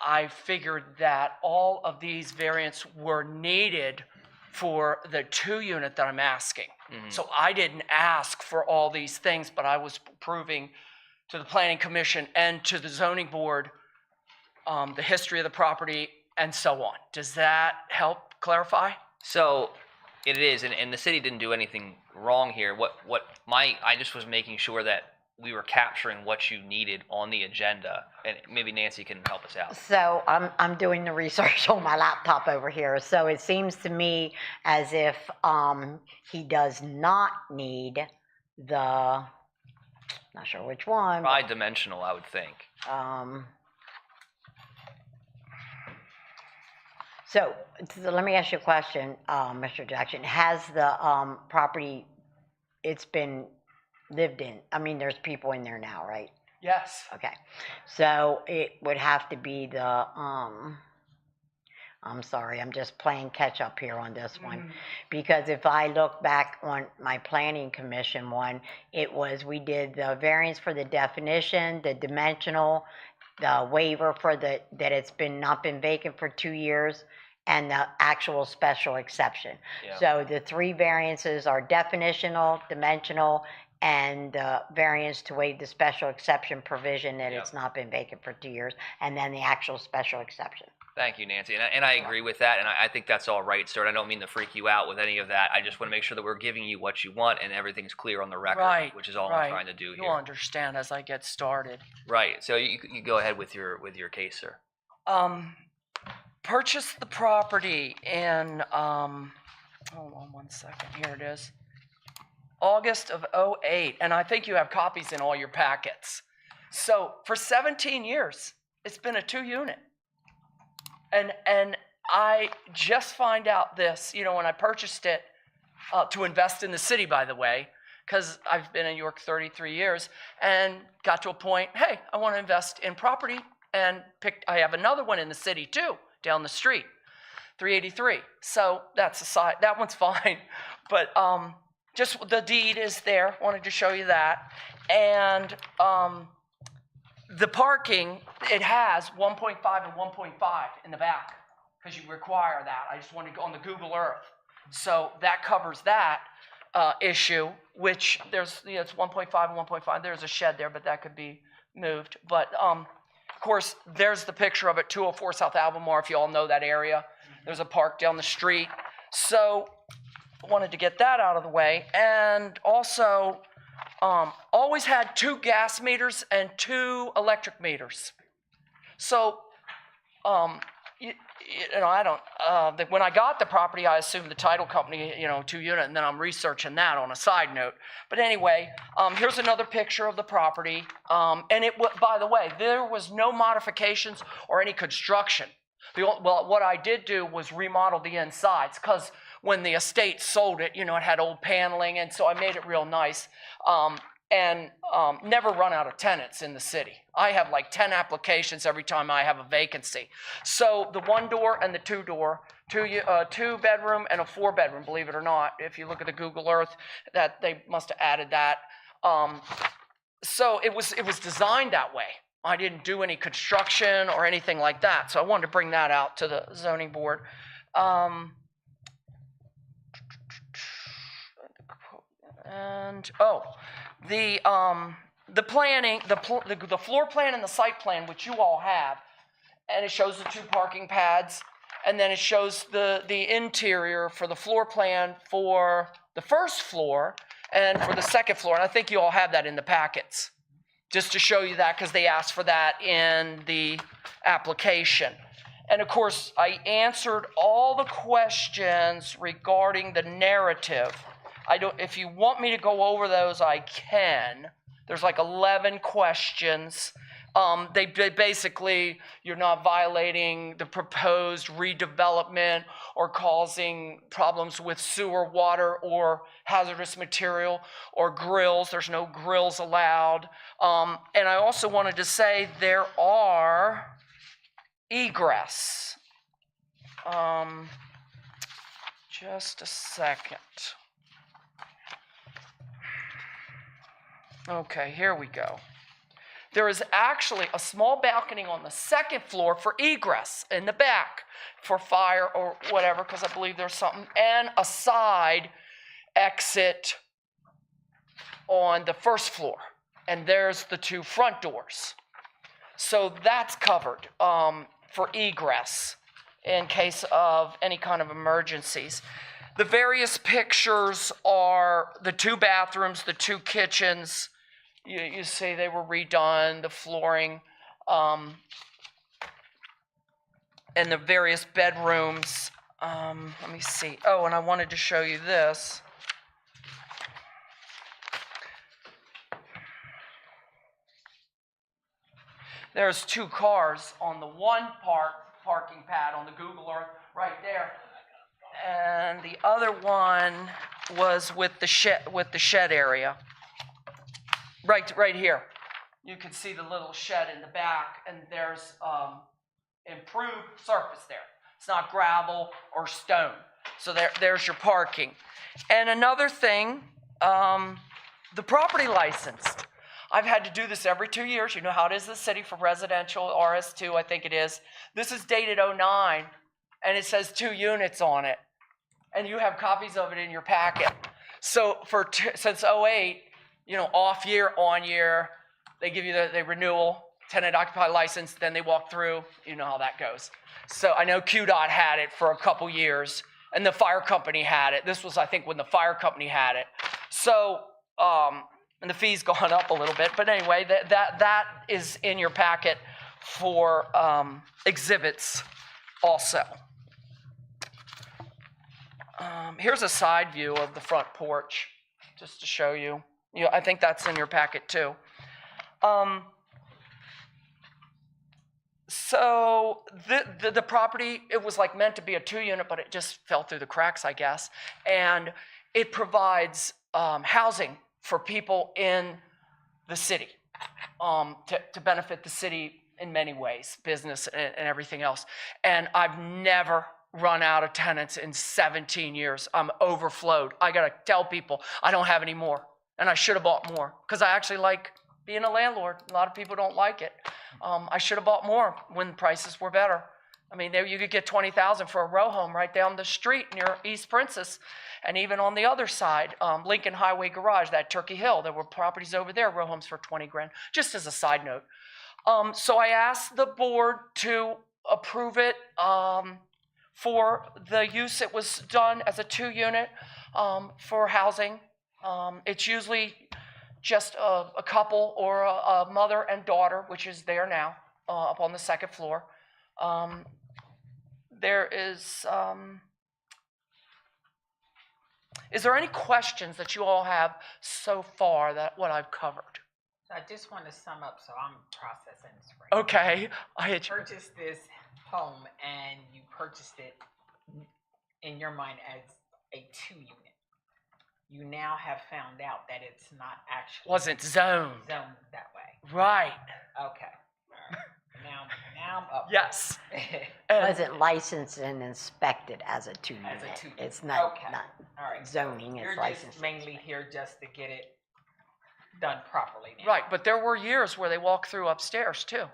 I figured that all of these variants were needed for the 2-unit that I'm asking. Mhm. So I didn't ask for all these things, but I was proving to the planning commission and to the zoning board the history of the property and so on. Does that help clarify? So it is, and the city didn't do anything wrong here. I just was making sure that we were capturing what you needed on the agenda, and maybe Nancy can help us out. So I'm doing the research on my laptop over here. So it seems to me as if he does not need the, not sure which one. Bi-dimensional, I would think. So let me ask you a question, Mr. Jackson. Has the property, it's been lived in? I mean, there's people in there now, right? Yes. Okay. So it would have to be the, I'm sorry, I'm just playing catch up here on this one. Because if I look back on my planning commission one, it was, we did the variance for the definition, the dimensional, the waiver for the, that it's been, not been vacant for 2 years, and the actual special exception. Yeah. So the 3 variances are definitional, dimensional, and the variance to waive the special exception provision that it's not been vacant for 2 years, and then the actual special exception. Thank you, Nancy, and I agree with that, and I think that's all right, sir. And I don't mean to freak you out with any of that. I just want to make sure that we're giving you what you want and everything's clear on the record, Right. which is all right. I'm trying to do You'll here. understand as I get started. Right. So you go ahead with your case, sir. Purchased the property in, hold on one second, here it is. August of '08, and I think you have copies in all your packets. So for 17 years, it's been a 2-unit. And I just find out this, when I purchased it, to invest in the city, by the way, because I've been in York 33 years, and got to a point, hey, I want to invest in property, and I have another one in the city too, down the street, 383. So that's aside, that one's fine, but just the deed is there. Wanted to show you that, and the parking, it has 1.5 and 1.5 in the back because you require that. I just wanted to go on the Google Earth, so that covers that issue. Which there's, it's 1.5 and 1.5. There's a shed there, but that could be moved. But of course, there's the picture of it, 204 South Albemarle, if you all know that area. There's a park down the street. So wanted to get that out of the way. And also, always had 2 gas meters and 2 electric meters. So, I don't, when I got the property, I assumed the title company, 2-unit, and then I'm researching that on a side note. But anyway, here's another picture of the property. And by the way, there was no modifications or any construction. Well, what I did do was remodel the insides, because when the estate sold it, it had old paneling, and so I made it real nice. And never run out of tenants in the city. I have like 10 applications every time I have a vacancy. So the 1-door and the 2-door, 2-bedroom and a 4-bedroom, believe it or not. If you look at the Google Earth, that they must have added that. So it was designed that way. I didn't do any construction or anything like that. So I wanted to bring that out to the zoning board. The planning, the floor plan and the site plan, which you all have, and it shows the 2 parking pads, and then it shows the interior for the floor plan for the first floor and for the second floor. And I think you all have that in the packets, just to show you that, because they asked for that in the application. And of course, I answered all the questions regarding the narrative. If you want me to go over those, I can. There's like 11 questions. They basically, you're not violating the proposed redevelopment or causing problems with sewer, water, or hazardous material, or grills. There's no grills allowed. And I also wanted to say there are egress. Just a second. Okay, here we go. There is actually a small balcony on the second floor for egress in the back for fire or whatever, because I believe there's something, and a side exit on the first floor. And there's the 2 front doors. So that's covered for egress in case of any kind of emergencies. The various pictures are the 2 bathrooms, the 2 kitchens. You see they were redone, the flooring, and the various bedrooms. Let me see. Oh, and I wanted to show you this. There's 2 cars on the one parking pad on the Google Earth right there. And the other one was with the shed area. Right here. You can see the little shed in the back, and there's improved surface there. It's not gravel or stone. So there's your parking. And another thing, the property licensed. I've had to do this every 2 years. You know how it is in the city for residential, RS2, I think it is. This is dated 09, and it says 2 units on it. And you have copies of it in your packet. So since 08, you know, off year, on year, they give you the renewal, tenant occupied license, then they walk through. You know how that goes. So I know QDOT had it for a couple years, and the fire company had it. This was, I think, when the fire company had it. So, and the fee's gone up a little bit, but anyway, that is in your packet for exhibits also. Here's a side view of the front porch, just to show you. I think that's in your packet too. So the property, it was like meant to be a 2-unit, but it just fell through the cracks, I guess. And it provides housing for people in the city to benefit the city in many ways, business and everything else. And I've never run out of tenants in 17 years. I'm overflowed. I gotta tell people I don't have any more, and I should have bought more because I actually like being a landlord. A lot of people don't like it. I should have bought more when prices were better. I mean, there you could get $20,000 for a row home right down the street near East Princess. And even on the other side, Lincoln Highway Garage, that Turkey Hill, there were properties over there, row homes for 20 grand, just as a side note. So I asked the board to approve it for the use. It was done as a 2-unit for housing. It's usually just a couple or a mother and daughter, which is there now, up on the second floor. There is there any questions that you all have so far that what I've covered? So I just want to sum up so I'm processing this right. Okay. You purchased this home and you purchased it in your mind as a 2-unit. You now have found out that it's not actually wasn't zoned that way. Right. Okay. All right. Now I'm up. Yes. Wasn't licensed and inspected as a 2-unit. As a 2-unit. It's not, Okay. not All right. zoning, it's You're licensed. just mainly here just to get it done properly now. Right, but there were years where they walked through upstairs too.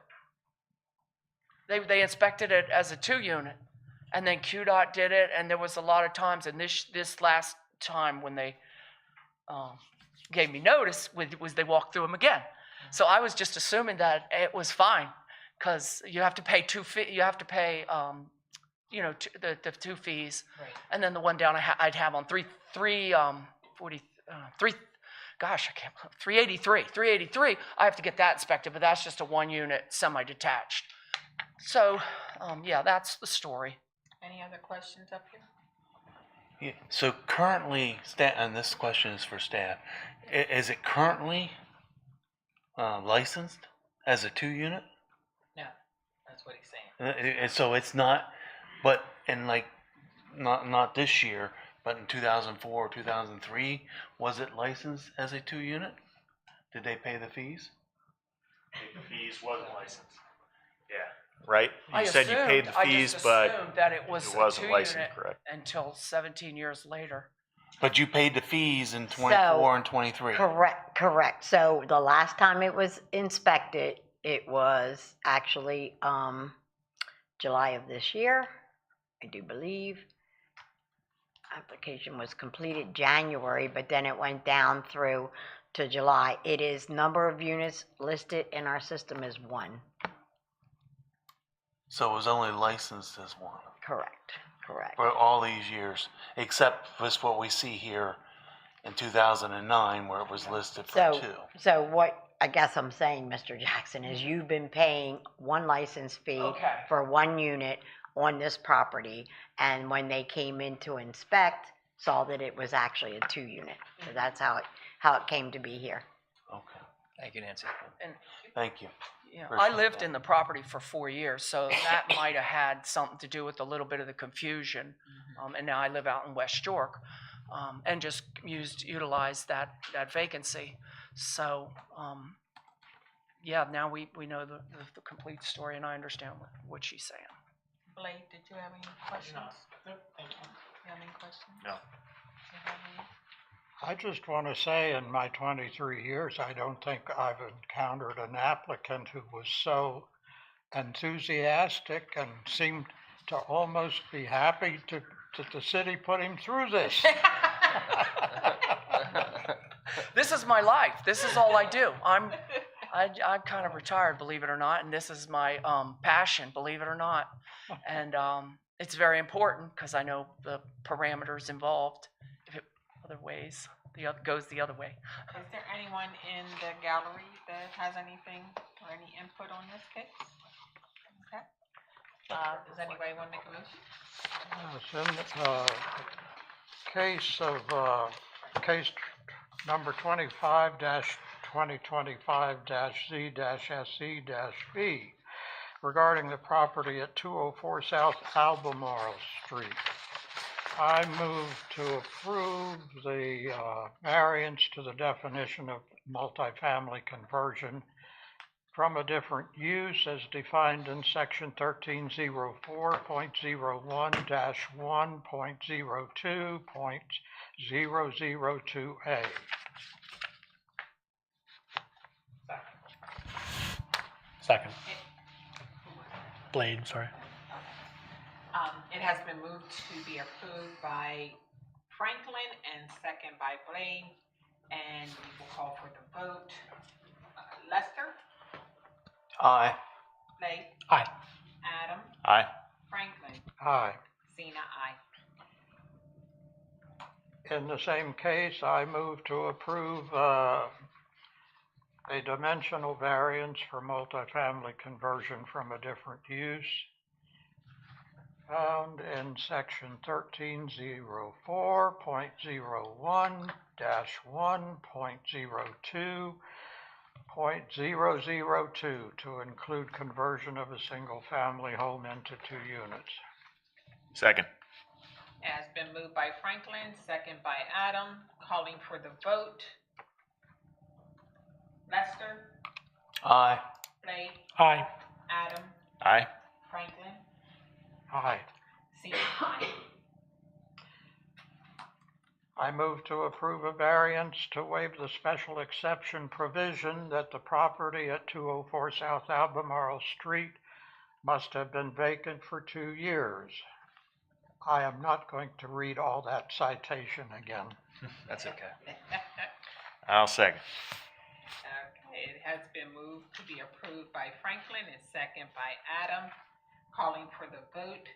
They inspected it as a 2-unit, and then QDOT did it, and there was a lot of times, and this last time when they gave me notice was they walked through them again. So I was just assuming that it was fine, because you have to pay the 2 fees, Right. and then the one down I'd have on 383. I have to get that inspected, but that's just a 1-unit semi-detached. So, yeah, that's the story. Any other questions up here? Yeah. So currently, and this question is for staff, is it currently licensed as a 2-unit? No, that's what he's saying. And so it's not, but in like, not this year, but in 2004 or 2003, was it licensed as a 2-unit? Did they pay the fees? The fees wasn't licensed. Yeah. Right? I You said you paid the assumed- fees, I just but assumed that it was it a wasn't 2-unit licensed, correct? until 17 years later. But you paid the fees in 24 and 23. Correct. So the last time it was inspected, it was actually July of this year, I do believe. Application was completed January, but then it went down through to July. It is number of units listed in our system as 1. So it was only licensed as 1 Correct. for all these years, except for what we see here in 2009 where it was listed for 2. So what I guess I'm saying, Mr. Jackson, is you've been paying 1 license fee Okay. for 1 unit on this property, and when they came in to inspect, saw that it was actually a 2 unit. So that's how it came to be here. Okay. Thank you, Nancy. And, Thank you. you know, I Appreciate lived that. in the property for 4 years, so that might have had something to do with a little bit of the confusion. And now I live out in West York, and just utilized that vacancy. So, yeah, now we know the complete story, and I understand what she's saying. Blade, did you have any questions? No, thank you. You have any questions? No. You have any? I just want to say in my 23 years, I don't think I've encountered an applicant who was so enthusiastic and seemed to almost be happy that the city put him through this. This is my life. This is all I do. I'm kind of retired, believe it or not, and this is my passion, believe it or not. And it's very important because I know the parameters involved. If it other ways, goes the other way. Is there anyone in the gallery that has anything or any input on this case? Okay. Does anybody want to make a motion? Yes, in case number 25-2025-Z-SE-B regarding the property at 204 South Albemarle Street. I move to approve the variance to the definition of multifamily conversion from a different use as defined in section 1304.01-1.02.002A. Second. Blade, sorry. It has been moved to be approved by Franklin and second by Blade, and we will call for the vote. Lester? Aye. Blade? Aye. Adam? Aye. Franklin? Aye. Zena, aye. In the same case, I move to approve a dimensional variance for multifamily conversion from a different use found in section 1304.01-1.02.002 to include conversion of a single-family home into 2 units. Second. It has been moved by Franklin, second by Adam, calling for the vote. Lester? Aye. Blade? Aye. Adam? Aye. Franklin? Aye. Zena, aye. I move to approve a variance to waive the special exception provision that the property at 204 South Albemarle Street must have been vacant for 2 years. I am not going to read all that citation again. That's okay. I'll second. Okay, it has been moved to be approved by Franklin and second by Adam, calling for the vote.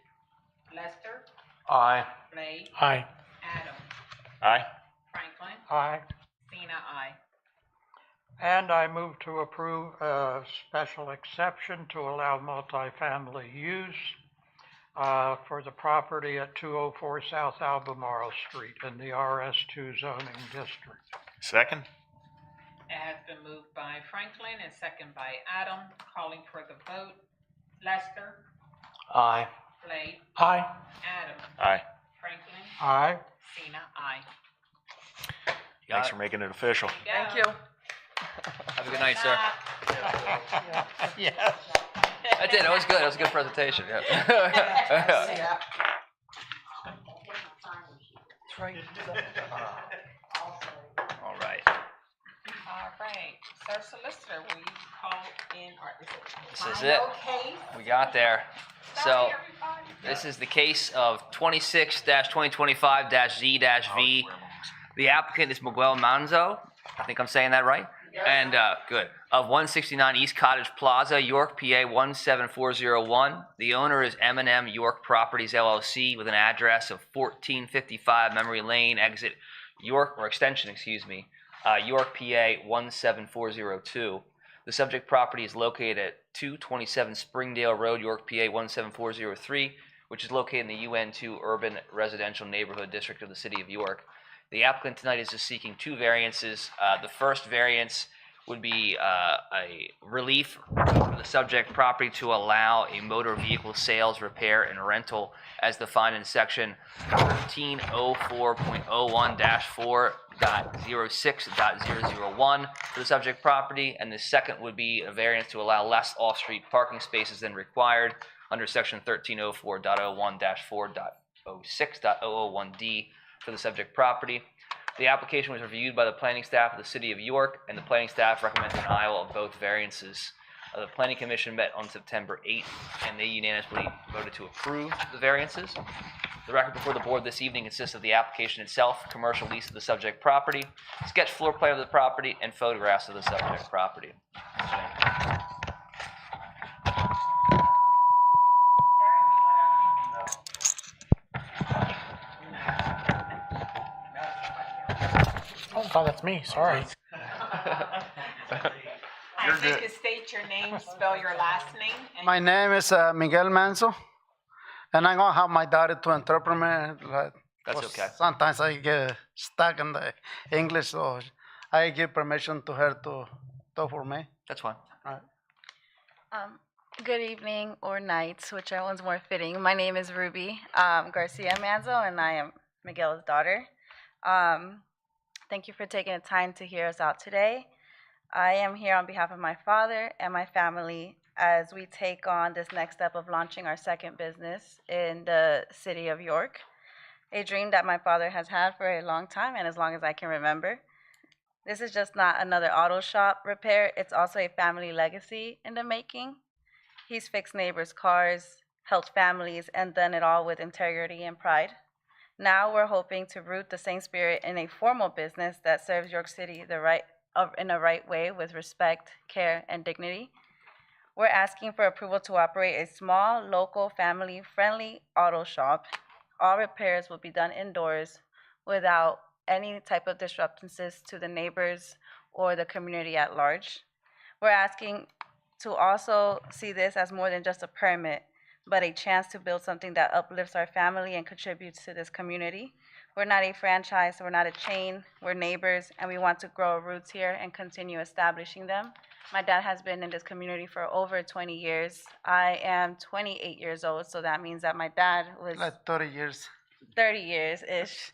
Lester? Aye. Blade? Aye. Adam? Aye. Franklin? Aye. Zena, aye. And I move to approve a special exception to allow multifamily use for the property at 204 South Albemarle Street in the RS2 zoning district. Second. It has been moved by Franklin and second by Adam, calling for the vote. Lester? Aye. Blade? Aye. Adam? Aye. Franklin? Aye. Zena, aye. Thanks for making it official. Thank you. Have a good night, sir. Yes. I did. That was good. That was a good presentation. Yeah. It's right. All right. All right, sir solicitor, will you call in, or is it? This is it. final case? We got there. So Sorry, everybody. this is the case of 26-2025-Z-V. The applicant is Miguel Manzo. I think I'm saying that right. And good. Of 169 East Cottage Plaza, York, PA 17401. The owner is M&M York Properties LLC with an address of 1455 Memory Lane, exit York, or extension, excuse me, York, PA 17402. The subject property is located at 227 Springdale Road, York, PA 17403, which is located in the UN2 Urban Residential Neighborhood District of the City of York. The applicant tonight is just seeking two variances. The first variance would be a relief for the subject property to allow a motor vehicle sales, repair, and rental as defined in section 1304.01-4.06.001 for the subject property. And the second would be a variance to allow less off-street parking spaces than required under section 1304.01-4.06.001D for the subject property. The application was reviewed by the planning staff of the City of York, and the planning staff recommends denial of both variances. The Planning Commission met on September 8th, and they unanimously voted to approve the variances. The record before the board this evening consists of the application itself, commercial lease of the subject property, sketch floor plan of the property, and photographs of the subject property. Oh, that's me. Sorry. I need to state your name, spell your last name. And My name is Miguel Manso, and I'm gonna have my daughter to interpret me. That's okay. Sometimes I get stuck in the English, so I give permission to her to talk for me. That's fine. Good evening or night, whichever one's more fitting. My name is Ruby Garcia Manzo, and I am Miguel's daughter. Thank you for taking the time to hear us out today. I am here on behalf of my father and my family as we take on this next step of launching our second business in the City of York, a dream that my father has had for a long time and as long as I can remember. This is just not another auto shop repair, it's also a family legacy in the making. He's fixed neighbors' cars, helped families, and done it all with integrity and pride. Now we're hoping to root the same spirit in a formal business that serves York City in the right way with respect, care, and dignity. We're asking for approval to operate a small, local, family-friendly auto shop. All repairs will be done indoors without any type of disruptances to the neighbors or the community at large. We're asking to also see this as more than just a permit, but a chance to build something that uplifts our family and contributes to this community. We're not a franchise, we're not a chain, we're neighbors, and we want to grow our roots here and continue establishing them. My dad has been in this community for over 20 years. I am 28 years old, so that means that my dad was Like 30 years. 30 years-ish.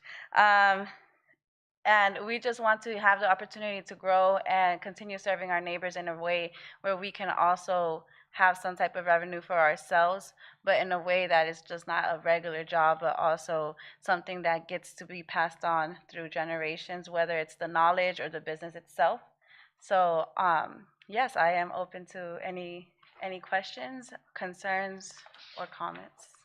And we just want to have the opportunity to grow and continue serving our neighbors in a way where we can also have some type of revenue for ourselves, but in a way that is just not a regular job, but also something that gets to be passed on through generations, whether it's the knowledge or the business itself. So yes, I am open to any questions, concerns, or comments.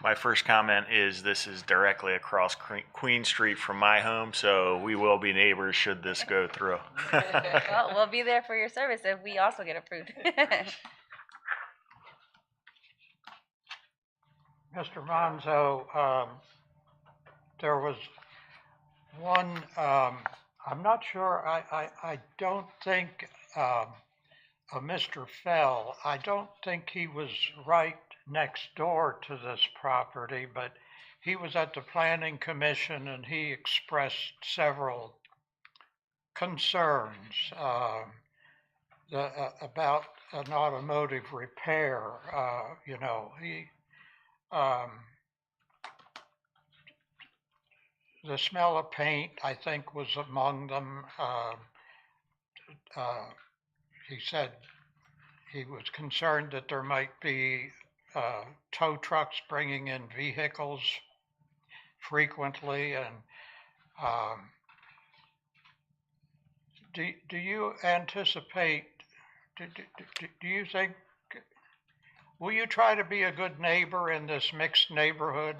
My first comment is this is directly across Queen Street from my home, so we will be neighbors should this go through. Well, we'll be there for your service if we also get approved. Mr. Manzo, there was one, I'm not sure, I don't think, Mr. Fell, I don't think he was right next door to this property, but he was at the Planning Commission and he expressed several concerns about an automotive repair. The smell of paint, I think, was among them. He said he was concerned that there might be tow trucks bringing in vehicles frequently, and do you anticipate, do you think, will you try to be a good neighbor in this mixed neighborhood?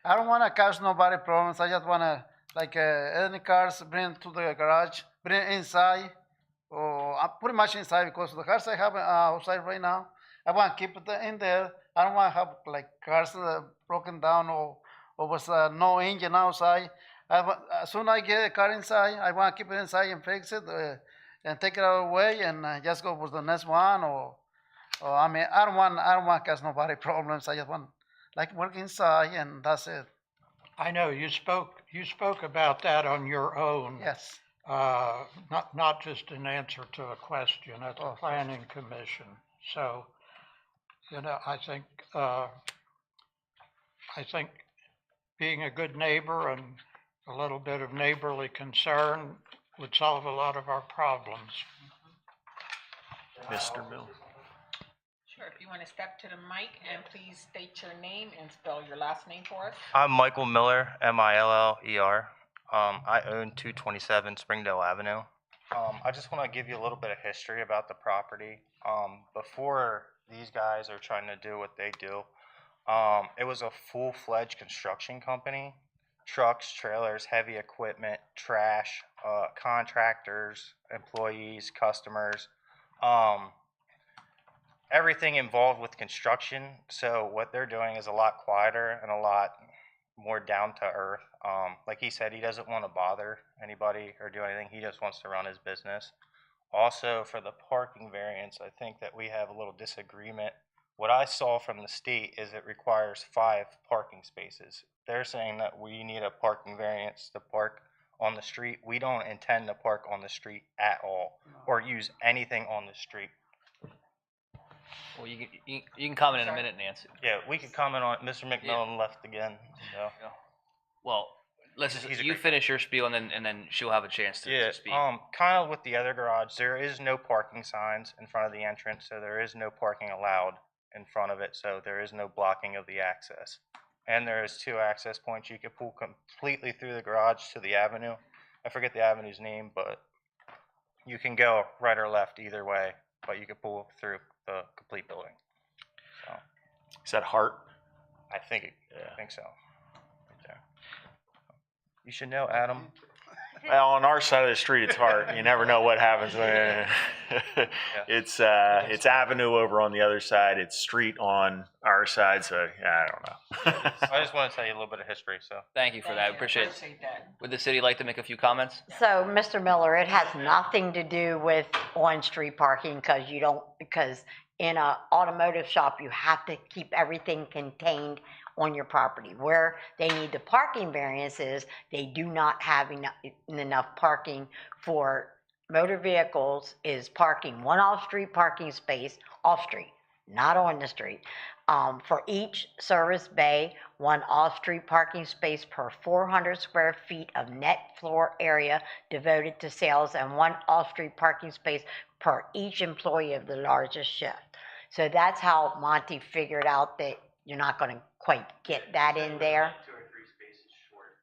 I don't want to cause nobody problems. I just want to, like, any cars bring to the garage, bring inside. Or I'm pretty much inside because the cars I have outside right now, I want to keep it in there. I don't want to have like cars broken down or with no engine outside. As soon as I get a car inside, I want to keep it inside and fix it and take it away and just go with the next one. Or I mean, I don't want to cause nobody problems. I just want like work inside and that's it. I know you spoke about that on your own. Yes. Not just an answer to a question at the planning commission. So, you know, I think being a good neighbor and a little bit of neighborly concern would solve a lot of our problems. Mr. Miller. Sure, if you want to step to the mic and please state your name and spell your last name for us. I'm Michael Miller, Miller. I own 227 Springdale Avenue. I just want to give you a little bit of history about the property. Before these guys are trying to do what they do, it was a full-fledged construction company. Trucks, trailers, heavy equipment, trash, contractors, employees, customers. Everything involved with construction. So what they're doing is a lot quieter and a lot more down to earth. Like he said, he doesn't want to bother anybody or do anything. He just wants to run his business. Also, for the parking variance, I think that we have a little disagreement. What I saw from the state is it requires 5 parking spaces. They're saying that we need a parking variance to park on the street. We don't intend to park on the street at all or use anything on the street. Well, you can comment in a minute, Nancy. Yeah, we could comment on, Mr. McMillan left again, so. Well, you finish your spiel and then she'll have a chance to speak. Kind of with the other garage, there is no parking signs in front of the entrance, so there is no parking allowed in front of it, so there is no blocking of the access. And there is 2 access points. You can pull completely through the garage to the avenue. I forget the avenue's name, but you can go right or left either way, but you can pull through the complete building. So, is that Hart? I think so. Right there. You should know, Adam. Well, on our side of the street, it's Hart. You never know what happens when it's avenue over on the other side. It's street on our side. So yeah, I don't know. I just want to tell you a little bit of history. So thank you for that. Appreciate it. Would the city like to make a few comments? So, Mr. Miller, it has nothing to do with on-street parking because in an automotive shop, you have to keep everything contained on your property. Where they need the parking variances, they do not have enough parking for motor vehicles, is parking one off-street parking space, off-street, not on the street. For each service bay, one off-street parking space per 400 square feet of net floor area devoted to sales, and one off-street parking space per each employee of the largest shift. So that's how Monty figured out that you're not going to quite get that in there. 2 or 3 spaces short.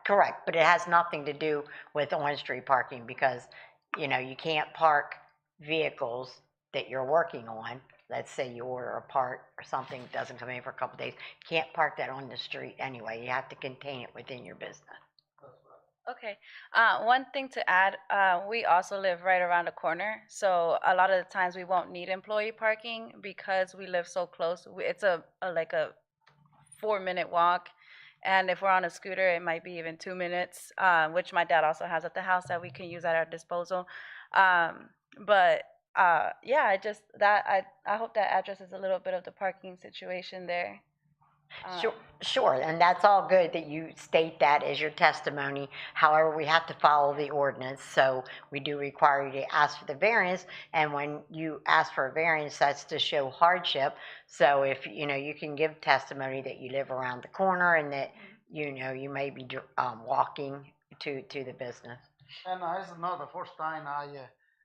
Correct. But it has nothing to do with on-street parking because, you know, you can't park vehicles that you're working on. Let's say you order a part or something doesn't come in for a couple of days. You can't park that on the street anyway. You have to contain it within your business. Okay. One thing to add, we also live right around the corner. So a lot of the times we won't need employee parking because we live so close. It's like a 4-minute walk. And if we're on a scooter, it might be even 2 minutes, which my dad also has at the house that we can use at our disposal. I hope that addresses a little bit of the parking situation there. Sure, and that's all good that you state that as your testimony. However, we have to follow the ordinance, so we do require you to ask for the variance, and when you ask for a variance, that's to show hardship. So if, you know, you can give testimony that you live around the corner and that, you know, you may be walking to the business. And it's not the first time I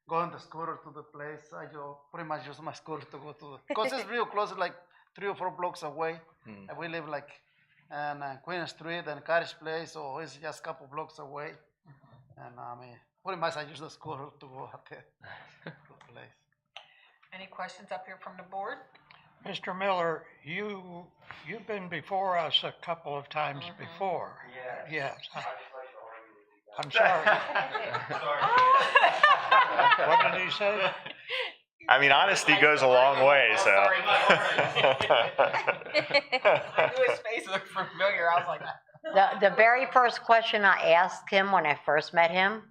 go on the scooter to the place. I pretty much use my scooter to go to because it's real close, like 3 or 4 blocks away. And we live like on Queen Street and Cottage Place, so it's just a couple blocks away. And I mean, pretty much I use the scooter to go out there to the place. Any questions up here from the board? Mr. Miller, you've been before us a couple of times before. Yes. I'm sorry. What did he say? I mean, honesty goes a long way, so. I knew his face looked familiar. I was like, The very first question I asked him when I first met him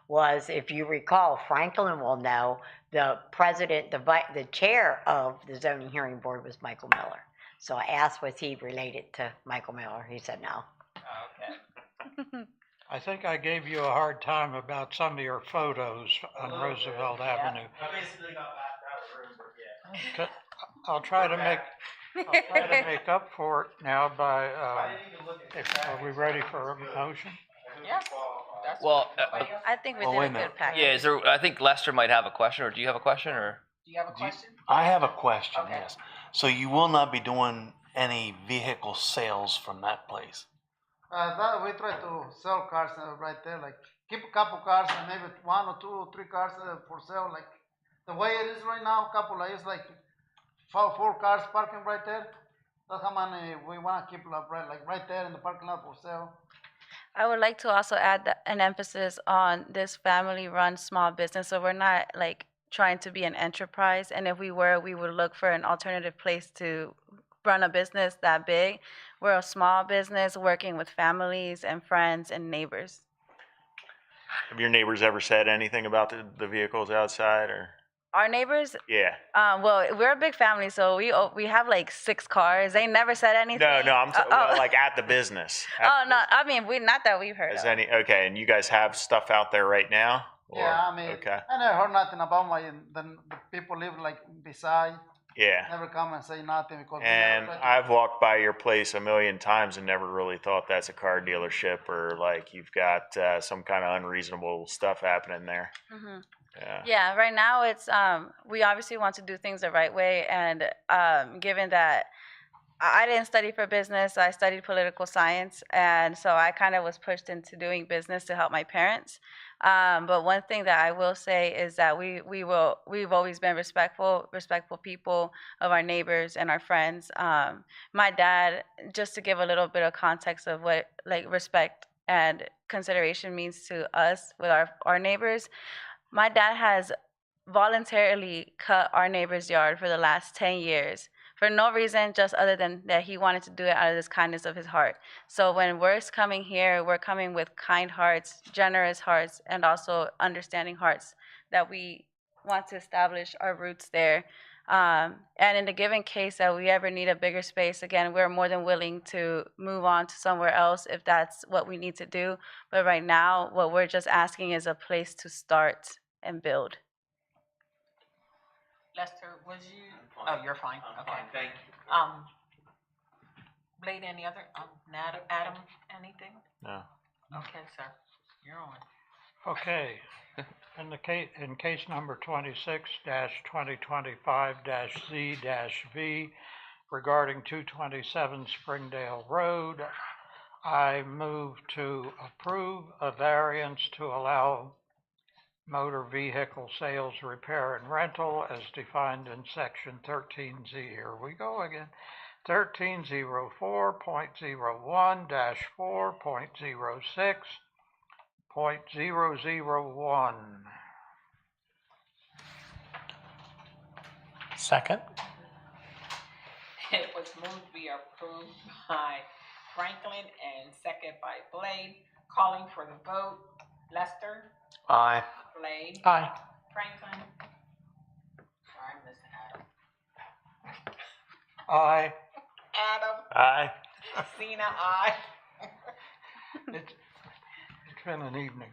was, if you recall, Franklin will know, the president, the chair of the zoning hearing board was Michael Miller. So I asked, was he related to Michael Miller? He said no. okay. I think I gave you a hard time about some of your photos on Roosevelt Avenue. I basically got laughed out of the room, but yeah. I'll try to make up for it now by, are we ready for a motion? Yes. Well, I think we Well, did wait a a good minute. package. yeah, is there, I think Lester might have a question, or do you have a question, or? Do you have a question? I have a question, Okay. yes. So you will not be doing any vehicle sales from that place? That we try to sell cars right there, like keep a couple cars and maybe 1 or 2 or 3 cars for sale. Like the way it is right now, couple is like 4 cars parking right there. That's how many we want to keep like right there in the parking lot for sale. I would like to also add an emphasis on this family-run small business. So we're not like trying to be an enterprise. And if we were, we would look for an alternative place to run a business that big. We're a small business working with families and friends and neighbors. Have your neighbors ever said anything about the vehicles outside, or? Our neighbors, Yeah. well, we're a big family, so we have like 6 cars. They never said anything. No, I'm oh. like at the business. Oh no, I mean not that we've heard Is of. any okay? And you guys have stuff out there right now? Or- Yeah, I mean, Okay. I never heard nothing about the people live like beside. Yeah. Never come and say nothing because. And we never I've walked by your place a million times and never really thought that's a car dealership, or like you've got some kind of unreasonable stuff happening there. Mhm. Yeah. Yeah, right now it's we obviously want to do things the right way, and given that I didn't study for business, I studied political science, and so I kind of was pushed into doing business to help my parents. But one thing that I will say is that we've always been respectful people of our neighbors and our friends. My dad, just to give a little bit of context of what like respect and consideration means to us with our neighbors. My dad has voluntarily cut our neighbor's yard for the last 10 years for no reason, just other than that he wanted to do it out of this kindness of his heart. So when we're coming here, we're coming with kind hearts, generous hearts, and also understanding hearts that we want to establish our roots there. And in the given case that we ever need a bigger space, again, we're more than willing to move on to somewhere else if that's what we need to do. But right now, what we're just asking is a place to start and build. Lester, was you? Oh, you're fine. Okay. Thank you. Blade, any other? Adam, anything? No. Okay, sir. You're on. Okay. In case number 26-2025-Z-V regarding 227 Springdale Road, I move to approve a variance to allow motor vehicle sales, repair, and rental as defined in section 13Z. Here we go again. 1304.01-4.06.001. Second. It was moved to be approved by Franklin and second by Blade. Calling for the vote. Lester? Aye. Blade? Aye. Franklin? Sorry, I missed Adam. Aye. Adam? Aye. Cena, aye. It's been an evening.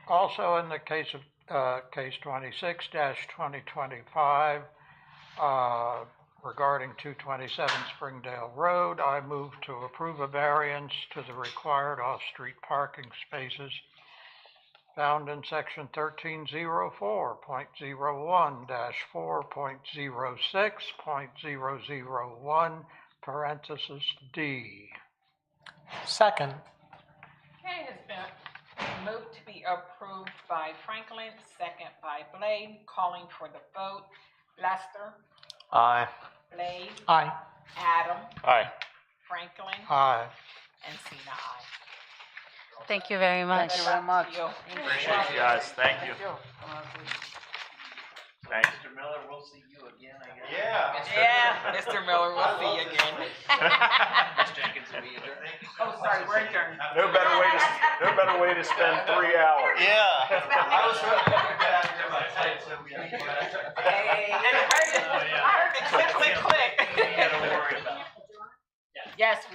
Also in the case of case 26-2025, regarding 227 Springdale Road, I move to approve a variance to the required off-street parking spaces found in section 1304.01-4.06.001, parenthesis D. Second. Okay, it's been moved to be approved by Franklin, second by Blade. Calling for the vote. Lester, Aye. Blade, Aye. Adam, Aye. Franklin, Aye. and Cena, aye. Thank you very much. Thank you very much. Appreciate you guys. Thank you. Thanks. Mr. Miller, we'll see you again, I guess. Yeah, Mr. Miller, we'll see you again. Ms. Jenkins, we adjourn. Oh, sorry, we're adjourned. No better way to spend 3 hours. Yeah. I was hoping to get out here by 10, so we had to get out. Hey, and I heard it click, click, click. You gotta worry about it. Yes, we